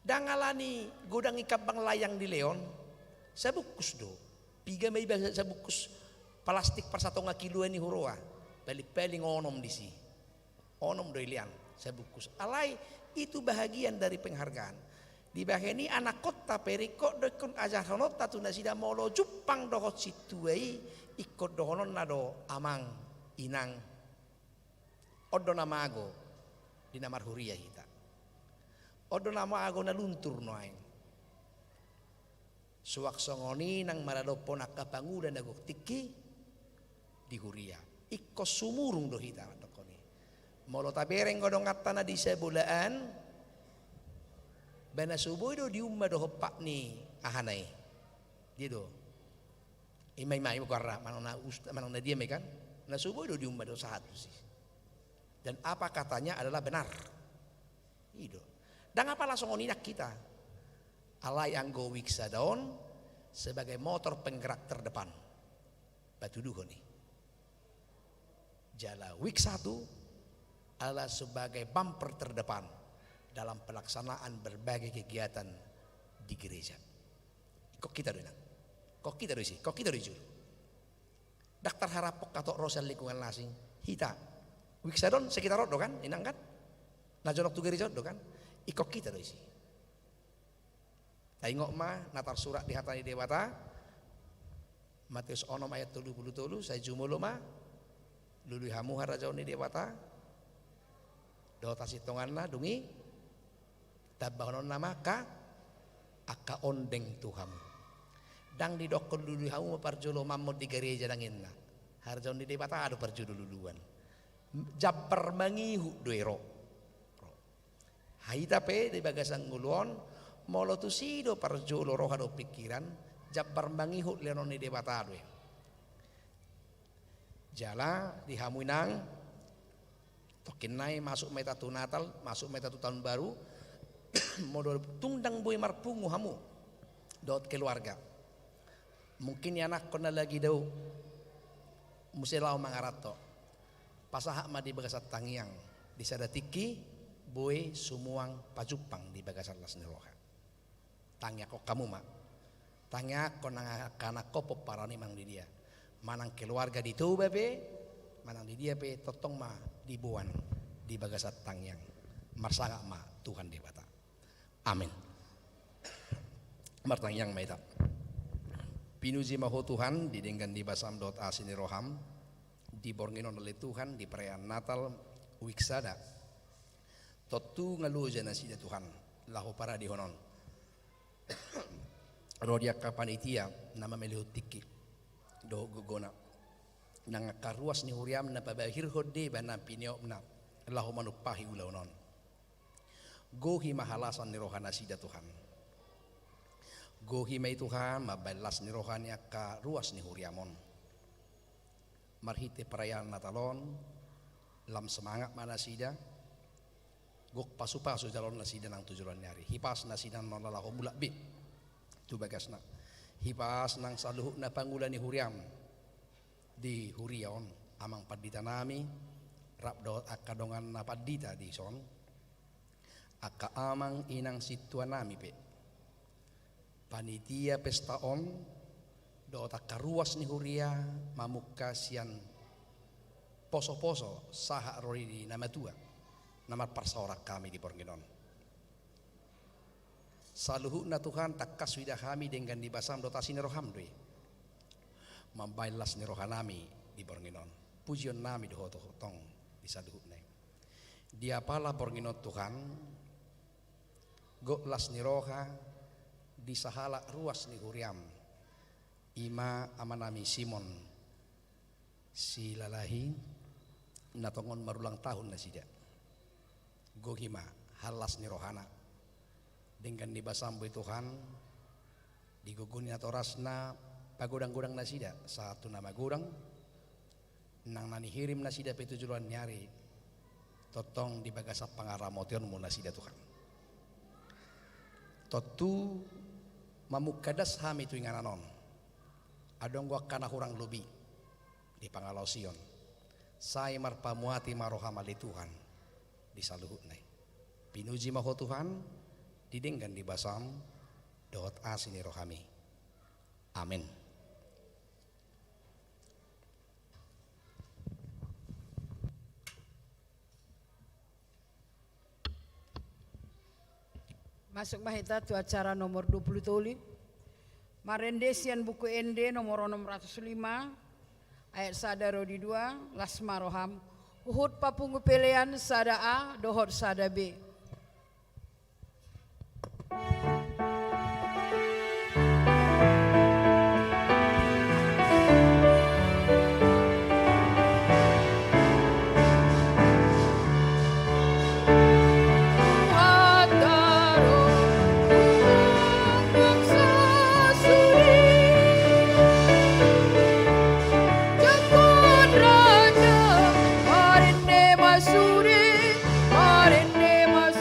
dangalani godang ikabang layang di Leon sabukus do piga may bahasa sabukus plastik per 1 kilo ni huroa balik-balik onom di si onom do ilian sabukus alai itu bahagian dari penghargaan. Di baheni anak kota periko dokon ajar honot tatu nasida molo Jepang dohot situai ikut dohonon nado amang inang odo nama ago di namar huria hita odo nama ago na luntur noain suak songoni nang marado ponak kapangu dan agok tiki di huria ikut sumurung do hita dokoni molo tabereng godong atana di sebulaan bana subuh do di umma do hopak ni ahanai dia do imai bukarra manona dia mekan na subuh do di umma do satu sih dan apa katanya adalah benar itu dan apa langsung oninak kita alai anggo wiksa daun sebagai motor penggerak terdepan batu duho nih jala wiksa tu adalah sebagai bumper terdepan dalam pelaksanaan berbagai kegiatan di gereja. Kok kita doina? Kok kita doisi? Kok kita doiju? Daktar harapok atau rosel lingkungan lasing hita. Wiksadon sekitar do kan? Inang kan? Najonok tu gereja do kan? Ikok kita doisi. Taingok ma natar surat di hatani dewata Matius onom ayat 33 saya jumulo ma lulu hamu harajauni dewata dotasi tonganna dungi tabahonon nama ka aka ondeng tuhamu dang di dokon dulu hamu parjolo mamod di gereja dangin na harjaun di debata ado parjolo duluan jabbar mangihu doero haita pe di bagasang nguluon molo tu sido parjolo roha do pikiran jabbar mangihu leonon di debata doe jala di hamuinang tokin nai masuk meta tu Natal masuk meta tu tahun baru modal tungdang boy marpungu hamu dot keluarga mungkin ya anak kona lagi daw musilaw mangarato pasahak ma di bagasat tangiang di sadatiki boy sumuang pajupang di bagasat las neroha tangya kok kamu ma tangya kona kanak kopo parani mang di dia manang keluarga di tu bebe manang di dia pe totong ma dibuan di bagasat tangiang marsanga ma Tuhan debata amin. Martang yang maita. Pinuji maho Tuhan didenggan di basam dot asini roham dibornginon oleh Tuhan di perayaan Natal Wiksada. Totu ngaluja nasida Tuhan lahu para dihonon. Rodia kapanitia nama melihutiki do gogona nang karuas ni huriam na pabahir hode bana piniopna lahu manupahi ulaunon. Gohi mahalasan ni rohana sida Tuhan. Gohi may Tuhan mabalas ni rohani ka ruas ni huriamon. Marhite perayaan Natalon lam semangat mana sida. Gok pasu-pasu jalon nasida nang tujuan nyari. Hipas nasida non lalaho mulak bi. Tu bagasna. Hipas nang saluhuk na pangulani huriam di huriaon amang padita nami rapdo akadongan na padita di son aka amang inang situan nami pe panitia pesta on do takaruas ni huria mamuka sian poso-poso saha rori di nama tua nama parsaorak kami di Pornginon. Saluhuk na Tuhan takas widah kami dengan dibasam dotasi ni roham doi mambailas ni rohanami di Pornginon. Pujian nami doho tong di saluhuk na dia pala Pornginon Tuhan goklas ni roha di sahala ruas ni huriam ima amanami Simon si lalahi natongon marulang tahun na sida gohima halas ni rohana dengan dibasambu Tuhan digugunya torasna pagodang-godang nasida satu nama godang nang nani hirim nasida petujuan nyari totong di bagasap pangaramotion mu nasida Tuhan totu mamukadas hami tu ingananon adong gua kana hurang lubi di pangalausion sai marpamuati marohamali Tuhan di saluhut nai pinuji maho Tuhan didenggan di basam dohot asini rohami amin. Masuk mahita tu acara nomor 20 toli. Marendesian buku ND nomor 605 ayat sadaro di 2 lasma roham uhud papungu pelean sada A dohot sada B. Masuri, Marinde Masuri.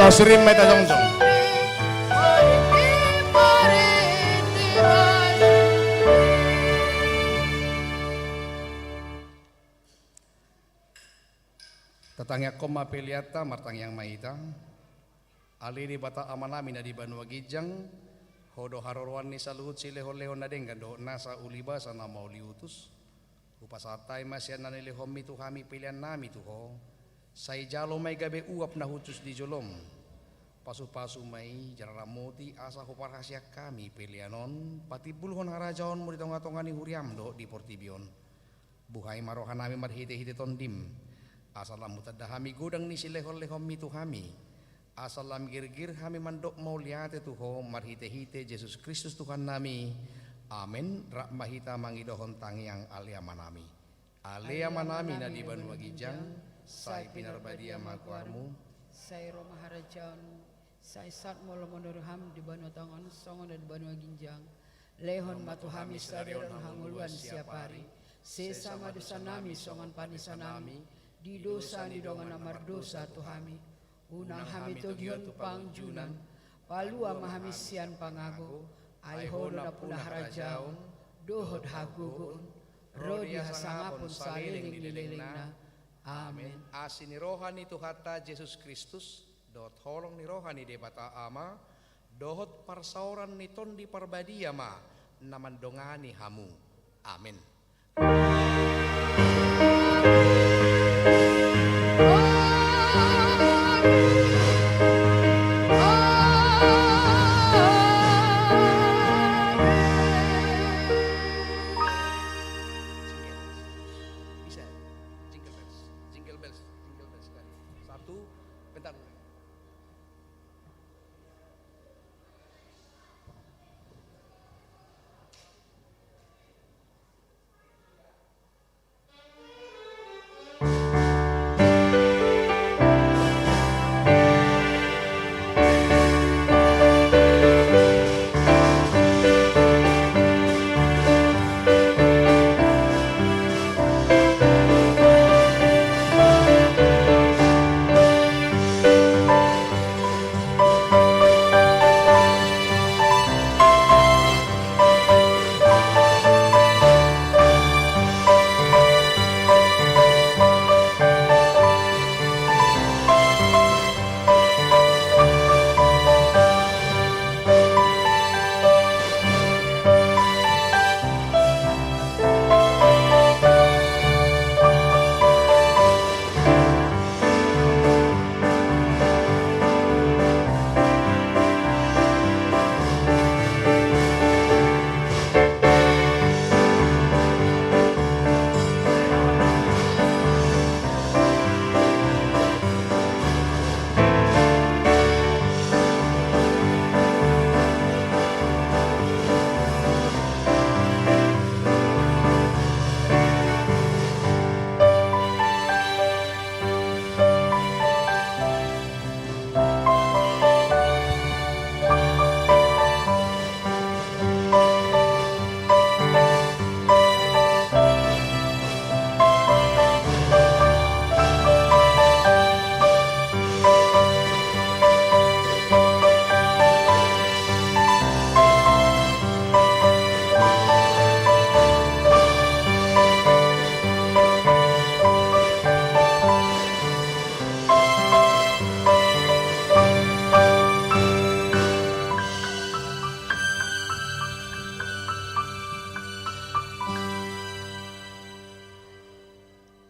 sirim meta jongjong. Tatangya koma peliata martang yang maita aliri bata amanami na di Banua Gijang hodo harorwan ni saluhut silehon-lehon na denggan do nasa uliba sana mau liutus upasatay masyan na nilehom itu kami pilihan nami tuho say jalo may gabe uap na hutus di jolom pasu-pasu may jararamoti asa huparhasya kami pilihanon pati bulhon harajaon mo ditong-atongan ni huriam do di Portibion buhay marohan nami marhite-hite tondim asalam mutadahami gudang ni silehon-lehom itu kami asalam gir-gir kami mandok mau liate tuho marhite-hite Yesus Kristus Tuhan nami amin rahmahita mangidohon tangiang alia manami na di Banua Gijang sai pinarbadia makuarmu sai Roma harajaon sai sat molo mondorham di Banua Tangon songon di Banua Ginjang lehon matuhami stadion hanguluan siapari sesama dosa nami songon panisanami di dosa di dongan amar dosa tuhami unang hami togion pangjunan palua mahamisian pangago aihodo na punah rajaon dohod hagugun rodi hasangapun saliling nililingna amin. Asini rohani Tuhata Yesus Kristus dot holong ni rohani debata ama dohot parsauran ni tondi parbadia ma namandongani hamu amin.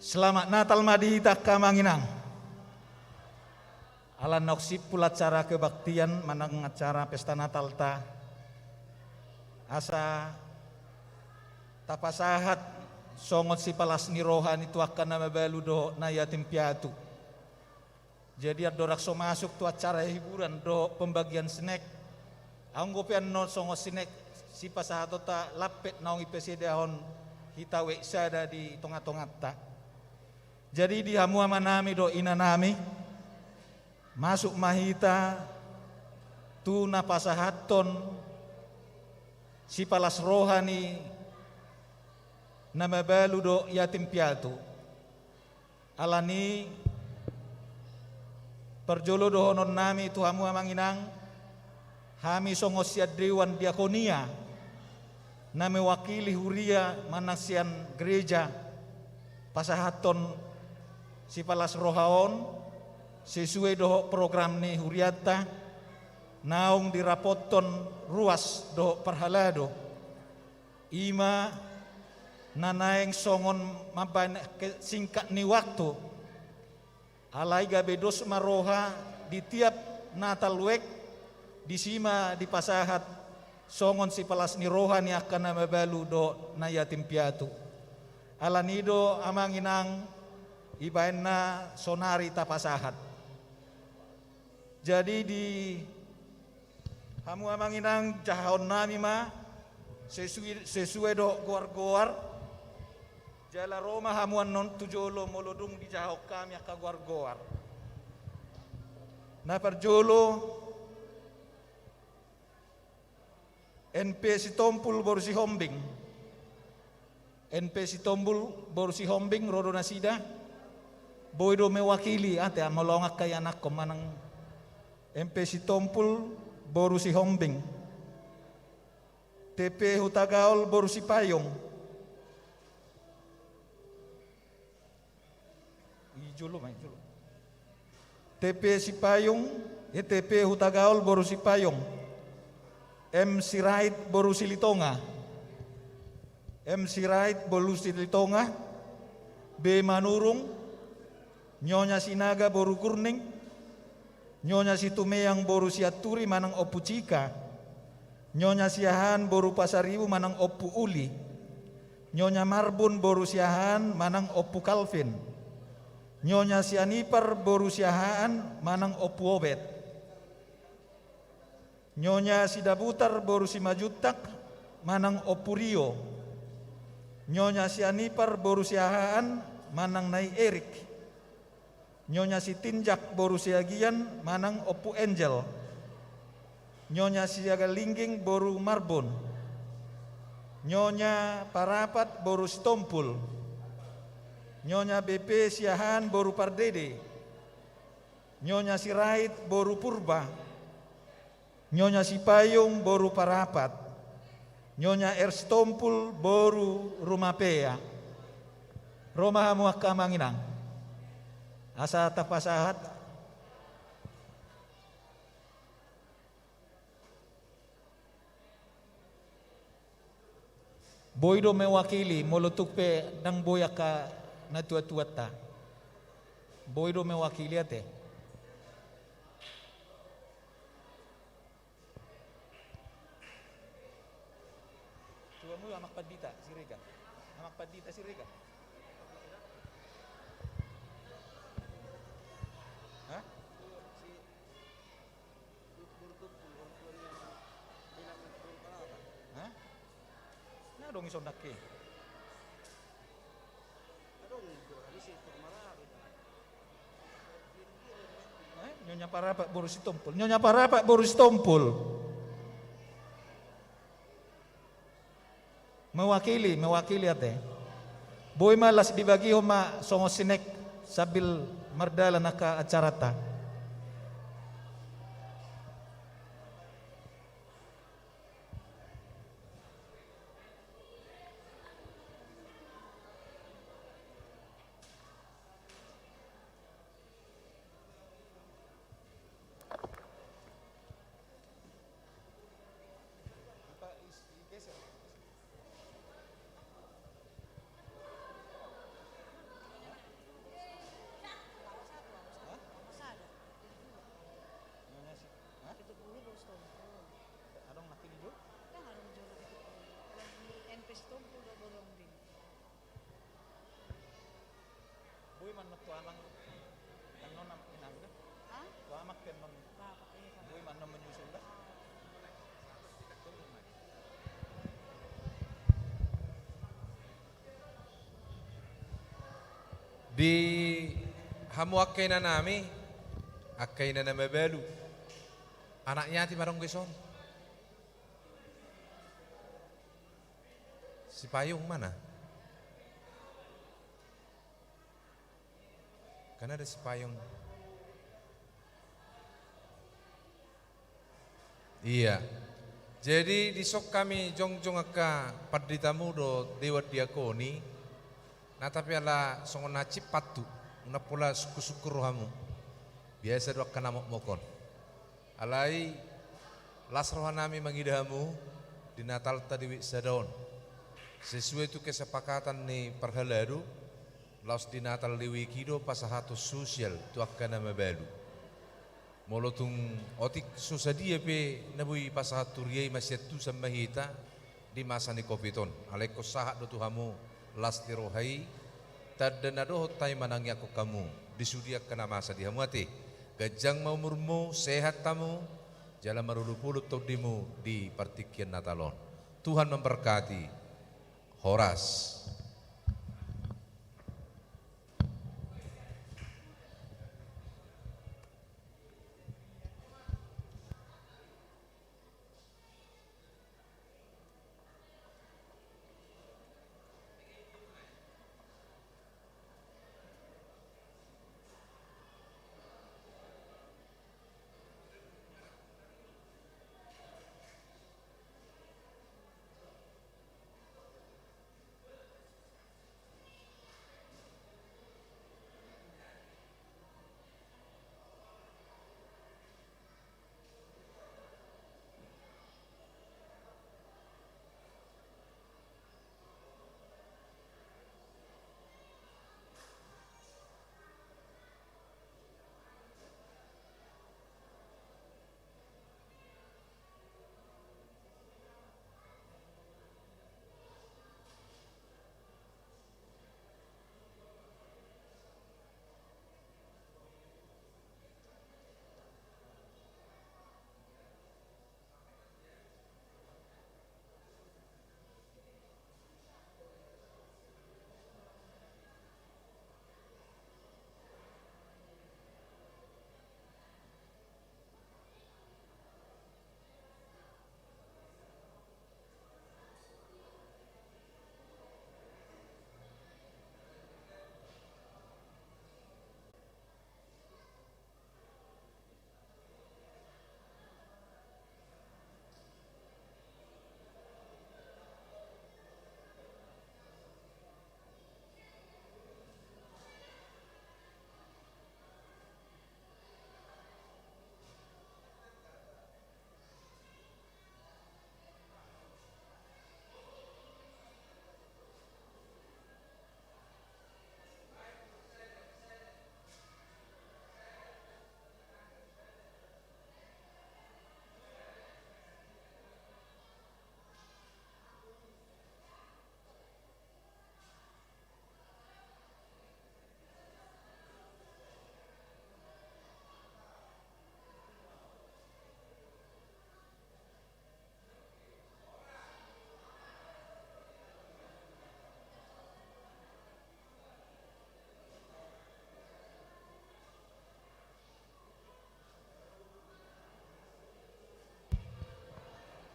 Selamat Natal Madita Kamanginang. Ala noksip pula cara kebaktian manang acara pesta Natal ta. Asa tapasahat songot si palas ni rohan itu akan nama balu do na yatim piatu. Jadi ada rakso masuk tu acara hiburan do pembagian snack. Anggopian no songot snack si pasahat ta lapet naungi pesedahon hitawe sada di tongat-tongat ta. Jadi di hamu amanami do ina nami masuk mahita tu napasahaton si palas rohani nama balu do yatim piatu alani Perjolo dohonon nami tu hamu amanginang hami songosia dewan diakonia na mewakili huria manasian gereja pasahaton si palas rohaon sesuai doho program ni huriata naung dirapoton ruas doho parhalado ima nanaeng songon maban singkat ni waktu alai gabedos maroha di tiap natal wek disima di pasahat songon si palas ni rohani akan mabalu do na yatim piatu alanido amanginang ibaenna sonari tapasahat. Jadi di hamu amanginang jahon nami ma sesuai do goar-goar jala Roma hamuan non tujolo molodung di jahok kami aka goar-goar. Na perjolo NP si tompul boru si hombing NP si tombul boru si hombing rodo nasida boydo mewakili ate amalongak kay anak ko manang MP si tompul boru si hombing TP hutagaol boru si payong ijulo may julo TP si payong TP hutagaol boru si payong M. Sirait boru silitonga M. Sirait boru silitonga B. Manurung Nyonya Sinaga boru kurning Nyonya Situmeyang boru siaturi manang opu cika Nyonya Siahan boru pasaribu manang opu uli Nyonya Marbun boru siahan manang opu Calvin Nyonya Sianipar boru siahan manang opu obet Nyonya Sidabutar boru si majutak manang opurio Nyonya Sianipar boru siahaan manang nai Erik Nyonya Sitinjak boru siagian manang opu Angel Nyonya Siagalingging boru Marbon Nyonya Parapat boru Stompul Nyonya BP siahaan boru Pardede Nyonya Sirait boru Purba Nyonya Sipayung boru Parapat Nyonya Erstompul boru Rumapea Roma hamu akamanginang asa tapasahat boydo mewakili molotukpe nang boyaka na tuat-tuata boydo mewakili ate amak padita sirega amak padita sirega hah hah na dong ison dakke Nyonya Parapat boru si tompul Nyonya Parapat boru si tompul mewakili ate boy malas dibagi homa songo sinek sabil mardala naka acarata Di hamu akkay na nami, akkay na namabelu. Anaknya ti marong kison. Si Payung mana? Kan ada si Payung. Iya. Jadi di sok kami jongjong aka paditamu do dewa diakoni. Nah tapi ala songon nacip patu. Una pula syukur rohamu. Biasa do akan namok mokon. Alai las rohanami mangidamu di Natal tadi wik sadaon. Sesuai tu kesepakatan ni perhalaru. Laos di Natal liwi kido pasahato sosial tu akan nama balu. Molotung otik susadia pe nabui pasahat turiai masyatu sambahita di masa ni kopiton. Aleko sahat do tuhamu las tirohai tadana do hotai manangi aku kamu disudia kena masa di hamuati. Gajang mau murmu sehat tamu jalan marulu-pulu taudimu di partikian Natalon. Tuhan memberkati. Horas.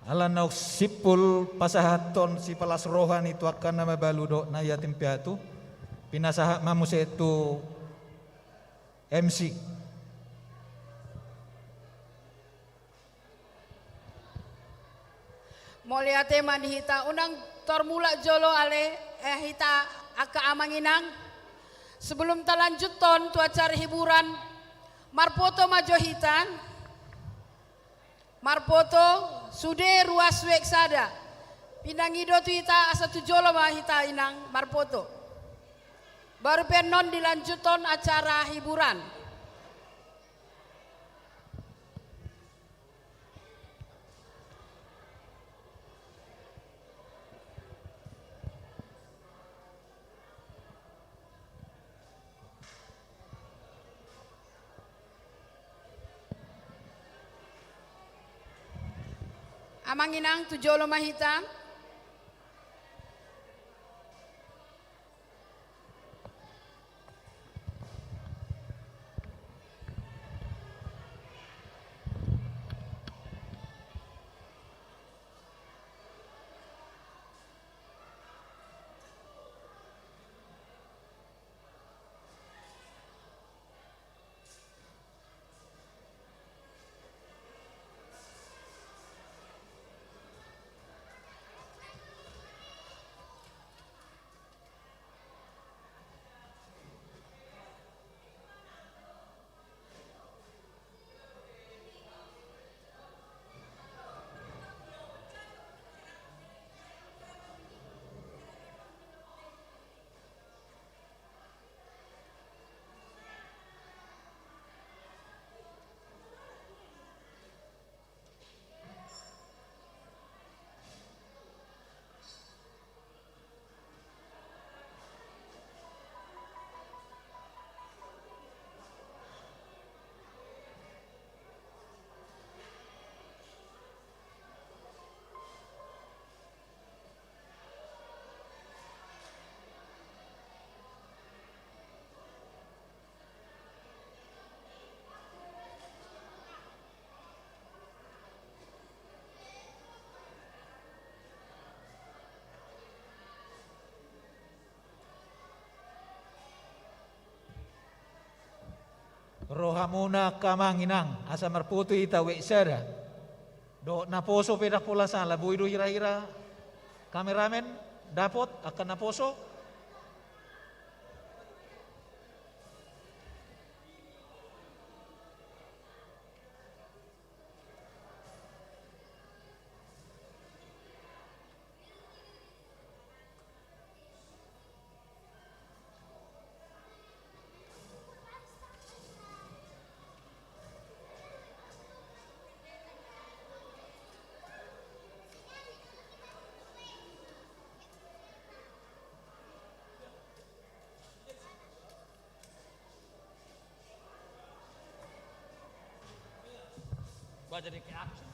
Alanauk sipul pasahaton si palas rohani itu akan nama baludo na yatim piatu pinasaha mamu setu MC. Moliate manihita unang tormula jolo ale hita aka amanginang. Sebelum talanjut ton tu acara hiburan marpoto majohitan marpoto sude ruas weksada pinangido tu ita asa tu jolo mahita inang marpoto baru penon dilanjuton acara hiburan. Amanginang tujolo mahita. rohamuna kamanginang asa marputu ita weksada. Do naposo pedak pula sala buidu hira-hira kameramen dapat akan naposo. Gua jadi kayak action.